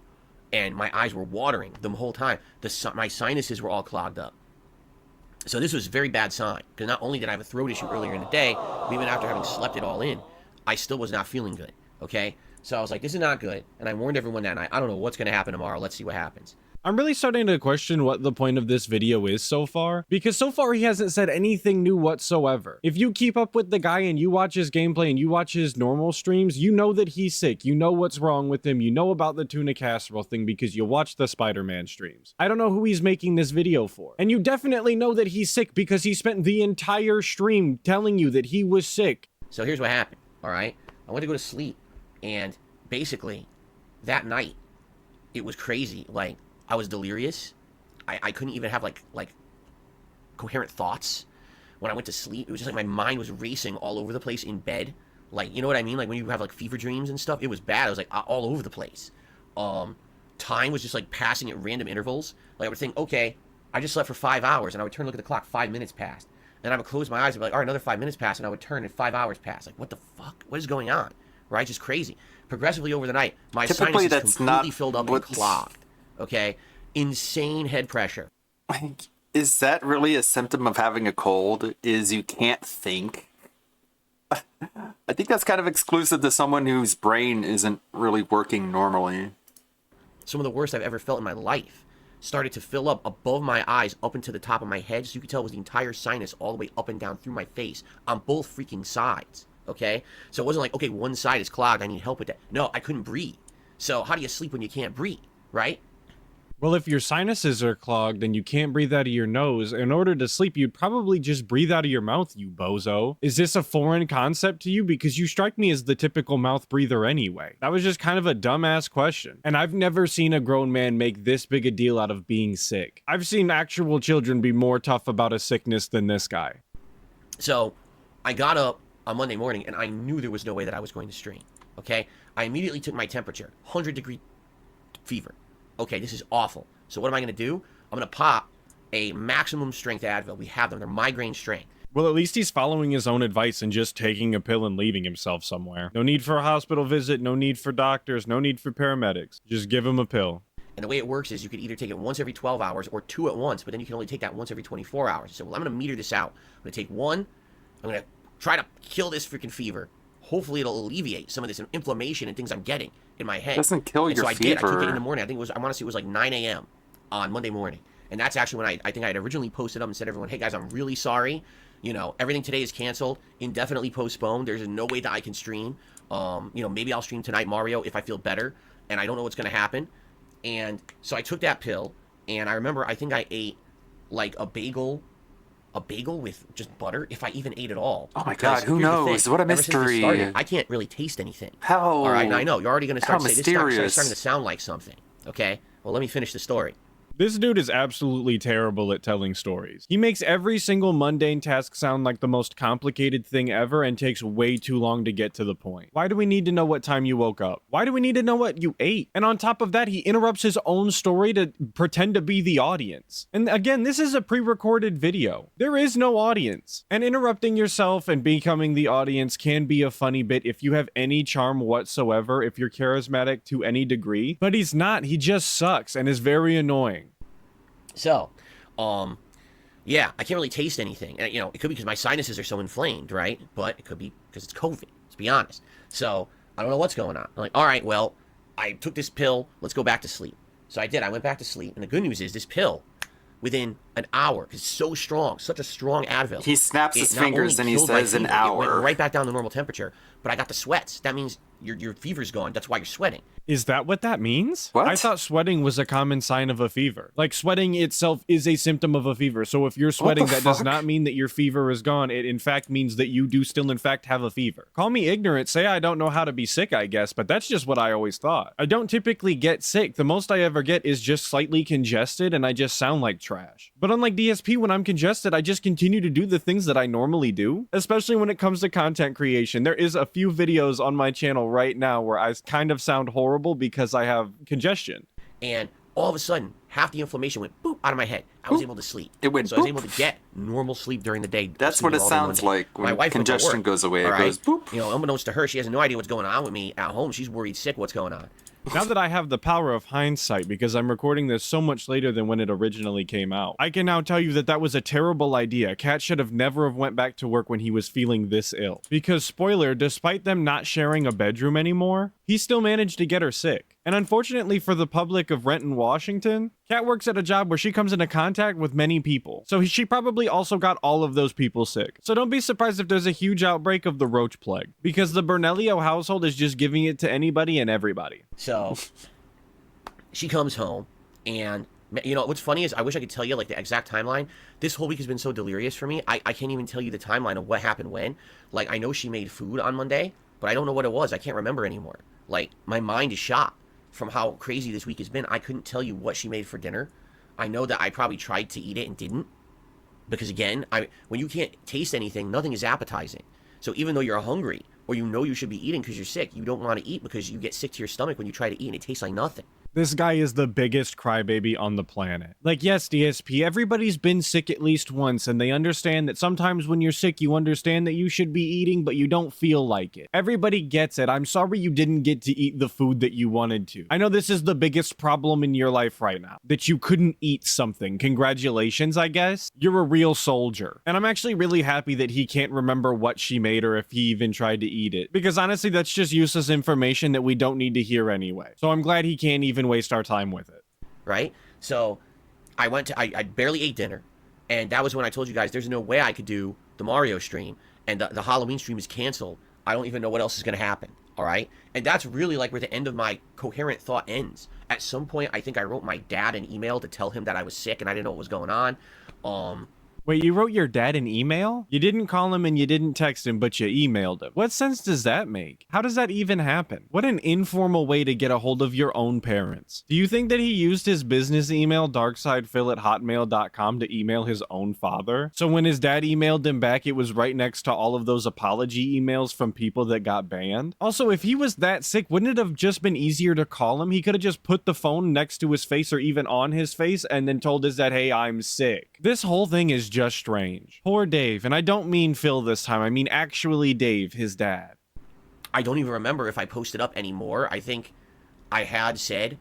and my eyes were watering the whole time. My sinuses were all clogged up. So this was a very bad sign, because not only did I have a throat issue earlier in the day, but even after having slept it all in, I still was not feeling good, okay? So I was like, this is not good, and I warned everyone that night. I don't know what's going to happen tomorrow. Let's see what happens. I'm really starting to question what the point of this video is so far, because so far he hasn't said anything new whatsoever. If you keep up with the guy and you watch his gameplay and you watch his normal streams, you know that he's sick. You know what's wrong with him. You know about the tuna casserole thing because you watch the Spider-Man streams. I don't know who he's making this video for. And you definitely know that he's sick because he spent the entire stream telling you that he was sick. So here's what happened, all right? I went to go to sleep, and basically, that night, it was crazy. Like, I was delirious. I couldn't even have like coherent thoughts. When I went to sleep, it was just like my mind was racing all over the place in bed. Like, you know what I mean? Like when you have like fever dreams and stuff, it was bad. I was like all over the place. Time was just like passing at random intervals. Like I would think, okay, I just slept for 5 hours, and I would turn and look at the clock, 5 minutes passed. And I would close my eyes and be like, all right, another 5 minutes passed, and I would turn and 5 hours passed. Like, what the fuck? What is going on? Right? Just crazy. Progressively over the night, my Typically, sinuses completely filled up and what's- clogged. Okay? Insane head pressure. Is that really a symptom of having a cold? Is you can't think? I think that's kind of exclusive to someone whose brain isn't really working normally. Some of the worst I've ever felt in my life started to fill up above my eyes, up into the top of my head, so you could tell it was the entire sinus all the way up and down through my face on both freaking sides. Okay? So it wasn't like, okay, one side is clogged, I need help with that. No, I couldn't breathe. So how do you sleep when you can't breathe, right? Well, if your sinuses are clogged and you can't breathe out of your nose, in order to sleep, you'd probably just breathe out of your mouth, you bozo. Is this a foreign concept to you? Because you strike me as the typical mouth breather anyway. That was just kind of a dumbass question. And I've never seen a grown man make this big a deal out of being sick. I've seen actual children be more tough about a sickness than this guy. So I got up on Monday morning, and I knew there was no way that I was going to stream. Okay? I immediately took my temperature, 100-degree fever. Okay, this is awful. So what am I going to do? I'm going to pop a maximum strength Advil. We have them. They're migraine strength. Well, at least he's following his own advice and just taking a pill and leaving himself somewhere. No need for a hospital visit, no need for doctors, no need for paramedics. Just give him a pill. And the way it works is you could either take it once every 12 hours or 2 at once, but then you can only take that once every 24 hours. So, well, I'm going to meter this out. I'm going to take one. I'm going to try to kill this freaking fever. Hopefully it'll alleviate some of this inflammation and things I'm getting in my head. It doesn't kill and your so I did. I took it in fever. the morning. I think it was, I want to say it was like 9 a.m. on Monday morning. And that's actually when I think I had originally posted up and said to everyone, hey guys, I'm really sorry. You know, everything today is canceled, indefinitely postponed. There's no way that I can stream. You know, maybe I'll stream tonight, Mario, if I feel better. And I don't know what's going to happen. And so I took that pill. And I remember, I think I ate like a bagel with just butter, if I even ate it all. Oh my god, who knows? What a mystery. I can't really taste anything. How? All right, and I know, you're already going to start to say, this mysterious. starting to sound like something. Okay? Well, let me finish the story. This dude is absolutely terrible at telling stories. He makes every single mundane task sound like the most complicated thing ever and takes way too long to get to the point. Why do we need to know what time you woke up? Why do we need to know what you ate? And on top of that, he interrupts his own story to pretend to be the audience. And again, this is a pre-recorded video. There is no audience. And interrupting yourself and becoming the audience can be a funny bit if you have any charm whatsoever, if you're charismatic to any degree. But he's not. He just sucks and is very annoying. So, yeah, I can't really taste anything. And, you know, it could be because my sinuses are so inflamed, right? But it could be because it's COVID, let's be honest. So, I don't know what's going on. I'm like, all right, well, I took this pill. Let's go back to sleep. So I did. I went back to sleep. And the good news is this pill, within an hour, because it's so strong, such a strong Advil. He snaps his fingers and he says an hour. It went right back down to normal temperature. But I got the sweats. That means your fever's gone. That's why you're sweating. Is that what that means? What? I thought sweating was a common sign of a fever. Like, sweating itself is a symptom of a fever. So if you're sweating, that does not mean that your fever is gone. It, in fact, means that you do still, in fact, have a fever. Call me ignorant. Say I don't know how to be sick, I guess. But that's just what I always thought. I don't typically get sick. The most I ever get is just slightly congested, and I just sound like trash. But unlike DSP, when I'm congested, I just continue to do the things that I normally do. Especially when it comes to content creation. There is a few videos on my channel right now where I kind of sound horrible because I have congestion. And all of a sudden, half the inflammation went boop out of my head. I was able to sleep. It went so I was boop. able to get normal sleep during the day. That's what it sounds like when congestion goes away. It goes boop. You know, unbeknownst to her, she has no idea what's going on with me at home. She's worried sick what's going on. Now that I have the power of hindsight, because I'm recording this so much later than when it originally came out, I can now tell you that that was a terrible idea. Kat should have never have went back to work when he was feeling this ill. Because, spoiler, despite them not sharing a bedroom anymore, he still managed to get her sick. And unfortunately for the public of Renton, Washington, Kat works at a job where she comes into contact with many people. So she probably also got all of those people sick. So don't be surprised if there's a huge outbreak of the roach plague, because the Bernelio household is just giving it to anybody and everybody. So she comes home, and you know what's funny is I wish I could tell you like the exact timeline. This whole week has been so delirious for me. I can't even tell you the timeline of what happened when. Like, I know she made food on Monday, but I don't know what it was. I can't remember anymore. Like, my mind is shot from how crazy this week has been. I couldn't tell you what she made for dinner. I know that I probably tried to eat it and didn't, because again, when you can't taste anything, nothing is appetizing. So even though you're hungry, or you know you should be eating because you're sick, you don't want to eat because you get sick to your stomach when you try to eat and it tastes like nothing. This guy is the biggest crybaby on the planet. Like, yes, DSP, everybody's been sick at least once, and they understand that sometimes when you're sick, you understand that you should be eating, but you don't feel like it. Everybody gets it. I'm sorry you didn't get to eat the food that you wanted to. I know this is the biggest problem in your life right now, that you couldn't eat something. Congratulations, I guess. You're a real soldier. And I'm actually really happy that he can't remember what she made or if he even tried to eat it, because honestly, that's just useless information that we don't need to hear anyway. So I'm glad he can't even waste our time with it. Right? So I barely ate dinner, and that was when I told you guys there's no way I could do the Mario stream, and the Halloween stream is canceled. I don't even know what else is going to happen. All right? And that's really like where the end of my coherent thought ends. At some point, I think I wrote my dad an email to tell him that I was sick and I didn't know what was going on. Wait, you wrote your dad an email? You didn't call him and you didn't text him, but you emailed him. What sense does that make? How does that even happen? What an informal way to get a hold of your own parents. Do you think that he used his business email, darksidephil@hotmail.com, to email his own father? So when his dad emailed him back, it was right next to all of those apology emails from people that got banned? Also, if he was that sick, wouldn't it have just been easier to call him? He could have just put the phone next to his face or even on his face and then told his dad, hey, I'm sick. This whole thing is just strange. Poor Dave, and I don't mean Phil this time, I mean actually Dave, his dad. I don't even remember if I posted up anymore. I think I had said,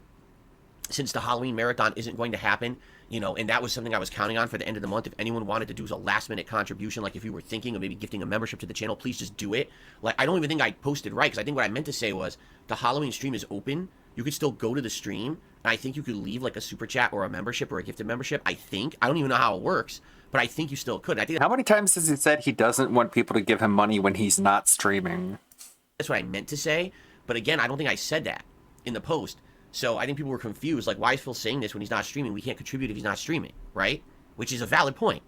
since the Halloween marathon isn't going to happen, you know, and that was something I was counting on for the end of the month, if anyone wanted to do a last minute contribution, like if you were thinking of maybe gifting a membership to the channel, please just do it. Like, I don't even think I posted right, because I think what I meant to say was the Halloween stream is open. You could still go to the stream, and I think you could leave like a super chat or a membership or a gifted membership. I don't even know how it works, but I think you still could. I think. How many times has he said he doesn't want people to give him money when he's not streaming? That's what I meant to say, but again, I don't think I said that in the post. So I think people were confused, like, why is Phil saying this when he's not streaming? We can't contribute if he's not streaming, right? Which is a valid point.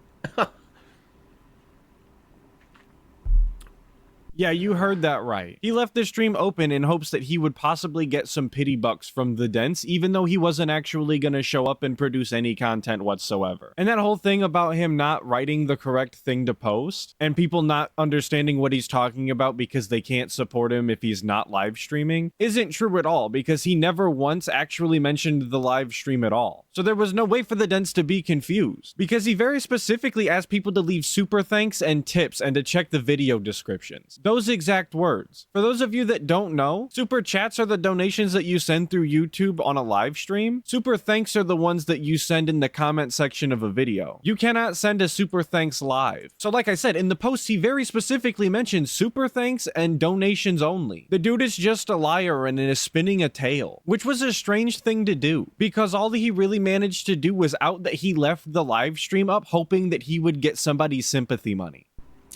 Yeah, you heard that right. He left the stream open in hopes that he would possibly get some pity bucks from the dents, even though he wasn't actually going to show up and produce any content whatsoever. And that whole thing about him not writing the correct thing to post, and people not understanding what he's talking about because they can't support him if he's not live streaming, isn't true at all, because he never once actually mentioned the live stream at all. So there was no way for the dents to be confused, because he very specifically asked people to leave super thanks and tips and to check the video descriptions. Those exact words. For those of you that don't know, super chats are the donations that you send through YouTube on a live stream. Super thanks are the ones that you send in the comment section of a video. You cannot send a super thanks live. So like I said, in the post, he very specifically mentioned super thanks and donations only. The dude is just a liar and is spinning a tale, which was a strange thing to do, because all that he really managed to do was out that he left the live stream up hoping that he would get somebody's sympathy money.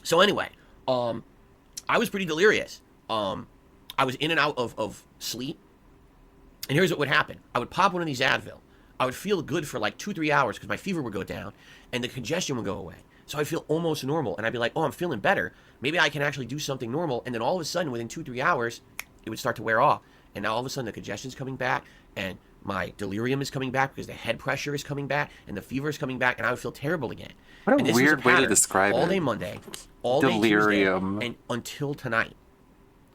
So anyway, I was pretty delirious. I was in and out of sleep. And here's what would happen. I would pop one of these Advil. I would feel good for like 2-3 hours because my fever would go down and the congestion would go away. So I'd feel almost normal. And I'd be like, oh, I'm feeling better. Maybe I can actually do something normal. And then all of a sudden, within 2-3 hours, it would start to wear off. And now all of a sudden, the congestion's coming back. And my delirium is coming back because the head pressure is coming back. And the fever is coming back. And I would feel terrible again. What a weird way to describe it. All day Monday. All delirium. Day Tuesday, and until tonight.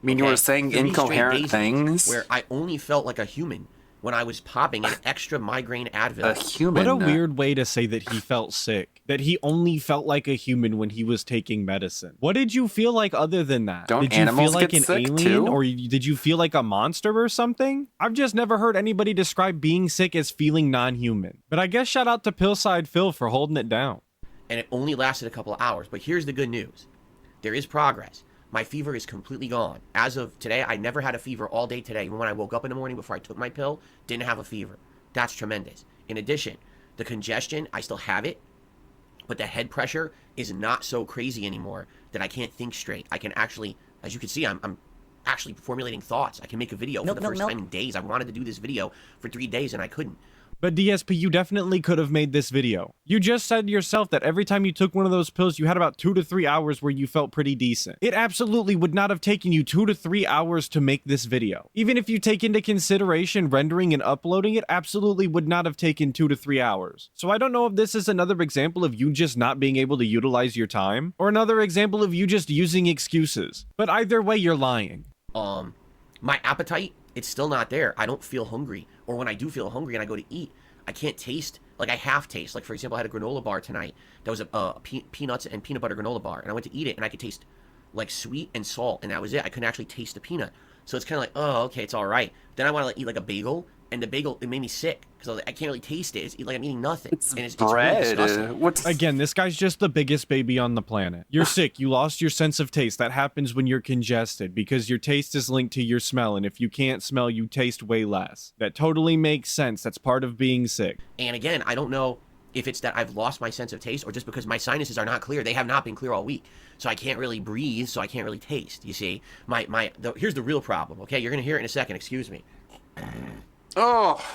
I mean, you were saying incoherent things. Where I only felt like a human when I was popping an extra migraine Advil. A human. What a weird way to say that he felt sick. That he only felt like a human when he was taking medicine. What did you feel like other than that? Don't did you animals feel like get an sick, alien, too? or did you feel like a monster or something? I've just never heard anybody describe being sick as feeling non-human. But I guess shout out to Pillside Phil for holding it down. And it only lasted a couple of hours. But here's the good news. There is progress. My fever is completely gone. As of today, I never had a fever all day today. Even when I woke up in the morning before I took my pill, didn't have a fever. That's tremendous. In addition, the congestion, I still have it, but the head pressure is not so crazy anymore that I can't think straight. I can actually, as you can see, I'm actually formulating thoughts. I can make a video for the first time in days. I wanted to do this video for 3 days and I couldn't. But DSP, you definitely could have made this video. You just said yourself that every time you took one of those pills, you had about 2 to 3 hours where you felt pretty decent. It absolutely would not have taken you 2 to 3 hours to make this video. Even if you take into consideration rendering and uploading, it absolutely would not have taken 2 to 3 hours. So I don't know if this is another example of you just not being able to utilize your time, or another example of you just using excuses. But either way, you're lying. My appetite, it's still not there. I don't feel hungry. Or when I do feel hungry and I go to eat, I can't taste. Like I half taste. Like for example, I had a granola bar tonight. That was a peanuts and peanut butter granola bar. And I went to eat it and I could taste like sweet and salt. And that was it. I couldn't actually taste the peanut. So it's kind of like, oh, okay, it's all right. Then I want to like, eat like a bagel. And the bagel, it made me sick. Because I can't really taste it. It's like I'm eating nothing. It's Really bread. disgusting. Again, this guy's just the biggest baby on the planet. You're sick. You lost your sense of taste. That happens when you're congested because your taste is linked to your smell. And if you can't smell, you taste way less. That totally makes sense. That's part of being sick. And again, I don't know if it's that I've lost my sense of taste or just because my sinuses are not clear. They have not been clear all week. So I can't really breathe, so I can't really taste, you see. Here's the real problem, okay? You're going to hear it in a second. Excuse me. Oh.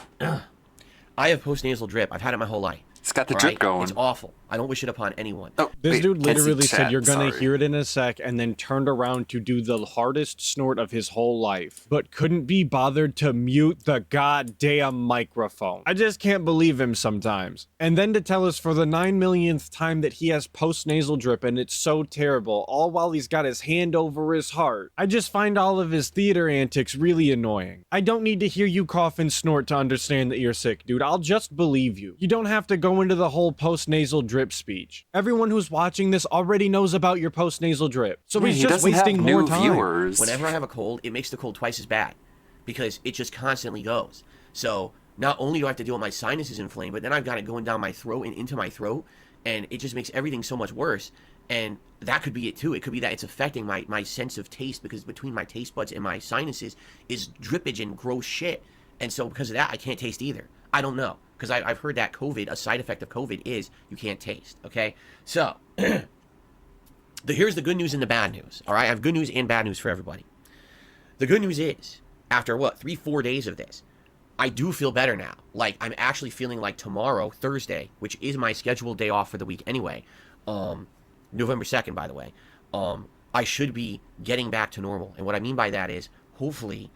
I have postnasal drip. I've had it my whole life. It's got the drip going. It's awful. I don't wish it upon anyone. Oh, This wait, dude can't see literally chat, said you're gonna sorry. hear it in a sec and then turned around to do the hardest snort of his whole life, but couldn't be bothered to mute the goddamn microphone. I just can't believe him sometimes. And then to tell us for the 9 millionth time that he has post-nasal drip and it's so terrible, all while he's got his hand over his heart. I just find all of his theater antics really annoying. I don't need to hear you cough and snort to understand that you're sick, dude. I'll just believe you. You don't have to go into the whole post-nasal drip speech. Everyone who's watching this already knows about your post-nasal drip. So Yeah, he's he just doesn't have wasting more new time. viewers. Whenever I have a cold, it makes the cold twice as bad because it just constantly goes. So not only do I have to deal with my sinuses inflamed, but then I've got it going down my throat and into my throat, and it just makes everything so much worse. And that could be it too. It could be that it's affecting my sense of taste because between my taste buds and my sinuses is drippage and gross shit. And so because of that, I can't taste either. I don't know. Because I've heard that COVID, a side effect of COVID is you can't taste, okay? So, here's the good news and the bad news, all right? I have good news and bad news for everybody. The good news is, after 3-4 days of this, I do feel better now. Like, I'm actually feeling like tomorrow, Thursday, which is my scheduled day off for the week anyway, November 2nd, by the way, I should be getting back to normal. And what I mean by that is, hopefully,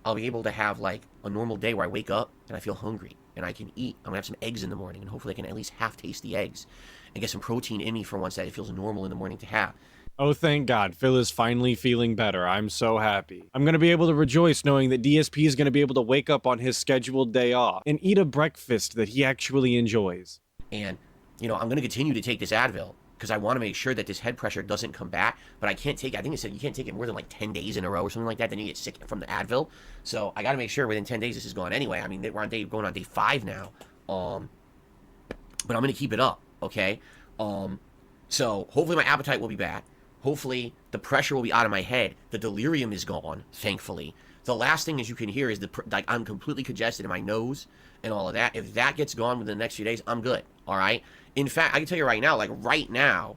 I'll be able to have, like, a normal day where I wake up and I feel hungry and I can eat. I'm going to have some eggs in the morning, and hopefully I can at least half taste the eggs and get some protein in me for once that it feels normal in the morning to have. Oh, thank God. Phil is finally feeling better. I'm so happy. I'm going to be able to rejoice knowing that DSP is going to be able to wake up on his scheduled day off and eat a breakfast that he actually enjoys. And, I'm going to continue to take this Advil because I want to make sure that this head pressure doesn't come back, but I can't take it. I think it said you can't take it more than like 10 days in a row or something like that, then you get sick from the Advil. So I got to make sure within 10 days this is gone anyway. I mean, we're going on day 5 now. But I'm going to keep it up, okay? So hopefully my appetite will be back. Hopefully the pressure will be out of my head. The delirium is gone, thankfully. The last thing, as you can hear, is I'm completely congested in my nose and all of that. If that gets gone within the next few days, I'm good, all right? In fact, I can tell you right now,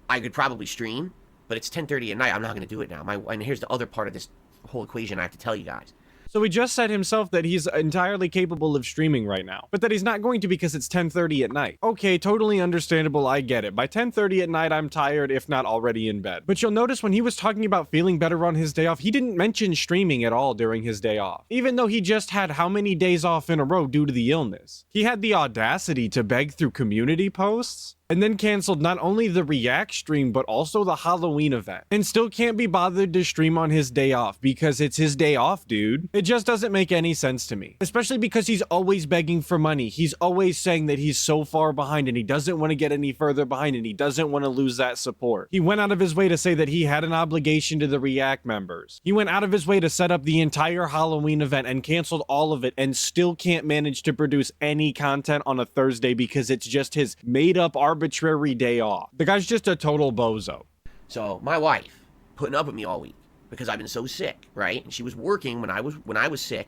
I could probably stream, but it's 10:30 at night. I'm not going to do it now. And here's the other part of this whole equation I have to tell you guys. So he just said himself that he's entirely capable of streaming right now, but that he's not going to because it's 10:30 at night. Okay, totally understandable, I get it. By 10:30 at night, I'm tired, if not already in bed. But you'll notice when he was talking about feeling better on his day off, he didn't mention streaming at all during his day off, even though he just had how many days off in a row due to the illness. He had the audacity to beg through community posts. and then canceled not only the React stream, but also the Halloween event, and still can't be bothered to stream on his day off because it's his day off, dude. It just doesn't make any sense to me, especially because he's always begging for money. He's always saying that he's so far behind and he doesn't want to get any further behind and he doesn't want to lose that support. He went out of his way to say that he had an obligation to the React members. He went out of his way to set up the entire Halloween event and canceled all of it and still can't manage to produce any content on a Thursday because it's just his made up arbitrary day off. The guy's just a total bozo. So my wife putting up with me all week because I've been so sick, right? And she was working when I was sick,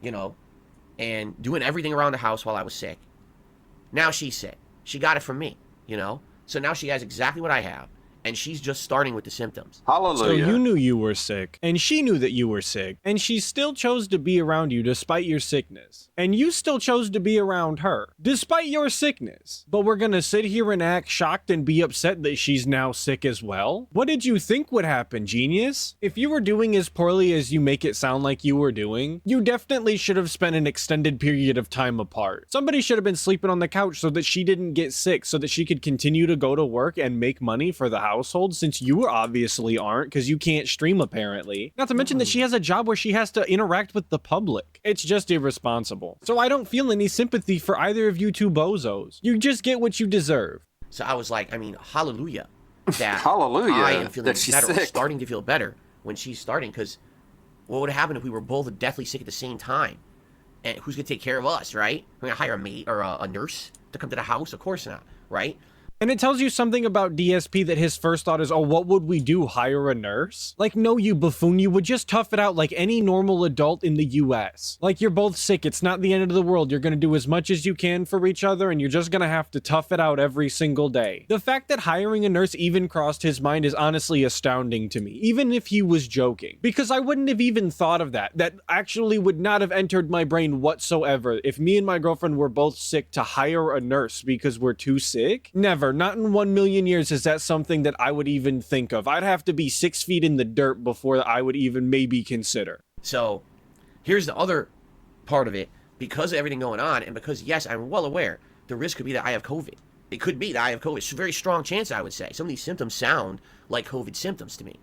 you know, and doing everything around the house while I was sick. Now she's sick. She got it from me, you know? So now she has exactly what I have. And she's just starting with the symptoms. Hallelujah. So you knew you were sick, and she knew that you were sick, and she still chose to be around you despite your sickness. And you still chose to be around her, despite your sickness. But we're gonna sit here and act shocked and be upset that she's now sick as well? What did you think would happen, genius? If you were doing as poorly as you make it sound like you were doing, you definitely should have spent an extended period of time apart. Somebody should have been sleeping on the couch so that she didn't get sick, so that she could continue to go to work and make money for the household, since you obviously aren't because you can't stream apparently. Not to mention that she has a job where she has to interact with the public. It's just irresponsible. So I don't feel any sympathy for either of you two bozos. You just get what you deserve. So I was like, I mean, hallelujah. That Hallelujah, I am feeling that she's better, or sick. starting to feel better when she's starting, because what would have happened if we were both deathly sick at the same time? And who's going to take care of us, right? We're going to hire a maid or a nurse to come to the house? Of course not, right? And it tells you something about DSP that his first thought is, oh, what would we do? Hire a nurse? Like, no, you buffoon, you would just tough it out like any normal adult in the US. Like, you're both sick, it's not the end of the world, you're gonna do as much as you can for each other, and you're just gonna have to tough it out every single day. The fact that hiring a nurse even crossed his mind is honestly astounding to me, even if he was joking. Because I wouldn't have even thought of that. That actually would not have entered my brain whatsoever. If me and my girlfriend were both sick, to hire a nurse because we're too sick? Never. Not in 1 million years is that something that I would even think of. I'd have to be 6 feet in the dirt before I would even maybe consider. So here's the other part of it. Because of everything going on, and because, yes, I'm well aware, the risk could be that I have COVID. It could be that I have COVID. It's a very strong chance, I would say. Some of these symptoms sound like COVID symptoms to me.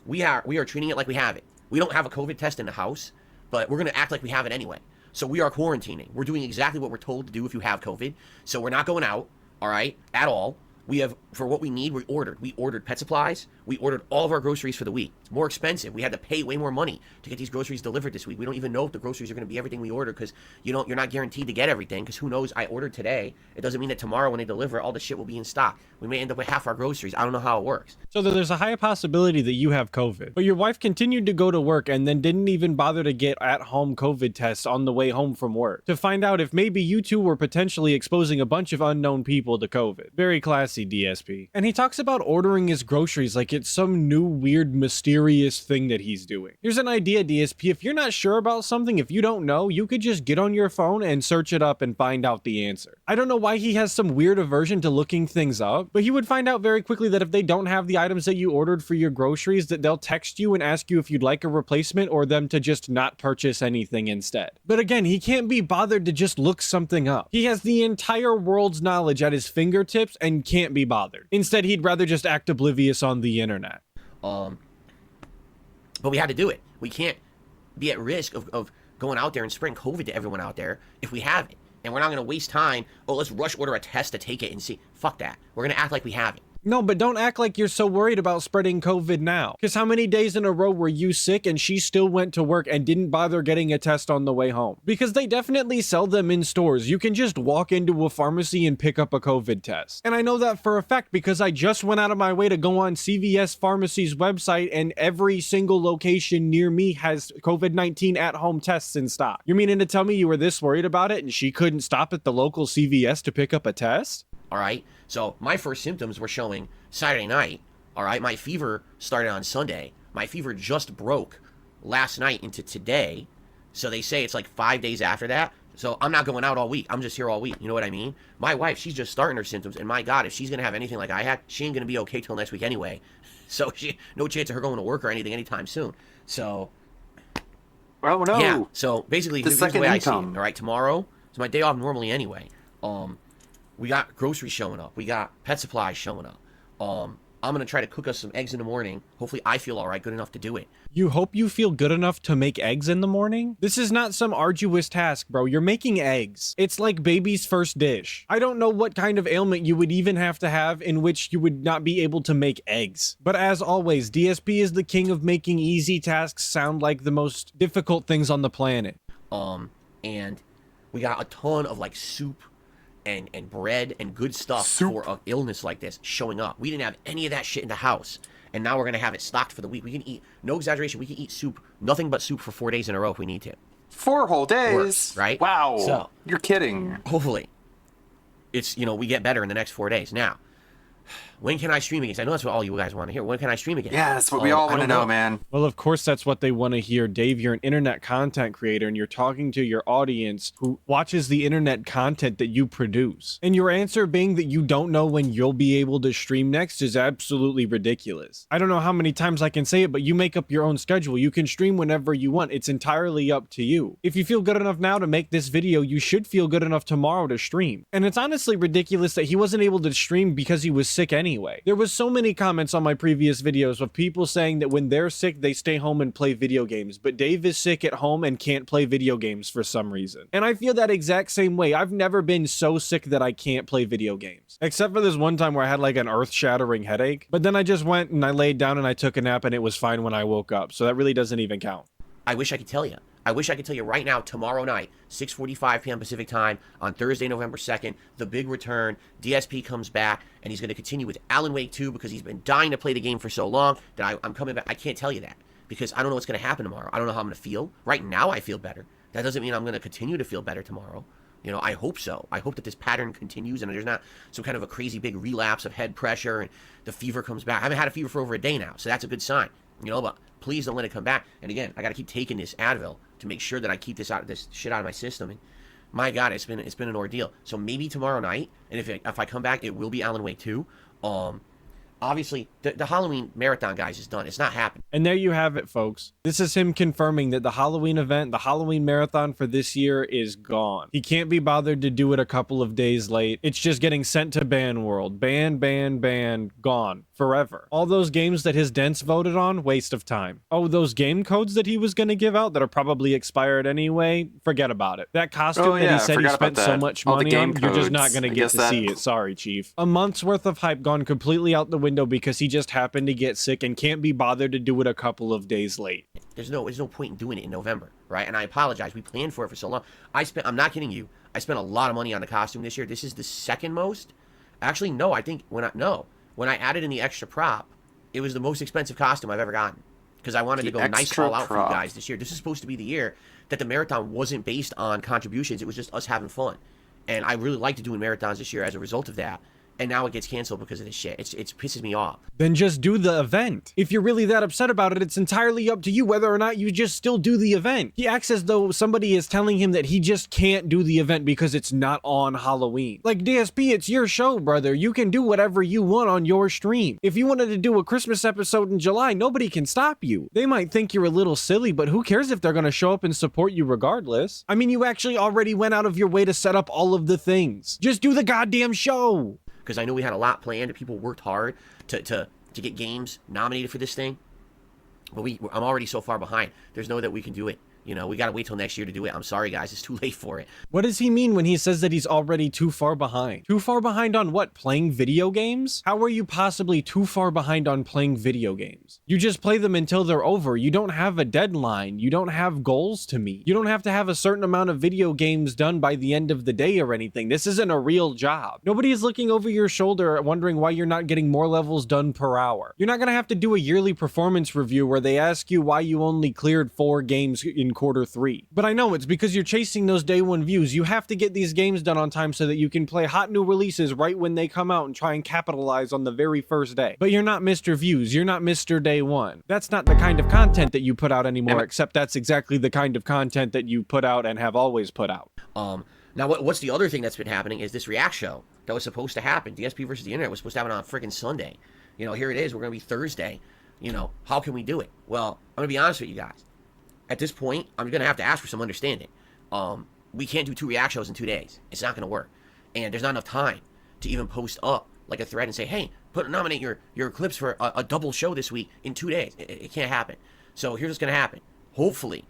We are treating it like we have it. We don't have a COVID test in the house, but we're going to act like we have it anyway. So we are quarantining. We're doing exactly what we're told to do if you have COVID. So we're not going out. All right, at all. We have, for what we need, we ordered pet supplies. We ordered all of our groceries for the week. It's more expensive. We had to pay way more money to get these groceries delivered this week. We don't even know if the groceries are going to be everything we ordered, because you're not guaranteed to get everything, because who knows, I ordered today. It doesn't mean that tomorrow when they deliver, all the shit will be in stock. We may end up with half our groceries. I don't know how it works. So there's a high possibility that you have COVID, but your wife continued to go to work and then didn't even bother to get at-home COVID tests on the way home from work to find out if maybe you two were potentially exposing a bunch of unknown people to COVID. Very classy, DSP. And he talks about ordering his groceries like it's some new, weird, mysterious thing that he's doing. Here's an idea, DSP. If you're not sure about something, if you don't know, you could just get on your phone and search it up and find out the answer. I don't know why he has some weird aversion to looking things up, but he would find out very quickly that if they don't have the items that you ordered for your groceries, that they'll text you and ask you if you'd like a replacement or them to just not purchase anything instead. But again, he can't be bothered to just look something up. He has the entire world's knowledge at his fingertips and can't be bothered. Instead, he'd rather just act oblivious on the internet. But we had to do it. We can't be at risk of going out there and spreading COVID to everyone out there if we have it. And we're not going to waste time. Oh, let's rush order a test to take it and see. Fuck that. We're going to act like we have it. No, but don't act like you're so worried about spreading COVID now. Because how many days in a row were you sick and she still went to work and didn't bother getting a test on the way home? Because they definitely sell them in stores. You can just walk into a pharmacy and pick up a COVID test. And I know that for a fact because I just went out of my way to go on CVS Pharmacy's website, and every single location near me has COVID-19 at-home tests in stock. You're meaning to tell me you were this worried about it and she couldn't stop at the local CVS to pick up a test? All right. So my first symptoms were showing Saturday night. All right. My fever started on Sunday. My fever just broke last night into today. So they say it's like 5 days after that. So I'm not going out all week. I'm just here all week. You know what I mean? My wife, she's just starting her symptoms. And my God, if she's going to have anything like I had, she ain't going to be okay till next week anyway. So no chance of her going to work or anything anytime soon. So. Oh, no. Yeah. So basically, here's the way I see it. All income. right. Tomorrow is my day off normally anyway. We got groceries showing up. We got pet supplies showing up. I'm going to try to cook us some eggs in the morning. Hopefully I feel all right, good enough to do it. You hope you feel good enough to make eggs in the morning? This is not some arduous task, bro. You're making eggs. It's like baby's first dish. I don't know what kind of ailment you would even have to have in which you would not be able to make eggs. But as always, DSP is the king of making easy tasks sound like the most difficult things on the planet. And we got a ton of like soup and bread and good stuff for an illness like this showing up. We didn't have any of that shit in the house. And now we're going to have it stocked for the week. We can eat, no exaggeration, we can eat soup, nothing but soup for 4 days in a row if we need to. 4 whole days? Works, right? Wow. So, you're kidding. Hopefully, it's, we get better in the next 4 days. Now, when can I stream again? I know that's what all you guys want to hear. When can I stream again? Yeah, that's what we all want to know, man. Well, of course, that's what they want to hear. Dave, you're an internet content creator, and you're talking to your audience who watches the internet content that you produce. And your answer being that you don't know when you'll be able to stream next is absolutely ridiculous. I don't know how many times I can say it, but you make up your own schedule. You can stream whenever you want. It's entirely up to you. If you feel good enough now to make this video, you should feel good enough tomorrow to stream. And it's honestly ridiculous that he wasn't able to stream because he was sick anyway. There was so many comments on my previous videos of people saying that when they're sick, they stay home and play video games, but Dave is sick at home and can't play video games for some reason. And I feel that exact same way. I've never been so sick that I can't play video games, except for this one time where I had like an earth-shattering headache, but then I just went and I laid down and I took a nap and it was fine when I woke up, so that really doesn't even count. I wish I could tell you. I wish I could tell you right now, tomorrow night, 6:45 p.m. Pacific time, on Thursday, November 2nd, the big return, DSP comes back, and he's going to continue with Alan Wake 2 because he's been dying to play the game for so long that I'm coming back. I can't tell you that because I don't know what's going to happen tomorrow. I don't know how I'm going to feel. Right now, I feel better. That doesn't mean I'm going to continue to feel better tomorrow. I hope so. I hope that this pattern continues and there's not some kind of a crazy big relapse of head pressure and the fever comes back. I haven't had a fever for over a day now, so that's a good sign. But please don't let it come back. And again, I got to keep taking this Advil to make sure that I keep this shit out of my system. And my God, it's been an ordeal. So maybe tomorrow night, and if I come back, it will be Alan Wake 2. Obviously, the Halloween marathon, guys, is done. It's not happening. And there you have it, folks. This is him confirming that the Halloween event, the Halloween marathon for this year is gone. He can't be bothered to do it a couple of days late. It's just getting sent to ban world. Ban, gone. Forever. All those games that his dents voted on, waste of time. Oh, those game codes that he was going to give out that are probably expired anyway, forget about it. That costume that he said he spent so much money on, you're just not going to get to see it. Sorry, Chief. A month's worth of hype gone completely out the window because he just happened to get sick and can't be bothered to do it a couple of days late. There's no point in doing it in November, right? And I apologize. We planned for it for so long. I'm not kidding you. I spent a lot of money on the costume this year. This is the second most. Actually, no, I think when I added in the extra prop, it was the most expensive costume I've ever gotten because I wanted to go nice all out for you guys this year. This is supposed to be the year that the marathon wasn't based on contributions. It was just us having fun. And I really liked doing marathons this year as a result of that. And now it gets canceled because of this shit. It pisses me off. Then just do the event. If you're really that upset about it, it's entirely up to you whether or not you just still do the event. He acts as though somebody is telling him that he just can't do the event because it's not on Halloween. Like, DSP, it's your show, brother. You can do whatever you want on your stream. If you wanted to do a Christmas episode in July, nobody can stop you. They might think you're a little silly, but who cares if they're gonna show up and support you regardless? I mean, you actually already went out of your way to set up all of the things. Just do the goddamn show. Because I know we had a lot planned and people worked hard to get games nominated for this thing. But I'm already so far behind. There's no way that we can do it. We got to wait till next year to do it. I'm sorry, guys. It's too late for it. What does he mean when he says that he's already too far behind? Too far behind on what? Playing video games? How are you possibly too far behind on playing video games? You just play them until they're over. You don't have a deadline. You don't have goals to meet. You don't have to have a certain amount of video games done by the end of the day or anything. This isn't a real job. Nobody is looking over your shoulder wondering why you're not getting more levels done per hour. You're not going to have to do a yearly performance review where they ask you why you only cleared 4 games in quarter 3. But I know it's because you're chasing those day 1 views. You have to get these games done on time so that you can play hot new releases right when they come out and try and capitalize on the very first day. But you're not Mr. Views. You're not Mr. Day 1. That's not the kind of content that you put out anymore, except that's exactly the kind of content that you put out and have always put out. Now, what's the other thing that's been happening is this React show that was supposed to happen. DSP versus the Internet was supposed to happen on freaking Sunday. Here it is. We're going to be Thursday. How can we do it? Well, I'm going to be honest with you guys. At this point, I'm going to have to ask for some understanding. We can't do 2 React shows in 2 days. It's not going to work. And there's not enough time. to even post up like a thread and say, hey, nominate your clips for a double show this week in 2 days. It can't happen. So here's what's going to happen. Hopefully,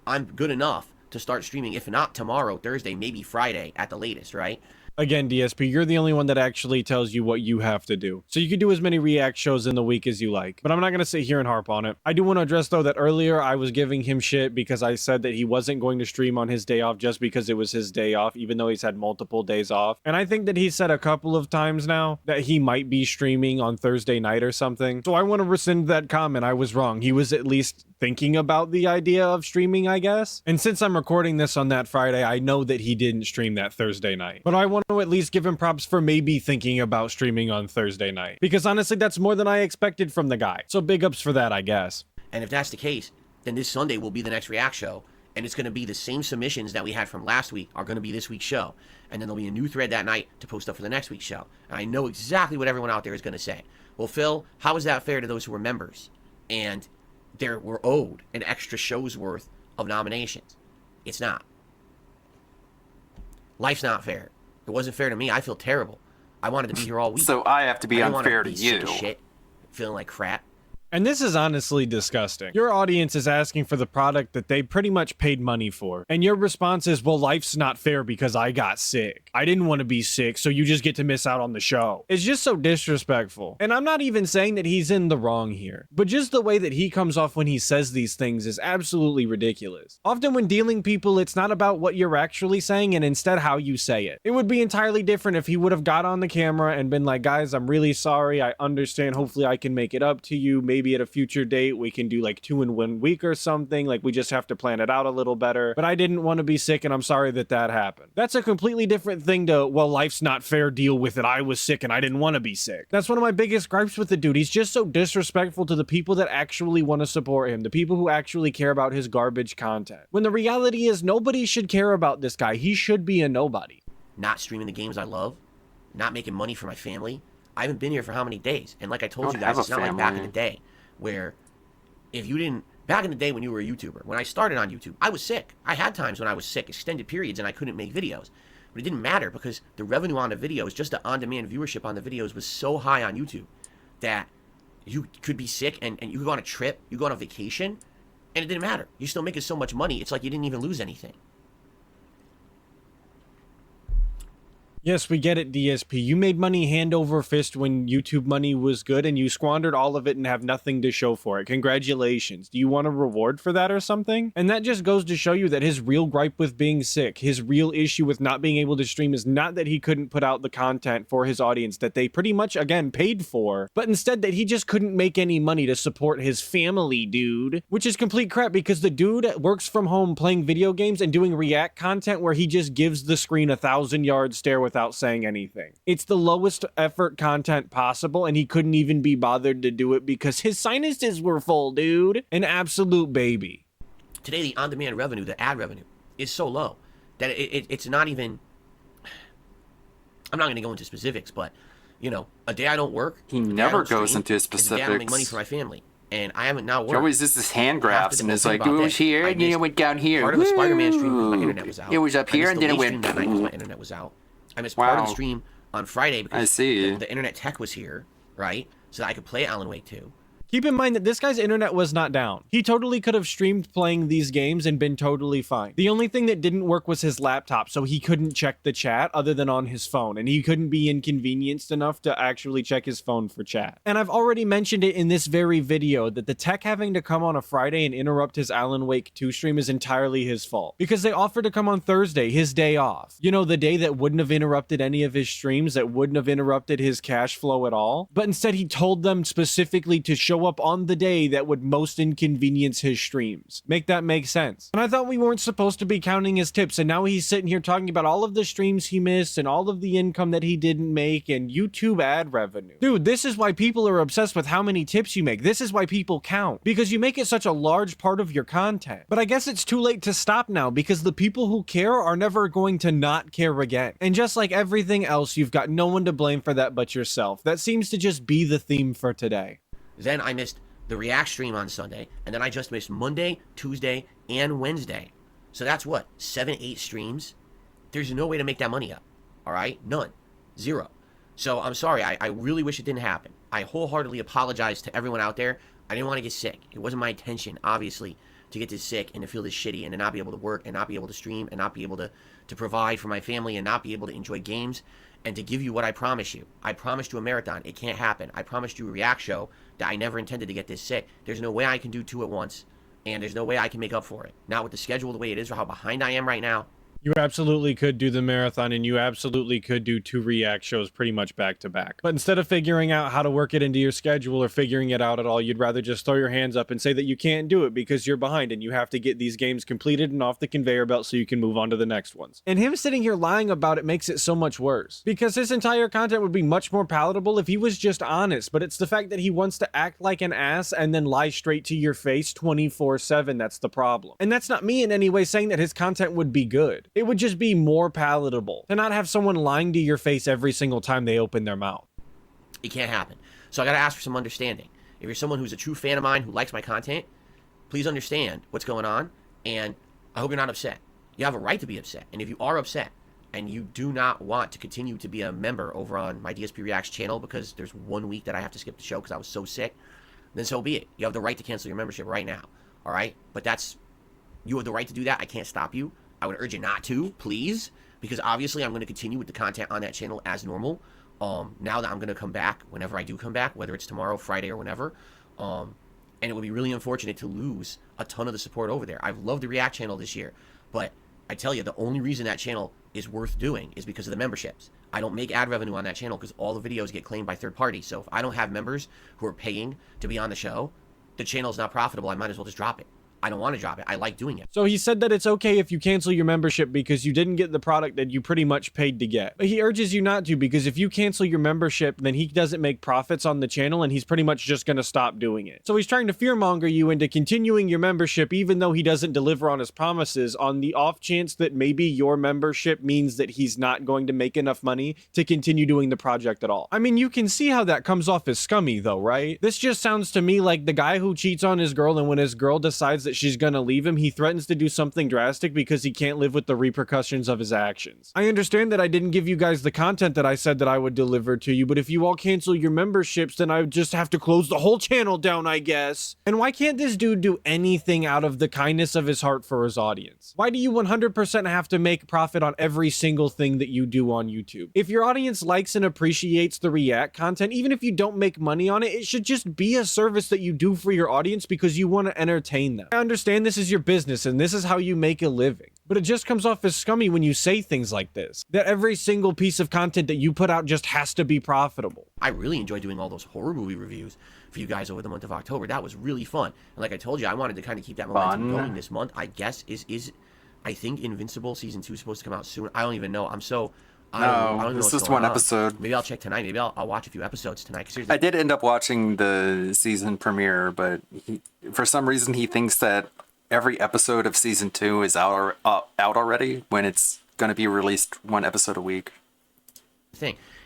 I'm good enough to start streaming, if not tomorrow, Thursday, maybe Friday at the latest, right? Again, DSP, you're the only one that actually tells you what you have to do. So you can do as many react shows in the week as you like, but I'm not going to sit here and harp on it. I do want to address, though, that earlier I was giving him shit because I said that he wasn't going to stream on his day off just because it was his day off, even though he's had multiple days off. And I think that he said a couple of times now that he might be streaming on Thursday night or something. So I want to rescind that comment. I was wrong. He was at least thinking about the idea of streaming, I guess. And since I'm recording this on that Friday, I know that he didn't stream that Thursday night. But I want to at least give him props for maybe thinking about streaming on Thursday night. Because honestly, that's more than I expected from the guy. So big ups for that, I guess. And if that's the case, then this Sunday will be the next react show. And it's going to be the same submissions that we had from last week are going to be this week's show. And then there'll be a new thread that night to post up for the next week's show. And I know exactly what everyone out there is going to say. Well, Phil, how is that fair to those who were members? And they were owed an extra show's worth of nominations. It's not. Life's not fair. It wasn't fair to me. I feel terrible. I wanted to be here all week. So I have to be unfair to sick you. of shit, feeling like crap. And this is honestly disgusting. Your audience is asking for the product that they pretty much paid money for. And your response is, well, life's not fair because I got sick. I didn't want to be sick, so you just get to miss out on the show. It's just so disrespectful. And I'm not even saying that he's in the wrong here, but just the way that he comes off when he says these things is absolutely ridiculous. Often when dealing people, it's not about what you're actually saying and instead how you say it. It would be entirely different if he would have got on the camera and been like, guys, I'm really sorry. I understand. Hopefully I can make it up to you. Maybe at a future date we can do like 2 in 1 week or something. Like we just have to plan it out a little better. But I didn't want to be sick and I'm sorry that that happened. That's a completely different thing to, well, life's not fair, deal with it. I was sick and I didn't want to be sick. That's one of my biggest gripes with the dude. He's just so disrespectful to the people that actually want to support him, the people who actually care about his garbage content. When the reality is nobody should care about this guy. He should be a nobody. Not streaming the games I love, not making money for my family. I haven't been here for how many days? And like I told you guys, it's not like back in the day where if you didn't, back in the day when you were a YouTuber, when I started on YouTube, I was sick. I had times when I was sick, extended periods, and I couldn't make videos. But it didn't matter because the revenue on the videos, just the on-demand viewership on the videos was so high on YouTube that you could be sick and you could go on a trip, you go on a vacation, and it didn't matter. You're still making so much money, it's like you didn't even lose anything. Yes, we get it, DSP. You made money hand over fist when YouTube money was good, and you squandered all of it and have nothing to show for it. Congratulations. Do you want a reward for that or something? And that just goes to show you that his real gripe with being sick, his real issue with not being able to stream is not that he couldn't put out the content for his audience that they pretty much, again, paid for, but instead that he just couldn't make any money to support his family, dude. Which is complete crap because the dude works from home playing video games and doing react content where he just gives the screen a 1,000-yard stare without saying anything. It's the lowest effort content possible, and he couldn't even be bothered to do it because his sinuses were full, dude. An absolute baby. Today, the on-demand revenue, the ad revenue, is so low that it's not even... I'm not going to go into specifics, but, you know, a day I don't work... He never goes into specifics. It's a day I don't make money for my family. And I haven't now worked. He always does this hand grabs and it's like, it was here and then it went down here. Part of a Spider-Man stream because my internet was out. It was up here and then it went... that night because my internet was out. I missed part of the stream on Friday because the internet tech was here, right? So that I could play Alan Wake 2. Keep in mind that this guy's internet was not down. He totally could have streamed playing these games and been totally fine. The only thing that didn't work was his laptop, so he couldn't check the chat other than on his phone, and he couldn't be inconvenienced enough to actually check his phone for chat. And I've already mentioned it in this very video that the tech having to come on a Friday and interrupt his Alan Wake 2 stream is entirely his fault. Because they offered to come on Thursday, his day off. You know, the day that wouldn't have interrupted any of his streams, that wouldn't have interrupted his cash flow at all. But instead he told them specifically to show up on the day that would most inconvenience his streams. Make that make sense. And I thought we weren't supposed to be counting his tips, and now he's sitting here talking about all of the streams he missed and all of the income that he didn't make and YouTube ad revenue. Dude, this is why people are obsessed with how many tips you make. This is why people count, because you make it such a large part of your content. But I guess it's too late to stop now because the people who care are never going to not care again. And just like everything else, you've got no one to blame for that but yourself. That seems to just be the theme for today. Then I missed the React stream on Sunday, and then I just missed Monday, Tuesday, and Wednesday. So that's what, 7, 8 streams? There's no way to make that money up. All right? None. Zero. So I'm sorry. I really wish it didn't happen. I wholeheartedly apologize to everyone out there. I didn't want to get sick. It wasn't my intention, obviously, to get this sick and to feel this shitty and to not be able to work and not be able to stream and not be able to provide for my family and not be able to enjoy games and to give you what I promised you. I promised you a marathon. It can't happen. I promised you a react show that I never intended to get this sick. There's no way I can do 2 at once, and there's no way I can make up for it. Not with the schedule the way it is or how behind I am right now. You absolutely could do the marathon, and you absolutely could do 2 react shows pretty much back to back. But instead of figuring out how to work it into your schedule or figuring it out at all, you'd rather just throw your hands up and say that you can't do it because you're behind and you have to get these games completed and off the conveyor belt so you can move on to the next ones. And him sitting here lying about it makes it so much worse, because his entire content would be much more palatable if he was just honest. But it's the fact that he wants to act like an ass and then lie straight to your face 24/7 that's the problem. And that's not me in any way saying that his content would be good. It would just be more palatable to not have someone lying to your face every single time they open their mouth. It can't happen. So I gotta ask for some understanding. If you're someone who's a true fan of mine who likes my content, please understand what's going on, and I hope you're not upset. You have a right to be upset, and if you are upset and you do not want to continue to be a member over on my DSP Reacts channel because there's 1 week that I have to skip the show because I was so sick, then so be it. You have the right to cancel your membership right now, all right? But you have the right to do that. I can't stop you. I would urge you not to, please, because obviously I'm going to continue with the content on that channel as normal. Now that I'm going to come back, whenever I do come back, whether it's tomorrow, Friday, or whenever, and it would be really unfortunate to lose a ton of the support over there. I've loved the React channel this year, but I tell you, the only reason that channel is worth doing is because of the memberships. I don't make ad revenue on that channel because all the videos get claimed by third parties. So if I don't have members who are paying to be on the show, the channel is not profitable. I might as well just drop it. I don't want to drop it. I like doing it. So he said that it's okay if you cancel your membership because you didn't get the product that you pretty much paid to get. But he urges you not to, because if you cancel your membership, then he doesn't make profits on the channel and he's pretty much just going to stop doing it. So he's trying to fearmonger you into continuing your membership even though he doesn't deliver on his promises, on the off chance that maybe your membership means that he's not going to make enough money to continue doing the project at all. I mean, you can see how that comes off as scummy though, right? This just sounds to me like the guy who cheats on his girl, and when his girl decides that she's gonna leave him, he threatens to do something drastic because he can't live with the repercussions of his actions. I understand that I didn't give you guys the content that I said that I would deliver to you, but if you all cancel your memberships, then I would just have to close the whole channel down, I guess. And why can't this dude do anything out of the kindness of his heart for his audience? Why do you 100% have to make profit on every single thing that you do on YouTube? If your audience likes and appreciates the React content, even if you don't make money on it, it should just be a service that you do for your audience because you want to entertain them. I understand this is your business and this is how you make a living, but it just comes off as scummy when you say things like this, that every single piece of content that you put out just has to be profitable. I really enjoyed doing all those horror movie reviews for you guys over the month of October. That was really fun. And like I told you, I wanted to kind of keep that momentum going this month. I guess I think Invincible season 2 is supposed to come out soon. I don't even know. I don't know it's what's just going one on. episode. Maybe I'll check tonight. Maybe I'll watch a few episodes tonight. I did end up watching the season premiere, but for some reason he thinks that every episode of season 2 is out already when it's going to be released 1 episode a week.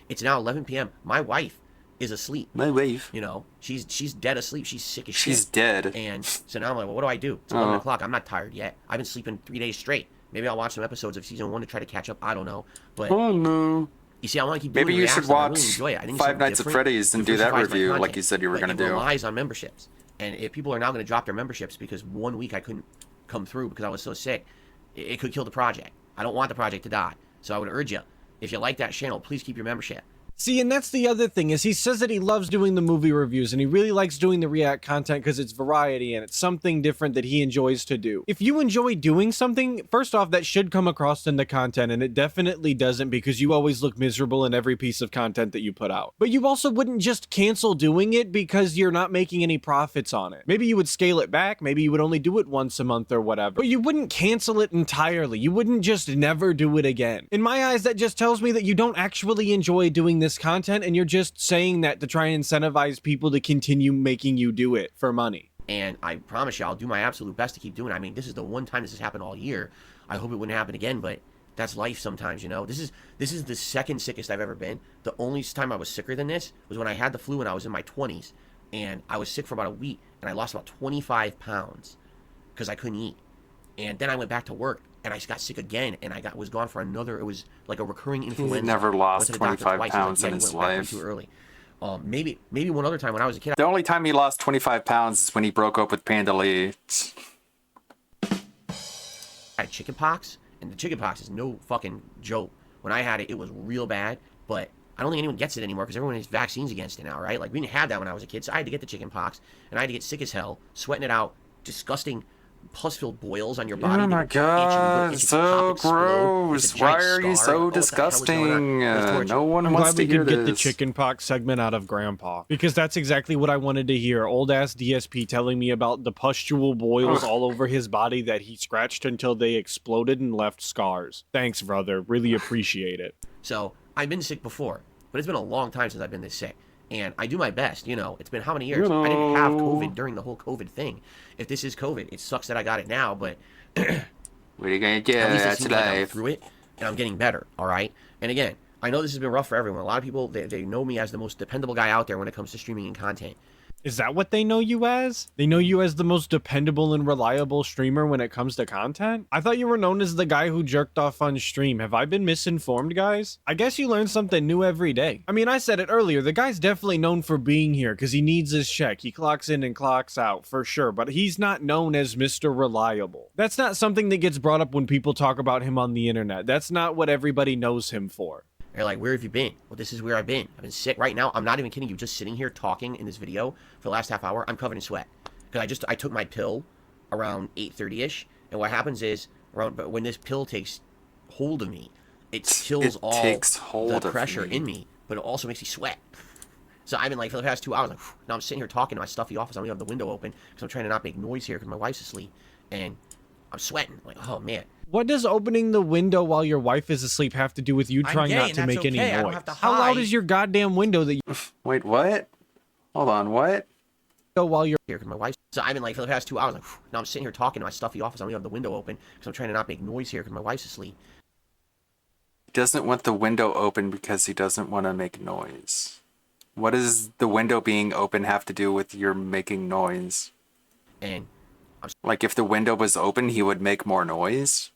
It's now 11 p.m. My wife is asleep. My wife? You know, she's dead asleep. She's sick as shit. She's dead. And so now I'm like, well, what do I do? It's 11 o'clock. I'm not tired yet. I've been sleeping 3 days straight. Maybe I'll watch some episodes of season 1 to try to catch up. I don't know. But no. You see, I want to keep doing Maybe you should watch really I think Five Nights at Freddy's and do that review like you said you were going to do. It relies on memberships. And if people are now going to drop their memberships because 1 week I couldn't come through because I was so sick, it could kill the project. I don't want the project to die. So I would urge you, if you like that channel, please keep your membership. See, and that's the other thing, is he says that he loves doing the movie reviews and he really likes doing the React content because it's variety and it's something different that he enjoys to do. If you enjoy doing something, first off, that should come across in the content, and it definitely doesn't because you always look miserable in every piece of content that you put out. But you also wouldn't just cancel doing it because you're not making any profits on it. Maybe you would scale it back, maybe you would only do it once a month or whatever, but you wouldn't cancel it entirely. You wouldn't just never do it again. In my eyes, that just tells me that you don't actually enjoy doing this content, and you're just saying that to try and incentivize people to continue making you do it for money. And I promise you, I'll do my absolute best to keep doing it. I mean, this is the one time this has happened all year. I hope it wouldn't happen again, but that's life sometimes, you know. This is the second sickest I've ever been. The only time I was sicker than this was when I had the flu when I was in my 20s, and I was sick for about a week, and I lost about 25 pounds because I couldn't eat. And then I went back to work and I got sick again, and was gone for another. It was like a recurring influenza. He's never I lost went to the doctor 25 twice. pounds Like, in yeah, his you went back way life. too early. Maybe one other time when I was a kid. The only time he lost 25 pounds is when he broke up with Panda Lee. I had chicken pox, and the chicken pox is no fucking joke. When I had it, it was real bad, but I don't think anyone gets it anymore because everyone has vaccines against it now, right? Like, we didn't have that when I was a kid, so I had to get the chicken pox, and I had to get sick as hell, sweating it out, disgusting pus-filled boils on your body. Oh my god, so gross. Why are you so disgusting? No one I'm wants glad to we hear could get the this. chickenpox segment out of Grandpa, because that's exactly what I wanted to hear. Old ass DSP telling me about the pustule boils all over his body that he scratched until they exploded and left scars. Thanks, brother. Really appreciate it. So, I've been sick before, but it's been a long time since I've been this sick. And I do my best, you know. It's been how many years? I didn't have COVID during the whole COVID thing. If this is COVID, it sucks that I got it now, but what are you gonna do? at least it That's seems like I'm life. through it, and I'm getting better, all right? And again, I know this has been rough for everyone. A lot of people, they know me as the most dependable guy out there when it comes to streaming and content. Is that what they know you as? They know you as the most dependable and reliable streamer when it comes to content? I thought you were known as the guy who jerked off on stream. Have I been misinformed, guys? I guess you learn something new every day. I mean, I said it earlier, the guy's definitely known for being here because he needs his check. He clocks in and clocks out, for sure, but he's not known as Mr. Reliable. That's not something that gets brought up when people talk about him on the internet. That's not what everybody knows him for. They're like, where have you been? Well, this is where I've been. I've been sick right now. I'm not even kidding you. Just sitting here talking in this video for the last half hour, I'm covered in sweat. Because I took my pill around 8:30ish, and what happens is, but when this pill takes hold of me, it kills all the pressure in me, but it also makes me sweat. So I've been like, for the past 2 hours, like, now I'm sitting here talking in my stuffy office. I don't even have the window open because I'm trying to not make noise here because my wife's asleep, and I'm sweating. I'm like, oh man. What does opening the window while your wife is asleep have to do with you trying not to make any noise? I don't have to How loud hide. is your goddamn window that you... Wait, what? Hold on, what? While you're here because my wife's... So I've been like, for the past 2 hours, like, now I'm sitting here talking in my stuffy office. I don't even have the window open because I'm trying to not make noise here because my wife's asleep. He doesn't want the window open because he doesn't want to make noise. What does the window being open have to do with your making noise? And like, if the window was open, he would make more noise?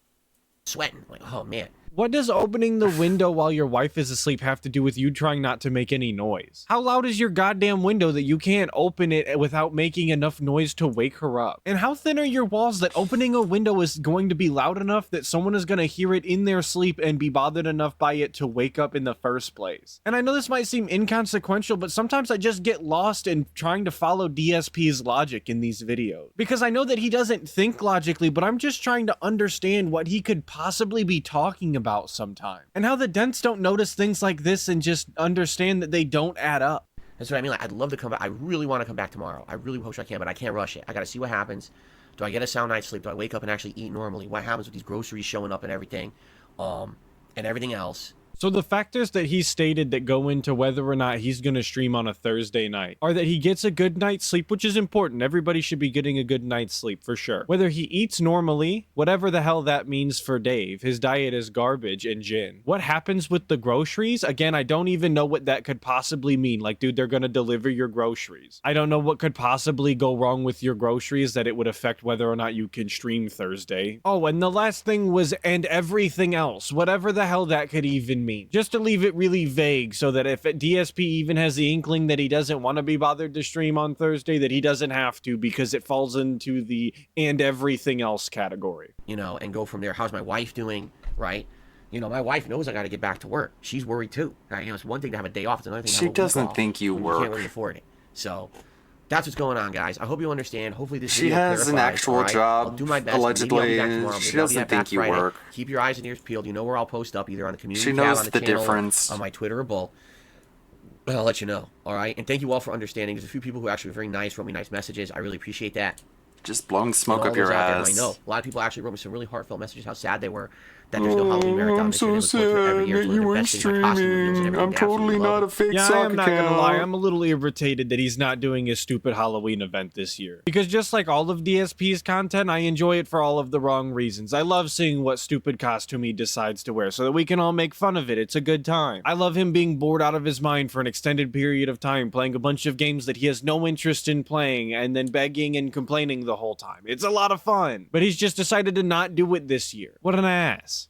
Sweating. Like, oh man. What does opening the window while your wife is asleep have to do with you trying not to make any noise? How loud is your goddamn window that you can't open it without making enough noise to wake her up? And how thin are your walls that opening a window is going to be loud enough that someone is going to hear it in their sleep and be bothered enough by it to wake up in the first place? And I know this might seem inconsequential, but sometimes I just get lost in trying to follow DSP's logic in these videos. Because I know that he doesn't think logically, but I'm just trying to understand what he could possibly be talking about sometime, and how the dents don't notice things like this and just understand that they don't add up. That's what I mean. Like, I'd love to come back. I really want to come back tomorrow. I really wish I can, but I can't rush it. I got to see what happens. Do I get a sound night's sleep? Do I wake up and actually eat normally? What happens with these groceries showing up and everything, and everything else? So the factors that he stated that go into whether or not he's going to stream on a Thursday night are that he gets a good night's sleep, which is important. Everybody should be getting a good night's sleep for sure. Whether he eats normally, whatever the hell that means for Dave, his diet is garbage and gin. What happens with the groceries? Again, I don't even know what that could possibly mean. Like, dude, they're going to deliver your groceries. I don't know what could possibly go wrong with your groceries that it would affect whether or not you can stream Thursday. Oh, and the last thing was, and everything else, whatever the hell that could even mean. Just to leave it really vague so that if DSP even has the inkling that he doesn't want to be bothered to stream on Thursday, that he doesn't have to because it falls into the and everything else category. You know, and go from there. How's my wife doing, right? You know, my wife knows I got to get back to work. She's worried too. Right? You know, it's one thing to have a day off. It's another thing to have a week off. She doesn't think you work. You can't really afford it. So that's what's going on, guys. I hope you understand. Hopefully this She video has an clarifies, actual all right? job, I'll do my best. allegedly, Maybe I'll be back tomorrow. she Maybe I'll be doesn't back think you Friday. work. Keep your eyes and ears peeled. You know where I'll post up, either on the community She tab knows on the the channel, difference. on my Twitter or both. I'll let you know, all right? And thank you all for understanding. There's a few people who actually were very nice, wrote me nice messages. I really appreciate that. Just blowing smoke And all up your those out there who ass. I know. A lot of people actually wrote me some really heartfelt messages, how sad they were that there's no Halloween marathon I'm this year. so They look forward to it every sad year. It's that one of you the weren't best things about costume reveals and streaming. everything. I'm totally Absolutely love not it. a fake Yeah, sock I'm not gonna lie. account. I'm a little irritated that he's not doing his stupid Halloween event this year. Because just like all of DSP's content, I enjoy it for all of the wrong reasons. I love seeing what stupid costume he decides to wear so that we can all make fun of it. It's a good time. I love him being bored out of his mind for an extended period of time, playing a bunch of games that he has no interest in playing, and then begging and complaining the whole time. It's a lot of fun. But he's just decided to not do it this year. What an ass.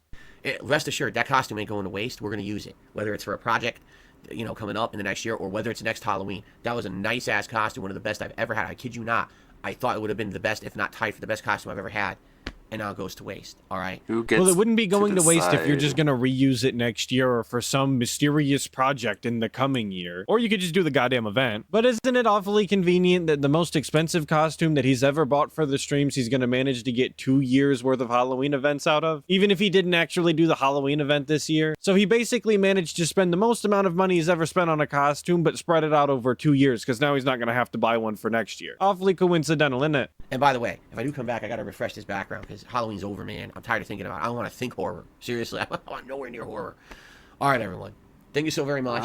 Rest assured, that costume ain't going to waste. We're going to use it, whether it's for a project, coming up in the next year, or whether it's next Halloween. That was a nice ass costume, one of the best I've ever had. I kid you not. I thought it would have been the best, if not tied for the best costume I've ever had. And now it goes to waste. All right. Who gets Well, it wouldn't be going to waste if you're decide? just going to reuse it next year or for some mysterious project in the coming year. Or you could just do the goddamn event. But isn't it awfully convenient that the most expensive costume that he's ever bought for the streams he's going to manage to get 2 years worth of Halloween events out of? Even if he didn't actually do the Halloween event this year. So he basically managed to spend the most amount of money he's ever spent on a costume, but spread it out over 2 years because now he's not going to have to buy one for next year. Awfully coincidental, isn't it? And by the way, if I do come back, I got to refresh this background because Halloween's over, man. I'm tired of thinking about it. I don't want to think horror. Seriously, I want nowhere near horror. All right, everyone. Thank you so very much.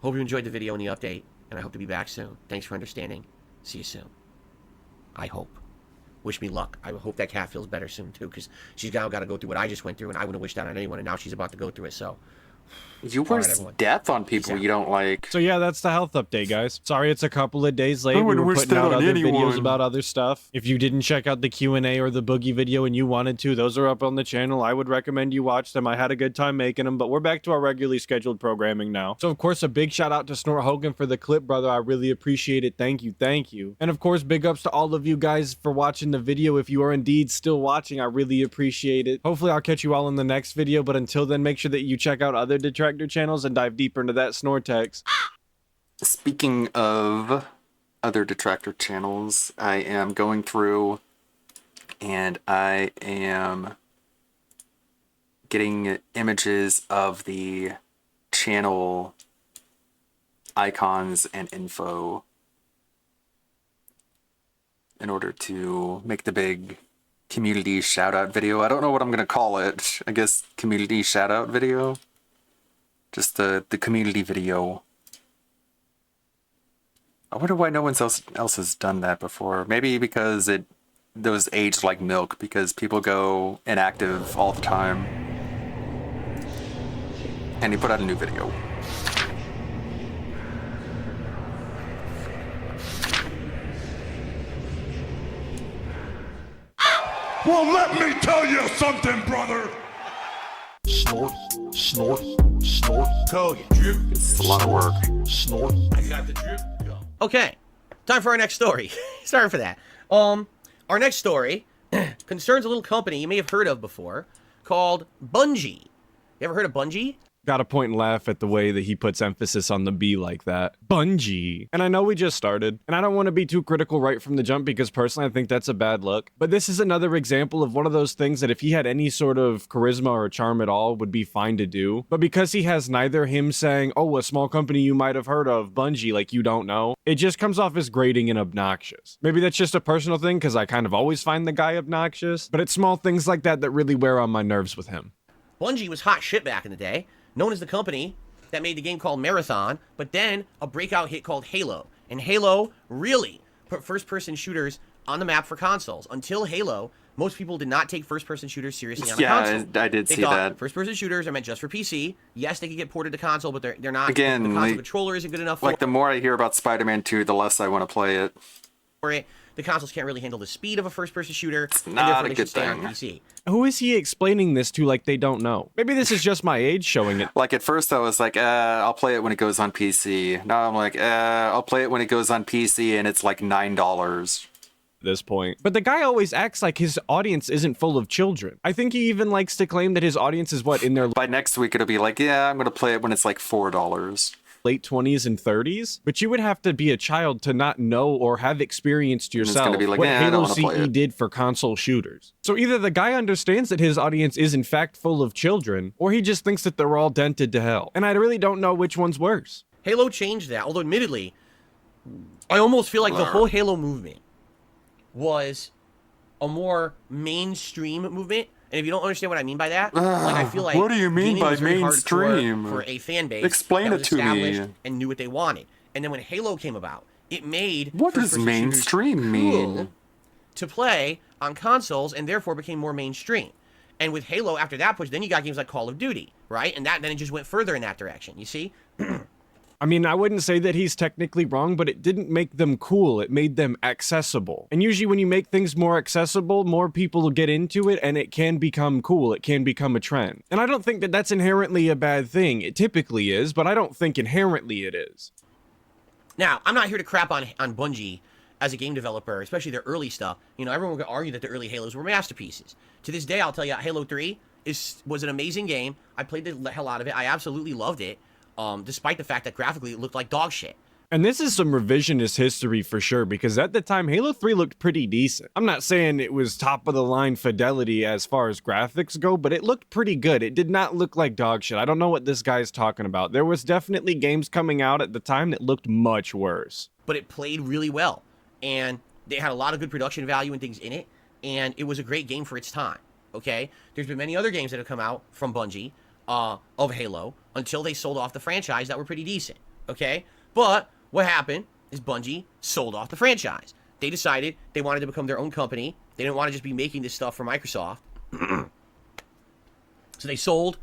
Hope you enjoyed the video and the update, and I hope to be back soon. Thanks for understanding. See you soon. I hope. Wish me luck. I hope that cat feels better soon, too, because she's now got to go through what I just went through, and I wouldn't wish that on anyone, and now she's about to go through it, so... You wish death on people you don't like. So yeah, that's the health update, guys. Sorry it's a couple of days late. I We wouldn't were wish putting that out on other anyone. videos about other stuff. If you didn't check out the Q&A or the Boogie video and you wanted to, those are up on the channel. I would recommend you watch them. I had a good time making them, but we're back to our regularly scheduled programming now. So of course, a big shout out to Snort Hogan for the clip, brother. I really appreciate it. Thank you. Thank you. And of course, big ups to all of you guys for watching the video. If you are indeed still watching, I really appreciate it. Hopefully I'll catch you all in the next video, but until then, make sure that you check out other detractor channels and dive deeper into that Snortex. Speaking of other detractor channels, I am going through and I am getting images of the channel icons and info in order to make the big community shout out video. I don't know what I'm going to call it. I guess community shout out video. Just the community video. I wonder why no one else has done that before. Maybe because those aged like milk, because people go inactive all the time. And he put out a new video. Well, let me tell you something, brother. Snort, snort, snort. Code. Drip. It's a lot of work. Snort. I got the drip. Go. Okay, time for our next story. Sorry for that. Our next story concerns a little company you may have heard of before called Bungie. You ever heard of Bungie? Gotta point and laugh at the way that he puts emphasis on the B like that. Bungie. And I know we just started, and I don't want to be too critical right from the jump because personally I think that's a bad look. But this is another example of one of those things that if he had any sort of charisma or charm at all would be fine to do. But because he has neither him saying, oh, a small company you might have heard of, Bungie, like you don't know, it just comes off as grating and obnoxious. Maybe that's just a personal thing because I kind of always find the guy obnoxious, but it's small things like that that really wear on my nerves with him. Bungie was hot shit back in the day, known as the company that made the game called Marathon, but then a breakout hit called Halo. And Halo really put first-person shooters on the map for consoles. Until Halo, most people did not take first-person shooters seriously on a console. Yeah, I did They see thought that. first-person shooters are meant just for PC. Yes, they could get ported to console, but they're not. Again, the console like- controller isn't good enough Like, the more I hear about Spider-Man 2, the less I want to play it. for it. The consoles can't really handle the speed of a first-person shooter. It's not a they good should stay on thing. PC. Who is he explaining this to like they don't know? Maybe this is just my age showing it. Like, at first I was like, I'll play it when it goes on PC. Now I'm like, I'll play it when it goes on PC and it's like $9. This point. But the guy always acts like his audience isn't full of children. I think he even likes to claim that his audience is what, in their By next week it'll be like, yeah, I'm going to play it when it's like $4. late 20s and 30s, but you would have to be a child to not know or have experienced it's yourself gonna be like, what I Halo don't wanna play CE it. did for console shooters. So either the guy understands that his audience is in fact full of children, or he just thinks that they're all dented to hell. And I really don't know which one's worse. Halo changed that, although admittedly, I almost feel like the whole Halo movement was a more mainstream movement And if you don't understand what I mean by that, like I feel like what do you mean gaming by was very mainstream? hardcore for a fan base Explain that it was to me. established and knew what they wanted. And then when Halo came about, it made What does first-person shooters mainstream cool mean? to play on consoles, and therefore became more mainstream. And with Halo, after that push, then you got games like Call of Duty, right? And then it just went further in that direction. You see? I mean, I wouldn't say that he's technically wrong, but it didn't make them cool. It made them accessible. And usually when you make things more accessible, more people will get into it and it can become cool. It can become a trend. And I don't think that that's inherently a bad thing. It typically is, but I don't think inherently it is. Now, I'm not here to crap on Bungie as a game developer, especially their early stuff. You know, everyone would argue that the early Halos were masterpieces. To this day, I'll tell you, Halo 3 was an amazing game. I played the hell out of it. I absolutely loved it, despite the fact that graphically it looked like dog shit. And this is some revisionist history for sure, because at the time, Halo 3 looked pretty decent. I'm not saying it was top of the line fidelity as far as graphics go, but it looked pretty good. It did not look like dog shit. I don't know what this guy's talking about. There was definitely games coming out at the time that looked much worse. But it played really well, and they had a lot of good production value and things in it, and it was a great game for its time, okay? There's been many other games that have come out from Bungie of Halo until they sold off the franchise that were pretty decent, okay? But what happened is Bungie sold off the franchise. They decided they wanted to become their own company. They didn't want to just be making this stuff for Microsoft. So they sold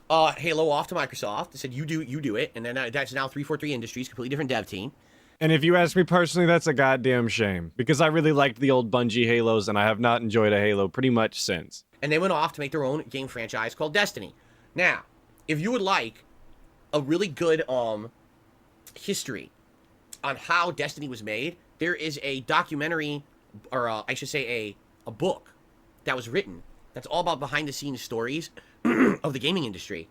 Halo off to Microsoft. They said, you do it. And then that's now 343 Industries, completely different dev team. And if you ask me personally, that's a goddamn shame, because I really liked the old Bungie Halos and I have not enjoyed a Halo pretty much since. And they went off to make their own game franchise called Destiny. Now, if you would like a really good history on how Destiny was made, there is a documentary, or I should say a book that was written that's all about behind the scenes stories of the gaming industry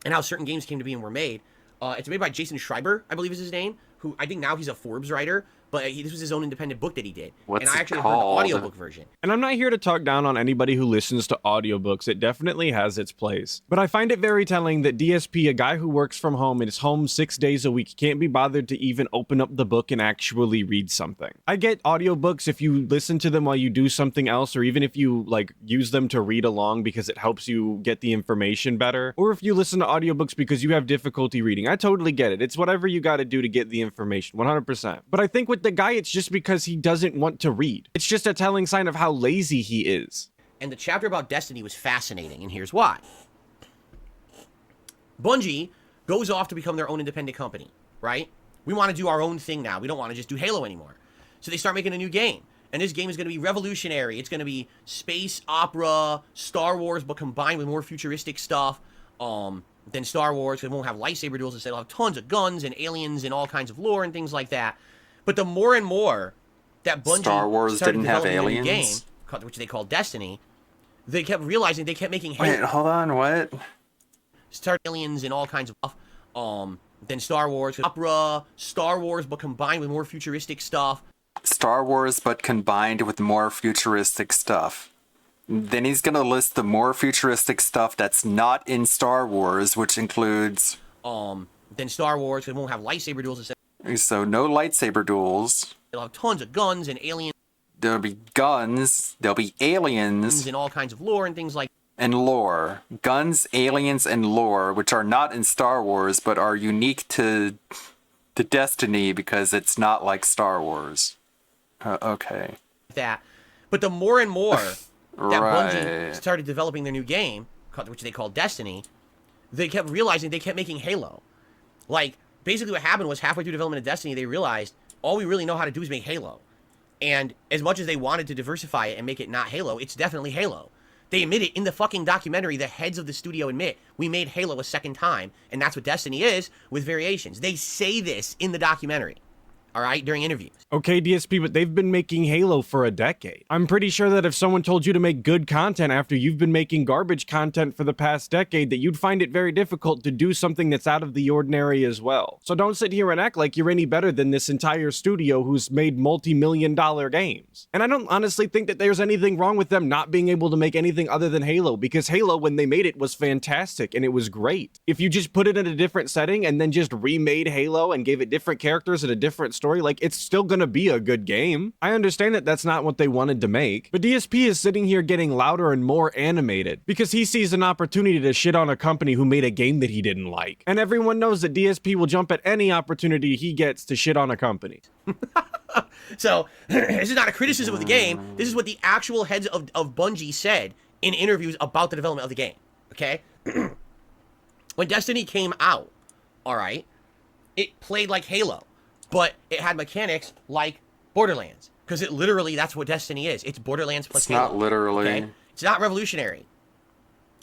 and how certain games came to be and were made. It's made by Jason Schreiber, I believe is his name, who I think now he's a Forbes writer, but this was his own independent book that he did. What's and I it actually called? heard the audiobook version. And I'm not here to talk down on anybody who listens to audiobooks. It definitely has its place. But I find it very telling that DSP, a guy who works from home and is home 6 days a week, can't be bothered to even open up the book and actually read something. I get audiobooks if you listen to them while you do something else, or even if you like use them to read along because it helps you get the information better, or if you listen to audiobooks because you have difficulty reading. I totally get it. It's whatever you got to do to get the information, 100%. But I think with the guy, it's just because he doesn't want to read. It's just a telling sign of how lazy he is. And the chapter about Destiny was fascinating, and here's why. Bungie goes off to become their own independent company, right? We want to do our own thing now. We don't want to just do Halo anymore. So they start making a new game. And this game is going to be revolutionary. It's going to be space opera, Star Wars, but combined with more futuristic stuff than Star Wars. It won't have lightsaber duels. Instead, it'll have tons of guns and aliens and all kinds of lore and things like that. But the more and more that Bungie Star Wars didn't have aliens, game, which they called Destiny, they kept realizing they kept making Halo. Wait, hold on, what? Start aliens and all kinds of stuff. Then Star Wars, opera, Star Wars, but combined with more futuristic stuff. Star Wars, but combined with more futuristic stuff. Then he's gonna list the more futuristic stuff that's not in Star Wars, which includes then Star Wars, it won't have lightsaber duels instead. So no lightsaber duels. It'll have tons of guns and aliens. There'll be guns, there'll be aliens, and all kinds of lore and things like and lore. Guns, aliens, and lore, which are not in Star Wars, but are unique to Destiny because it's not like Star Wars. Okay. that. But the more and more that Bungie Right. started developing their new game, which they called Destiny, they kept realizing they kept making Halo. Like, basically what happened was halfway through development of Destiny, they realized all we really know how to do is make Halo. And as much as they wanted to diversify it and make it not Halo, it's definitely Halo. They admit it in the fucking documentary. The heads of the studio admit we made Halo a second time, and that's what Destiny is with variations. They say this in the documentary, all right, during interviews. Okay, DSP, but they've been making Halo for a decade. I'm pretty sure that if someone told you to make good content after you've been making garbage content for the past decade, that you'd find it very difficult to do something that's out of the ordinary as well. So don't sit here and act like you're any better than this entire studio who's made multi-million-dollar games. And I don't honestly think that there's anything wrong with them not being able to make anything other than Halo, because Halo, when they made it, was fantastic and it was great. If you just put it in a different setting and then just remade Halo and gave it different characters and a different story, like, it's still gonna be a good game. I understand that that's not what they wanted to make, but DSP is sitting here getting louder and more animated because he sees an opportunity to shit on a company who made a game that he didn't like. And everyone knows that DSP will jump at any opportunity he gets to shit on a company. So, this is not a criticism of the game. This is what the actual heads of Bungie said in interviews about the development of the game. Okay? When Destiny came out, alright, it played like Halo, but it had mechanics like Borderlands. Because it literally, that's what Destiny is. It's Borderlands plus Halo. It's not literally. Okay? It's not revolutionary.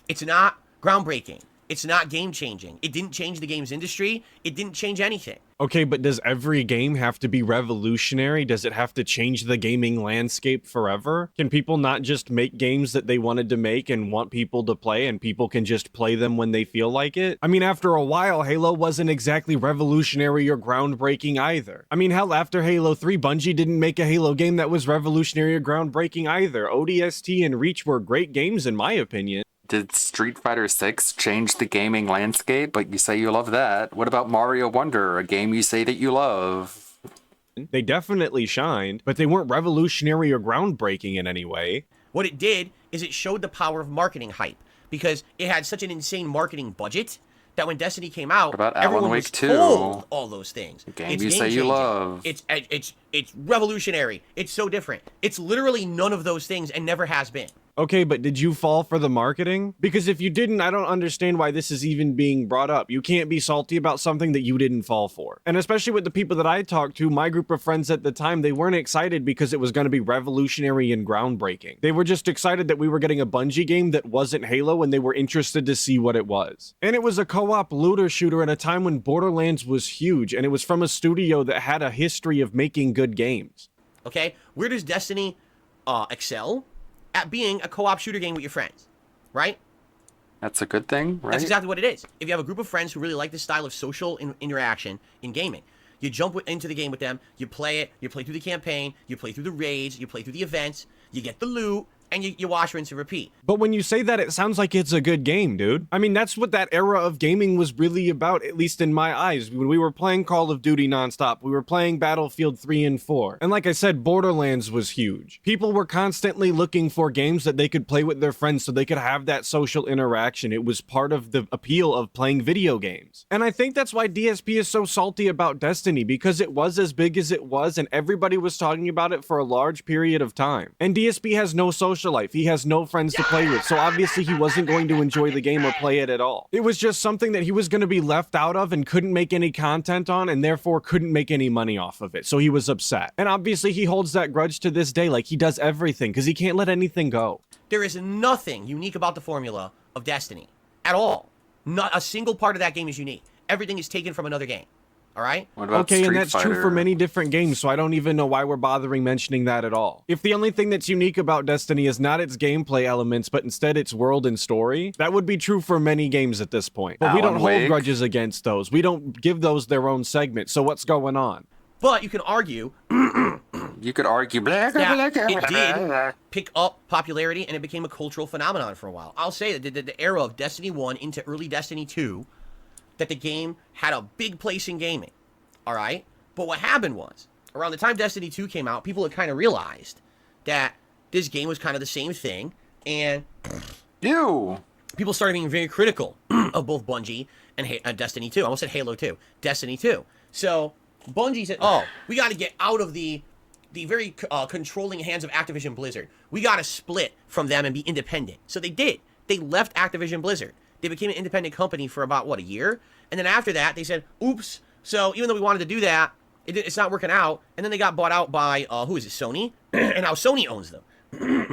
It's not groundbreaking. It's not game-changing. It didn't change the game's industry. It didn't change anything. Okay, but does every game have to be revolutionary? Does it have to change the gaming landscape forever? Can people not just make games that they wanted to make and want people to play, and people can just play them when they feel like it? I mean, after a while, Halo wasn't exactly revolutionary or groundbreaking either. I mean, hell, after Halo 3, Bungie didn't make a Halo game that was revolutionary or groundbreaking either. ODST and Reach were great games in my opinion. Did Street Fighter 6 change the gaming landscape? But you say you love that. What about Mario Wonder, a game you say that you love? They definitely shined, but they weren't revolutionary or groundbreaking in any way. What it did is it showed the power of marketing hype, because it had such an insane marketing budget that when Destiny came out, What about everyone Alan was Wake 2? told all those things. A game It's you say you game-changing. love. It's revolutionary. It's so different. It's literally none of those things and never has been. Okay, but did you fall for the marketing? Because if you didn't, I don't understand why this is even being brought up. You can't be salty about something that you didn't fall for. And especially with the people that I talked to, my group of friends at the time, they weren't excited because it was going to be revolutionary and groundbreaking. They were just excited that we were getting a Bungie game that wasn't Halo, and they were interested to see what it was. And it was a co-op looter shooter at a time when Borderlands was huge, and it was from a studio that had a history of making good games. Okay? Where does Destiny excel? At being a co-op shooter game with your friends, right? That's a good thing, right? That's exactly what it is. If you have a group of friends who really like this style of social interaction in gaming, you jump into the game with them, you play it, you play through the campaign, you play through the raids, you play through the events, you get the loot, and you wash, rinse, and repeat. But when you say that, it sounds like it's a good game, dude. I mean, that's what that era of gaming was really about, at least in my eyes. When we were playing Call of Duty nonstop, we were playing Battlefield 3 and 4. And like I said, Borderlands was huge. People were constantly looking for games that they could play with their friends so they could have that social interaction. It was part of the appeal of playing video games. And I think that's why DSP is so salty about Destiny, because it was as big as it was, and everybody was talking about it for a large period of time. And DSP has no social life. He has no friends to play with, so obviously he wasn't going to enjoy the game or play it at all. It was just something that he was going to be left out of and couldn't make any content on, and therefore couldn't make any money off of it, so he was upset. And obviously he holds that grudge to this day, like he does everything, because he can't let anything go. There is nothing unique about the formula of Destiny at all. Not a single part of that game is unique. Everything is taken from another game. All right? What about Okay, Street and that's Fighter? true for many different games, so I don't even know why we're bothering mentioning that at all. If the only thing that's unique about Destiny is not its gameplay elements, but instead its world and story, that would be true for many games at this point. But we Alan don't hold Wake? grudges against those. We don't give those their own segment, so what's going on? But you can argue You could argue. that it did pick up popularity and it became a cultural phenomenon for a while. I'll say that the era of Destiny 1 into early Destiny 2, that the game had a big place in gaming. All right? But what happened was, around the time Destiny 2 came out, people had kind of realized that this game was kind of the same thing, and people started being very critical of both Bungie and Destiny 2. I almost said Halo 2. Destiny 2. So Bungie said, oh, we got to get out of the very controlling hands of Activision Blizzard. We got to split from them and be independent. So they did. They left Activision Blizzard. They became an independent company for about, what, a year? And then after that, they said, oops. So even though we wanted to do that, it's not working out. And then they got bought out by, who is it, Sony? And now Sony owns them. Jesus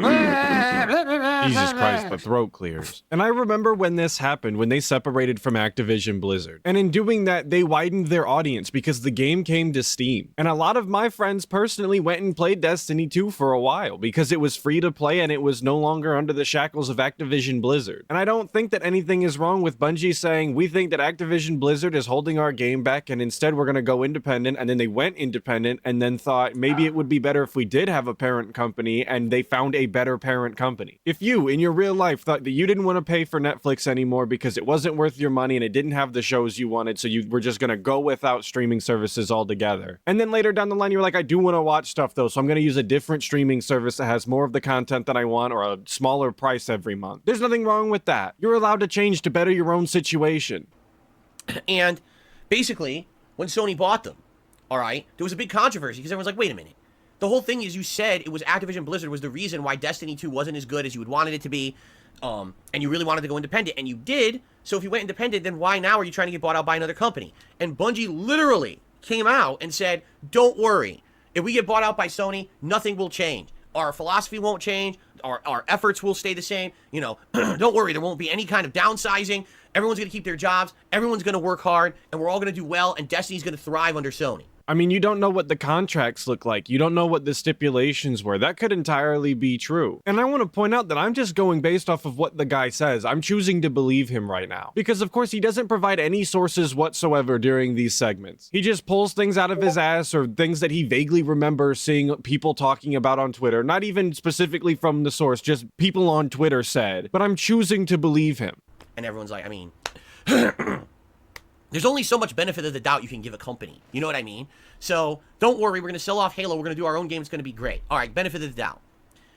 Christ, the throat clears. And I remember when this happened, when they separated from Activision Blizzard. And in doing that, they widened their audience because the game came to Steam. And a lot of my friends personally went and played Destiny 2 for a while because it was free to play and it was no longer under the shackles of Activision Blizzard. And I don't think that anything is wrong with Bungie saying, we think that Activision Blizzard is holding our game back and instead we're going to go independent. And then they went independent and then thought maybe it would be better if we did have a parent company, and they found a better parent company. If you, in your real life, thought that you didn't want to pay for Netflix anymore because it wasn't worth your money and it didn't have the shows you wanted, so you were just going to go without streaming services altogether. And then later down the line, you're like, I do want to watch stuff though, so I'm going to use a different streaming service that has more of the content that I want or a smaller price every month. There's nothing wrong with that. You're allowed to change to better your own situation. And basically, when Sony bought them, all right, there was a big controversy because everyone's like, wait a minute. The whole thing is you said it was Activision Blizzard was the reason why Destiny 2 wasn't as good as you had wanted it to be, and you really wanted to go independent, and you did. So if you went independent, then why now are you trying to get bought out by another company? And Bungie literally came out and said, don't worry. If we get bought out by Sony, nothing will change. Our philosophy won't change. Our efforts will stay the same. You know, don't worry. There won't be any kind of downsizing. Everyone's going to keep their jobs. Everyone's going to work hard, and we're all going to do well, and Destiny's going to thrive under Sony. I mean, you don't know what the contracts look like. You don't know what the stipulations were. That could entirely be true. And I want to point out that I'm just going based off of what the guy says. I'm choosing to believe him right now. Because, of course, he doesn't provide any sources whatsoever during these segments. He just pulls things out of his ass or things that he vaguely remembers seeing people talking about on Twitter. Not even specifically from the source, just people on Twitter said. But I'm choosing to believe him. And everyone's like, I mean... There's only so much benefit of the doubt you can give a company. You know what I mean? So don't worry, we're going to sell off Halo. We're going to do our own game. It's going to be great. All right, benefit of the doubt.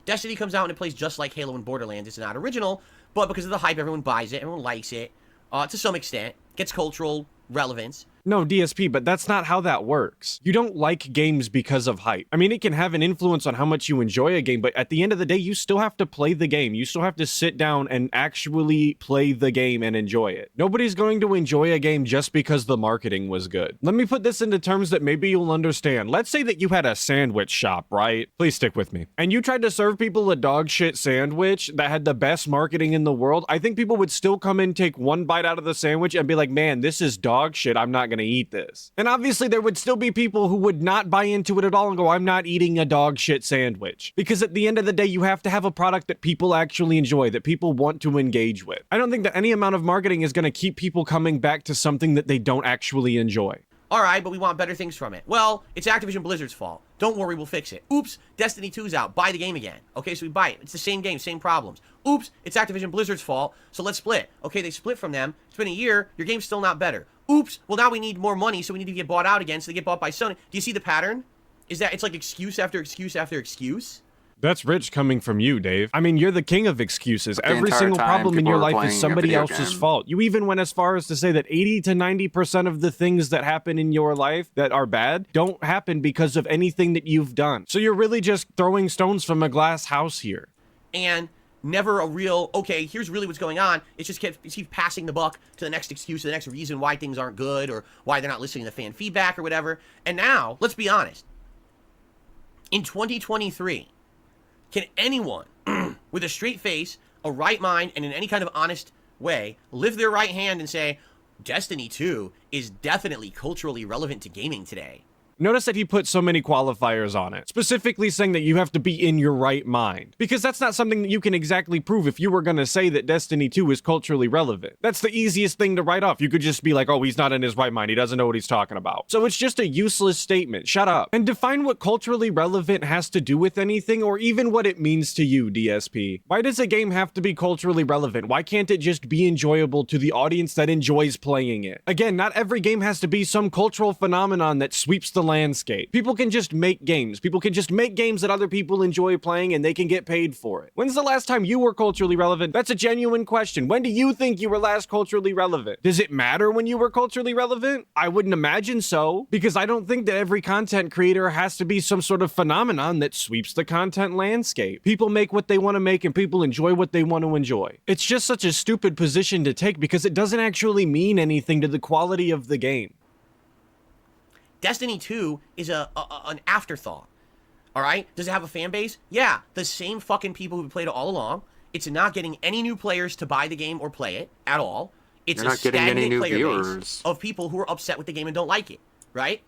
Destiny comes out and it plays just like Halo and Borderlands. It's not original, but because of the hype, everyone buys it. Everyone likes it to some extent. Gets cultural relevance. No, DSP, but that's not how that works. You don't like games because of hype. I mean, it can have an influence on how much you enjoy a game, but at the end of the day, you still have to play the game. You still have to sit down and actually play the game and enjoy it. Nobody's going to enjoy a game just because the marketing was good. Let me put this into terms that maybe you'll understand. Let's say that you had a sandwich shop, right? Please stick with me. And you tried to serve people a dog shit sandwich that had the best marketing in the world. I think people would still come in, take one bite out of the sandwich and be like, man, this is dog shit. I'm not going to eat this. And obviously there would still be people who would not buy into it at all and go, I'm not eating a dog shit sandwich. Because at the end of the day, you have to have a product that people actually enjoy, that people want to engage with. I don't think that any amount of marketing is going to keep people coming back to something that they don't actually enjoy. All right, but we want better things from it. Well, it's Activision Blizzard's fault. Don't worry, we'll fix it. Oops, Destiny 2's out. Buy the game again. Okay, so we buy it. It's the same game, same problems. Oops, it's Activision Blizzard's fault, so let's split. Okay, they split from them. It's been a year. Your game's still not better. Oops, well, now we need more money, so we need to get bought out again, so they get bought by Sony. Do you see the pattern? Is that it's like excuse after excuse after excuse? That's rich coming from you, Dave. I mean, you're the king of excuses. Every single problem in your life is somebody else's fault. You even went as far as to say that 80 to 90% of the things that happen in your life that are bad don't happen because of anything that you've done. So you're really just throwing stones from a glass house here. And never a real, okay, here's really what's going on. It's just keep passing the buck to the next excuse, to the next reason why things aren't good or why they're not listening to fan feedback or whatever. And now, let's be honest. In 2023, can anyone with a straight face, a right mind, and in any kind of honest way lift their right hand and say, Destiny 2 is definitely culturally relevant to gaming today? Notice that he put so many qualifiers on it, specifically saying that you have to be in your right mind, because that's not something that you can exactly prove if you were going to say that Destiny 2 is culturally relevant. That's the easiest thing to write off. You could just be like, oh, he's not in his right mind. He doesn't know what he's talking about. So it's just a useless statement. Shut up. And define what culturally relevant has to do with anything, or even what it means to you, DSP. Why does a game have to be culturally relevant? Why can't it just be enjoyable to the audience that enjoys playing it? Again, not every game has to be some cultural phenomenon that sweeps the landscape. People can just make games. People can just make games that other people enjoy playing and they can get paid for it. When's the last time you were culturally relevant? That's a genuine question. When do you think you were last culturally relevant? Does it matter when you were culturally relevant? I wouldn't imagine so, because I don't think that every content creator has to be some sort of phenomenon that sweeps the content landscape. People make what they want to make and people enjoy what they want to enjoy. It's just such a stupid position to take because it doesn't actually mean anything to the quality of the game. Destiny 2 is an afterthought. All right? Does it have a fan base? Yeah, the same fucking people who played it all along. It's not getting any new players to buy the game or play it at all. It's a stagnant player base of people who are upset with the game and don't like it, right?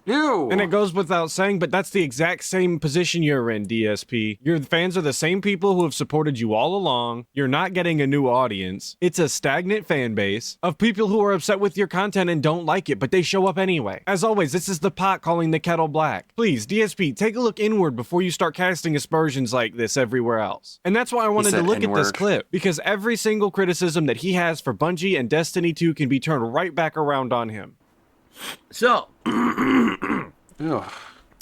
Ew. And it goes without saying, but that's the exact same position you're in, DSP. Your fans are the same people who have supported you all along. You're not getting a new audience. It's a stagnant fan base of people who are upset with your content and don't like it, but they show up anyway. As always, this is the pot calling the kettle black. Please, DSP, take a look inward before you start casting aspersions like this everywhere else. And that's why I wanted to look at this clip, because every single criticism that he has for Bungie and Destiny 2 can be turned right back around on him. So,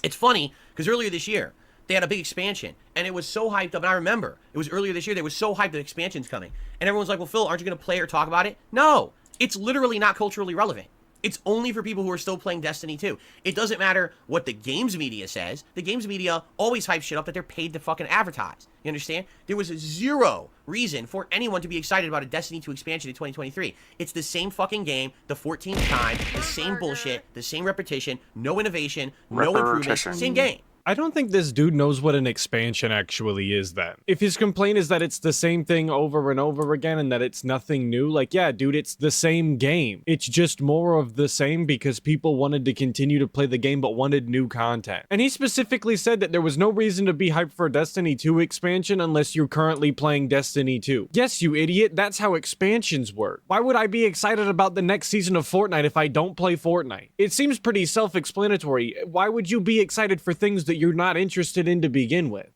it's funny, because earlier this year, they had a big expansion, and it was so hyped up, and I remember, it was earlier this year, they were so hyped that expansion's coming, and everyone's like, well, Phil, aren't you going to play or talk about it? No, it's literally not culturally relevant. It's only for people who are still playing Destiny 2. It doesn't matter what the games media says. The games media always hype shit up that they're paid to fucking advertise. You understand? There was zero reason for anyone to be excited about a Destiny 2 expansion in 2023. It's the same fucking game, the 14th time, the same bullshit, the same repetition, no innovation, no improvement, same game. I don't think this dude knows what an expansion actually is then. If his complaint is that it's the same thing over and over again and that it's nothing new, like, yeah, dude, it's the same game. It's just more of the same because people wanted to continue to play the game but wanted new content. And he specifically said that there was no reason to be hyped for a Destiny 2 expansion unless you're currently playing Destiny 2. Yes, you idiot, that's how expansions work. Why would I be excited about the next season of Fortnite if I don't play Fortnite? It seems pretty self-explanatory. Why would you be excited for things that you're not interested in to begin with?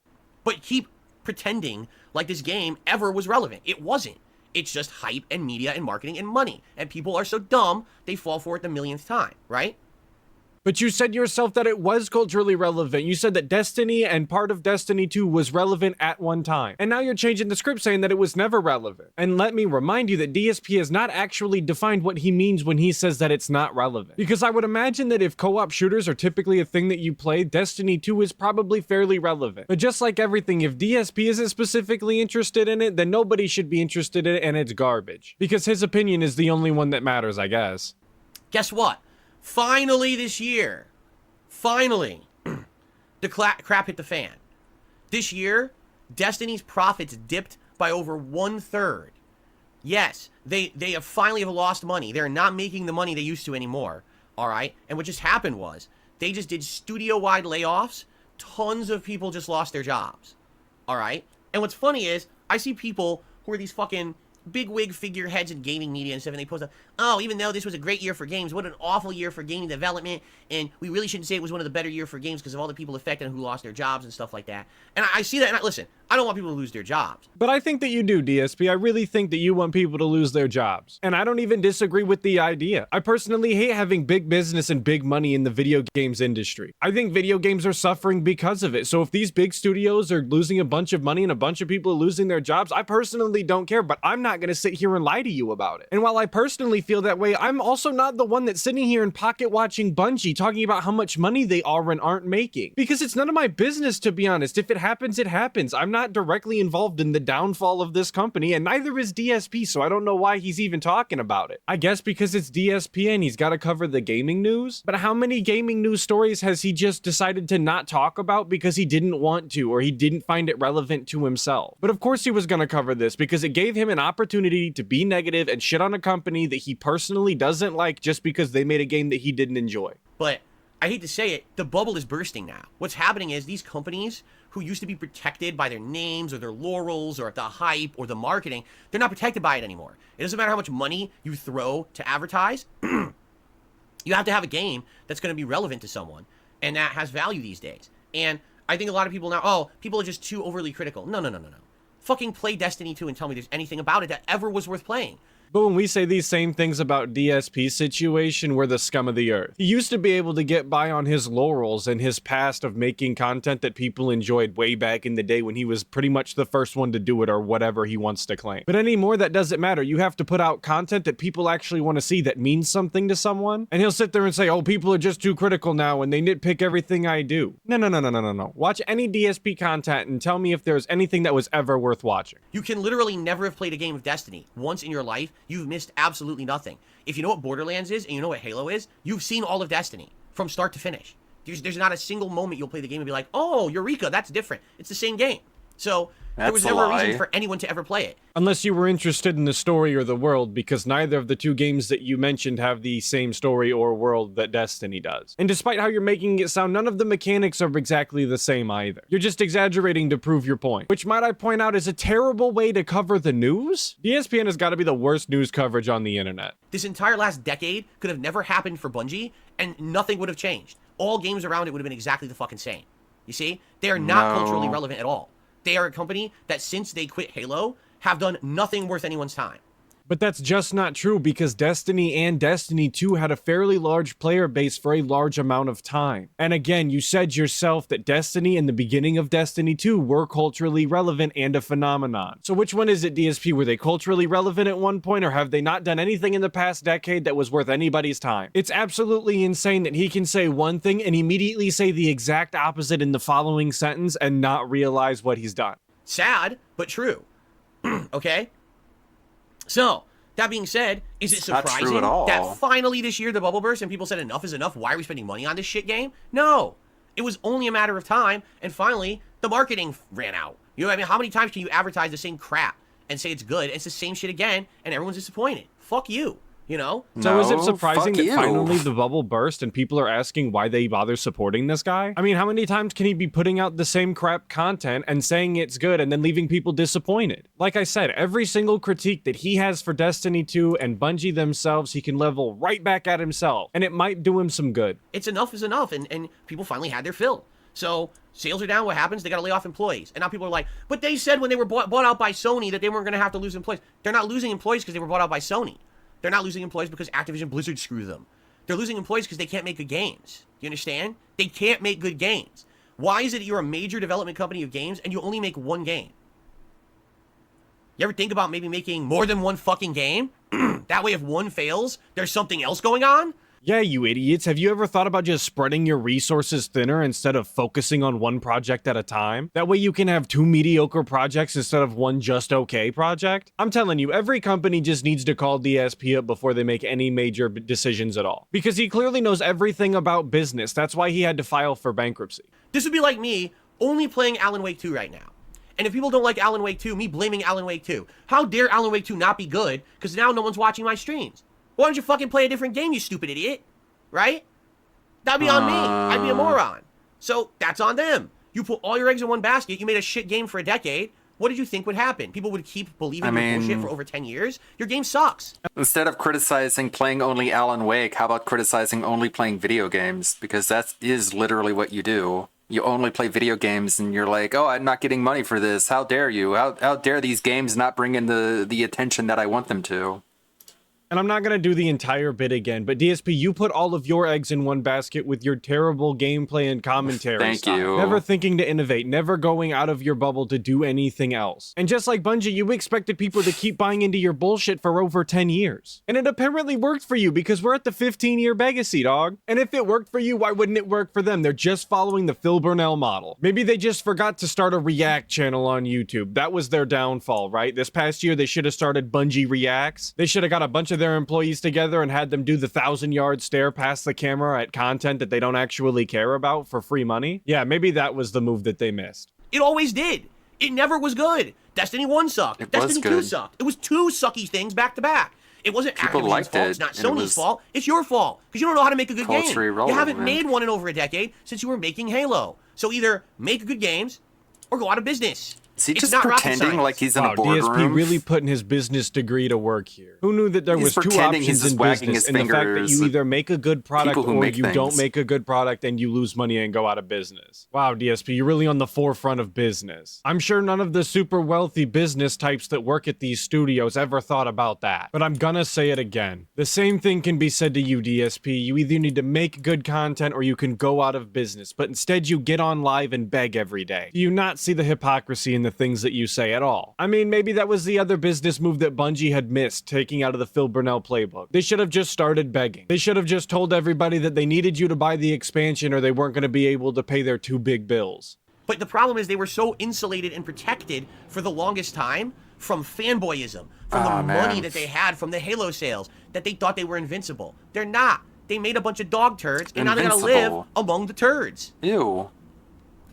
But keep pretending like this game ever was relevant. It wasn't. It's just hype and media and marketing and money. And people are so dumb, they fall for it the millionth time, right? But you said yourself that it was culturally relevant. You said that Destiny and part of Destiny 2 was relevant at one time. And now you're changing the script saying that it was never relevant. And let me remind you that DSP has not actually defined what he means when he says that it's not relevant. Because I would imagine that if co-op shooters are typically a thing that you play, Destiny 2 is probably fairly relevant. But just like everything, if DSP isn't specifically interested in it, then nobody should be interested in it and it's garbage. Because his opinion is the only one that matters, I guess. Guess what? Finally this year, finally, the crap hit the fan. This year, Destiny's profits dipped by over 1/3. Yes, they have finally lost money. They're not making the money they used to anymore, all right? And what just happened was, they just did studio-wide layoffs. Tons of people just lost their jobs, all right? And what's funny is, I see people who are these fucking bigwig figureheads in gaming media and stuff, and they post up, oh, even though this was a great year for games, what an awful year for gaming development, and we really shouldn't say it was one of the better years for games because of all the people affected and who lost their jobs and stuff like that. And I see that, and listen, I don't want people to lose their jobs. But I think that you do, DSP. I really think that you want people to lose their jobs. And I don't even disagree with the idea. I personally hate having big business and big money in the video games industry. I think video games are suffering because of it. So if these big studios are losing a bunch of money and a bunch of people are losing their jobs, I personally don't care, but I'm not going to sit here and lie to you about it. And while I personally feel that way, I'm also not the one that's sitting here and pocket watching Bungie talking about how much money they are and aren't making. Because it's none of my business, to be honest. If it happens, it happens. I'm not directly involved in the downfall of this company, and neither is DSP, so I don't know why he's even talking about it. I guess because it's DSP and he's got to cover the gaming news. But how many gaming news stories has he just decided to not talk about because he didn't want to, or he didn't find it relevant to himself? But of course he was going to cover this because it gave him an opportunity to be negative and shit on a company that he personally doesn't like just because they made a game that he didn't enjoy. But I hate to say it, the bubble is bursting now. What's happening is these companies who used to be protected by their names or their laurels or the hype or the marketing, they're not protected by it anymore. It doesn't matter how much money you throw to advertise. You have to have a game that's going to be relevant to someone and that has value these days. And I think a lot of people now, oh, people are just too overly critical. No. Fucking play Destiny 2 and tell me there's anything about it that ever was worth playing. But when we say these same things about DSP's situation, we're the scum of the earth. He used to be able to get by on his laurels and his past of making content that people enjoyed way back in the day when he was pretty much the first one to do it or whatever he wants to claim. But anymore, that doesn't matter. You have to put out content that people actually want to see that means something to someone. And he'll sit there and say, oh, people are just too critical now and they nitpick everything I do. No. Watch any DSP content and tell me if there's anything that was ever worth watching. You can literally never have played a game of Destiny once in your life. You've missed absolutely nothing. If you know what Borderlands is and you know what Halo is, you've seen all of Destiny from start to finish. There's not a single moment you'll play the game and be like, oh, Eureka, that's different. It's the same game. So There was That's a never a lie. reason for anyone to ever play it. Unless you were interested in the story or the world, because neither of the two games that you mentioned have the same story or world that Destiny does. And despite how you're making it sound, none of the mechanics are exactly the same either. You're just exaggerating to prove your point, which might I point out is a terrible way to cover the news? ESPN has got to be the worst news coverage on the internet. This entire last decade could have never happened for Bungie, and nothing would have changed. All games around it would have been exactly the fucking same. You see? They are not culturally relevant at all. They are a company that since they quit Halo have done nothing worth anyone's time. But that's just not true, because Destiny and Destiny 2 had a fairly large player base for a large amount of time. And again, you said yourself that Destiny and the beginning of Destiny 2 were culturally relevant and a phenomenon. So which one is it, DSP? Were they culturally relevant at one point, or have they not done anything in the past decade that was worth anybody's time? It's absolutely insane that he can say one thing and immediately say the exact opposite in the following sentence and not realize what he's done. Sad, but true. Okay? So, that being said, is it not true surprising at all. that finally this year the bubble burst and people said enough is enough? Why are we spending money on this shit game? No. It was only a matter of time, and finally, the marketing ran out. You know what I mean? How many times can you advertise the same crap and say it's good, and it's the same shit again, and everyone's disappointed? Fuck you. You know? So is it surprising that you. finally the bubble burst and people are asking why they bother supporting this guy? I mean, how many times can he be putting out the same crap content and saying it's good and then leaving people disappointed? Like I said, every single critique that he has for Destiny 2 and Bungie themselves, he can level right back at himself, and it might do him some good. It's enough is enough, and people finally had their fill. So, sales are down, what happens? They gotta lay off employees. And now people are like, but they said when they were bought out by Sony that they weren't gonna have to lose employees. They're not losing employees because they were bought out by Sony. They're not losing employees because Activision Blizzard screwed them. They're losing employees because they can't make good games. Do you understand? They can't make good games. Why is it that you're a major development company of games and you only make one game? You ever think about maybe making more than one fucking game? That way if one fails, there's something else going on? Yeah, you idiots. Have you ever thought about just spreading your resources thinner instead of focusing on one project at a time? That way you can have 2 mediocre projects instead of one just okay project? I'm telling you, every company just needs to call DSP up before they make any major decisions at all. Because he clearly knows everything about business. That's why he had to file for bankruptcy. This would be like me only playing Alan Wake 2 right now. And if people don't like Alan Wake 2, me blaming Alan Wake 2. How dare Alan Wake 2 not be good because now no one's watching my streams? Why don't you fucking play a different game, you stupid idiot? Right? That'd be on me. I'd be a moron. So that's on them. You put all your eggs in one basket. You made a shit game for a decade. What did you think would happen? People would keep believing your bullshit for over 10 years? Your game sucks. Instead of criticizing playing only Alan Wake, how about criticizing only playing video games? Because that is literally what you do. You only play video games and you're like, oh, I'm not getting money for this. How dare you? How dare these games not bring in the attention that I want them to? And I'm not going to do the entire bit again, but DSP, you put all of your eggs in one basket with your terrible gameplay and commentary Thank style. you. Never thinking to innovate, never going out of your bubble to do anything else. And just like Bungie, you expected people to keep buying into your bullshit for over 10 years. And it apparently worked for you because we're at the 15-year legacy, dog. And if it worked for you, why wouldn't it work for them? They're just following the Phil Burnell model. Maybe they just forgot to start a React channel on YouTube. That was their downfall, right? This past year, they should have started Bungie Reacts. They should have got a bunch of their employees together and had them do the 1,000-yard stare past the camera at content that they don't actually care about for free money. Yeah, maybe that was the move that they missed. It always did. It never was good. Destiny 1 sucked. Destiny 2 sucked. It was 2 sucky things back to back. It wasn't Activision's fault. It's not Sony's fault. It's your fault because you don't know how to make a good game. You haven't made one in over a decade since you were making Halo. So either make good games or go out of business. Is he just pretending like he's in a boardroom? DSP really putting his business degree to work here. Who knew that there was 2 options in business, and the fact that you either make a good product or you don't make a good product and you lose money and go out of business. Wow, DSP, you're really on the forefront of business. I'm sure none of the super wealthy business types that work at these studios ever thought about that, but I'm gonna say it again. The same thing can be said to you, DSP. You either need to make good content or you can go out of business, but instead you get on live and beg every day. Do you not see the hypocrisy in the things that you say at all? I mean, maybe that was the other business move that Bungie had missed, taking out of the Phil Burnell playbook. They should have just started begging. They should have just told everybody that they needed you to buy the expansion or they weren't going to be able to pay their 2 big bills. But the problem is they were so insulated and protected for the longest time from fanboyism, from the money that they had from the Halo sales, that they thought they were invincible. They're not. They made a bunch of dog turds, and now they're going to live among the turds. Ew.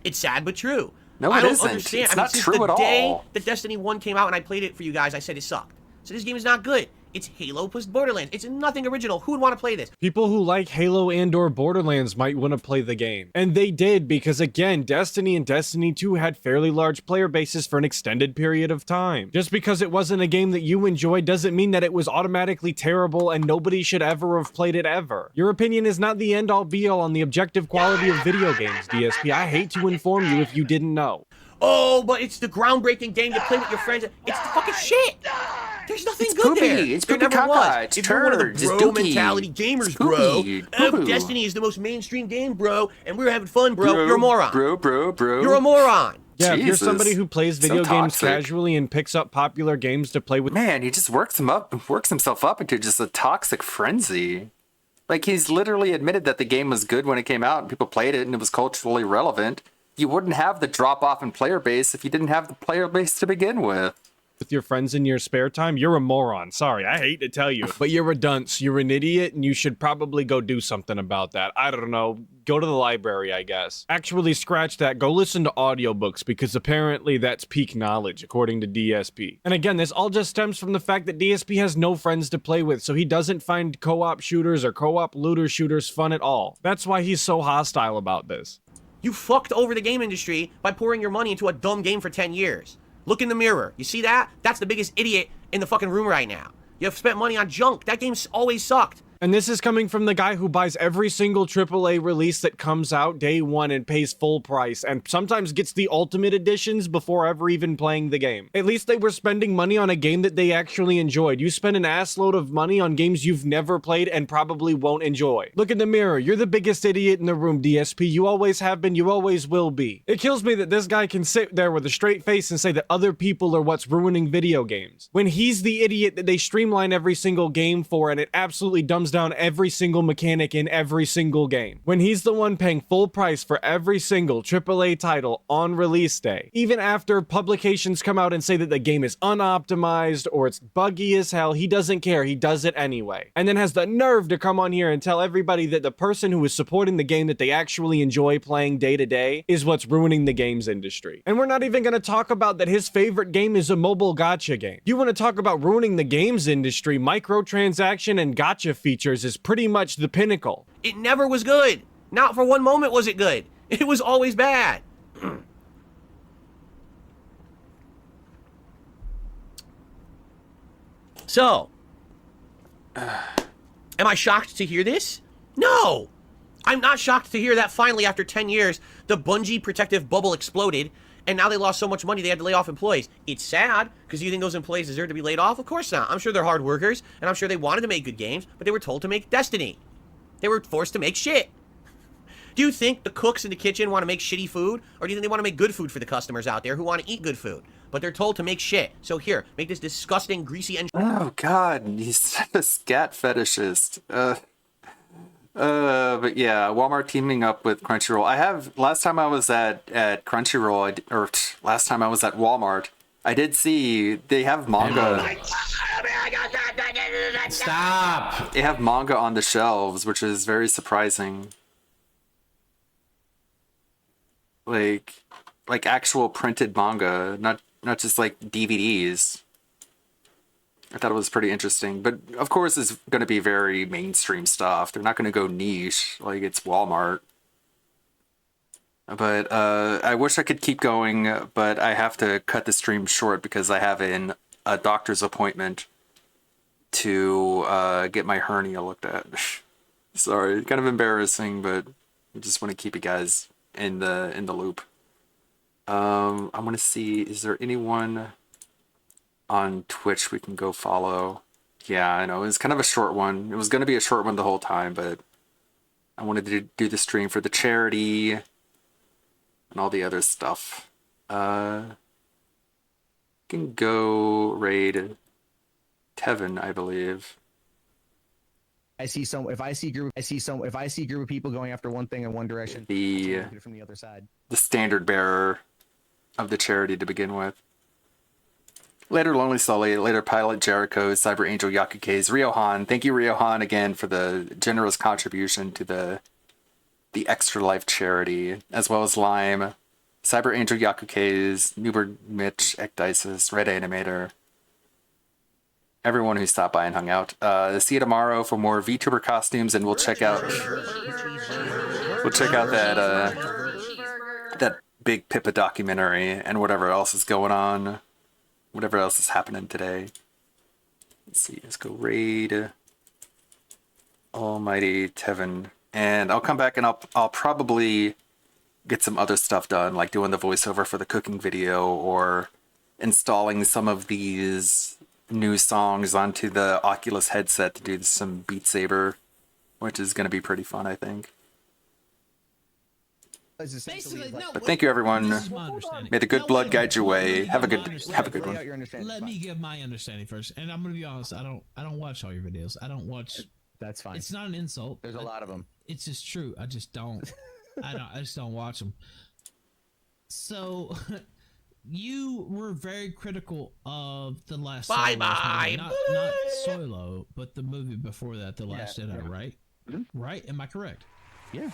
It's sad but true. No, I it don't isn't. understand. It's I mean, not since true the at day all. that Destiny 1 came out and I played it for you guys, I said it sucked. So this game is not good. It's Halo plus Borderlands. It's nothing original. Who would want to play this? People who like Halo and or Borderlands might want to play the game. And they did, because again, Destiny and Destiny 2 had fairly large player bases for an extended period of time. Just because it wasn't a game that you enjoyed doesn't mean that it was automatically terrible and nobody should ever have played it ever. Your opinion is not the end all be all on the objective quality of video games, DSP. I hate to inform you if you didn't know. Oh, but it's the groundbreaking game you play with your friends. It's the fucking shit. There's nothing good poopy. there. It's there poopy never caca. was. It's If you're one of the turd. It's bro dookie. mentality gamers, It's bro, poopy. Poo-poo. Destiny is the most mainstream game, bro, and we're having fun, bro. You're a moron. Bro. You're a moron. Yeah, if you're Jesus. somebody who plays So video games toxic. casually and picks up popular games to play with, Man, he just works himself up into just a toxic frenzy. Like, he's literally admitted that the game was good when it came out and people played it and it was culturally relevant. You wouldn't have the drop off in player base if you didn't have the player base to begin with. your friends in your spare time, you're a moron. Sorry, I hate to tell you, but you're a dunce. You're an idiot, and you should probably go do something about that. I don't know. Go to the library, I guess. Actually, scratch that. Go listen to audiobooks, because apparently that's peak knowledge, according to DSP. And again, this all just stems from the fact that DSP has no friends to play with, so he doesn't find co-op shooters or co-op looter shooters fun at all. That's why he's so hostile about this. You fucked over the game industry by pouring your money into a dumb game for 10 years. Look in the mirror. You see that? That's the biggest idiot in the fucking room right now. You have spent money on junk. That game's always sucked. And this is coming from the guy who buys every single AAA release that comes out day one and pays full price, and sometimes gets the ultimate editions before ever even playing the game. At least they were spending money on a game that they actually enjoyed. You spend an assload of money on games you've never played and probably won't enjoy. Look in the mirror. You're the biggest idiot in the room, DSP. You always have been, you always will be. It kills me that this guy can sit there with a straight face and say that other people are what's ruining video games, when he's the idiot that they streamline every single game for, and it absolutely dumbs down every single mechanic in every single game. When he's the one paying full price for every single AAA title on release day, even after publications come out and say that the game is unoptimized or it's buggy as hell, he doesn't care. He does it anyway. And then has the nerve to come on here and tell everybody that the person who is supporting the game that they actually enjoy playing day to day is what's ruining the games industry. And we're not even going to talk about that his favorite game is a mobile gacha game. You want to talk about ruining the games industry? Microtransaction and gacha features is pretty much the pinnacle. It never was good. Not for one moment was it good. It was always bad. So, am I shocked to hear this? No! I'm not shocked to hear that finally, after 10 years, the Bungie protective bubble exploded, and now they lost so much money they had to lay off employees. It's sad, because you think those employees deserve to be laid off? Of course not. I'm sure they're hard workers, and I'm sure they wanted to make good games, but they were told to make Destiny. They were forced to make shit. Do you think the cooks in the kitchen want to make shitty food? Or do you think they want to make good food for the customers out there who want to eat good food? But they're told to make shit. So here, make this disgusting, greasy engine. Oh god, he's a scat fetishist. But yeah, Walmart teaming up with Crunchyroll. Last time I was at Crunchyroll, last time I was at Walmart, I did see they have manga. Stop. They have manga on the shelves, which is very surprising. Like actual printed manga, not just like DVDs. I thought it was pretty interesting, but of course it's going to be very mainstream stuff. They're not going to go niche like it's Walmart. But I wish I could keep going, but I have to cut the stream short because I have a doctor's appointment to get my hernia looked at. Sorry, kind of embarrassing, but I just want to keep you guys in the loop. I want to see, is there anyone on Twitch we can go follow? Yeah, I know, it was kind of a short one. It was going to be a short one the whole time, but I wanted to do the stream for the charity and all the other stuff. Can go raid Tevin, I believe. If I see a group of people going after one thing in one direction, The from the other side. The standard bearer of the charity to begin with. Later Lonely Sully, later Pilot Jericho, Cyber Angel Yakuke's, Ryohan. Thank you, Ryohan, again for the generous contribution to the Extra Life charity, as well as Lime, Cyber Angel Yakuke's, Newbert Mitch, Ecdysis, Red Animator, everyone who stopped by and hung out. See you tomorrow for more VTuber costumes, and we'll check out that big Pippa documentary and whatever else is going on, whatever else is happening today. Let's see, let's go raid Almighty Tevin, and I'll come back and I'll probably get some other stuff done, like doing the voiceover for the cooking video or installing some of these new songs onto the Oculus headset to do some Beat Saber, which is going to be pretty fun, I think. But thank you, everyone. May the good blood guide your way. Have a good one. Let me give my understanding first, and I'm gonna be honest. I don't watch all your videos. I don't watch. That's fine. It's not an insult. There's a lot of them. It's just true. I just don't. I just don't watch them. So, you were very critical of the last. Bye Solo Wars bye. movie. Not Solo, but the movie before that, The Last Jedi, right? Mm-hmm. Right? Am I correct? Yeah.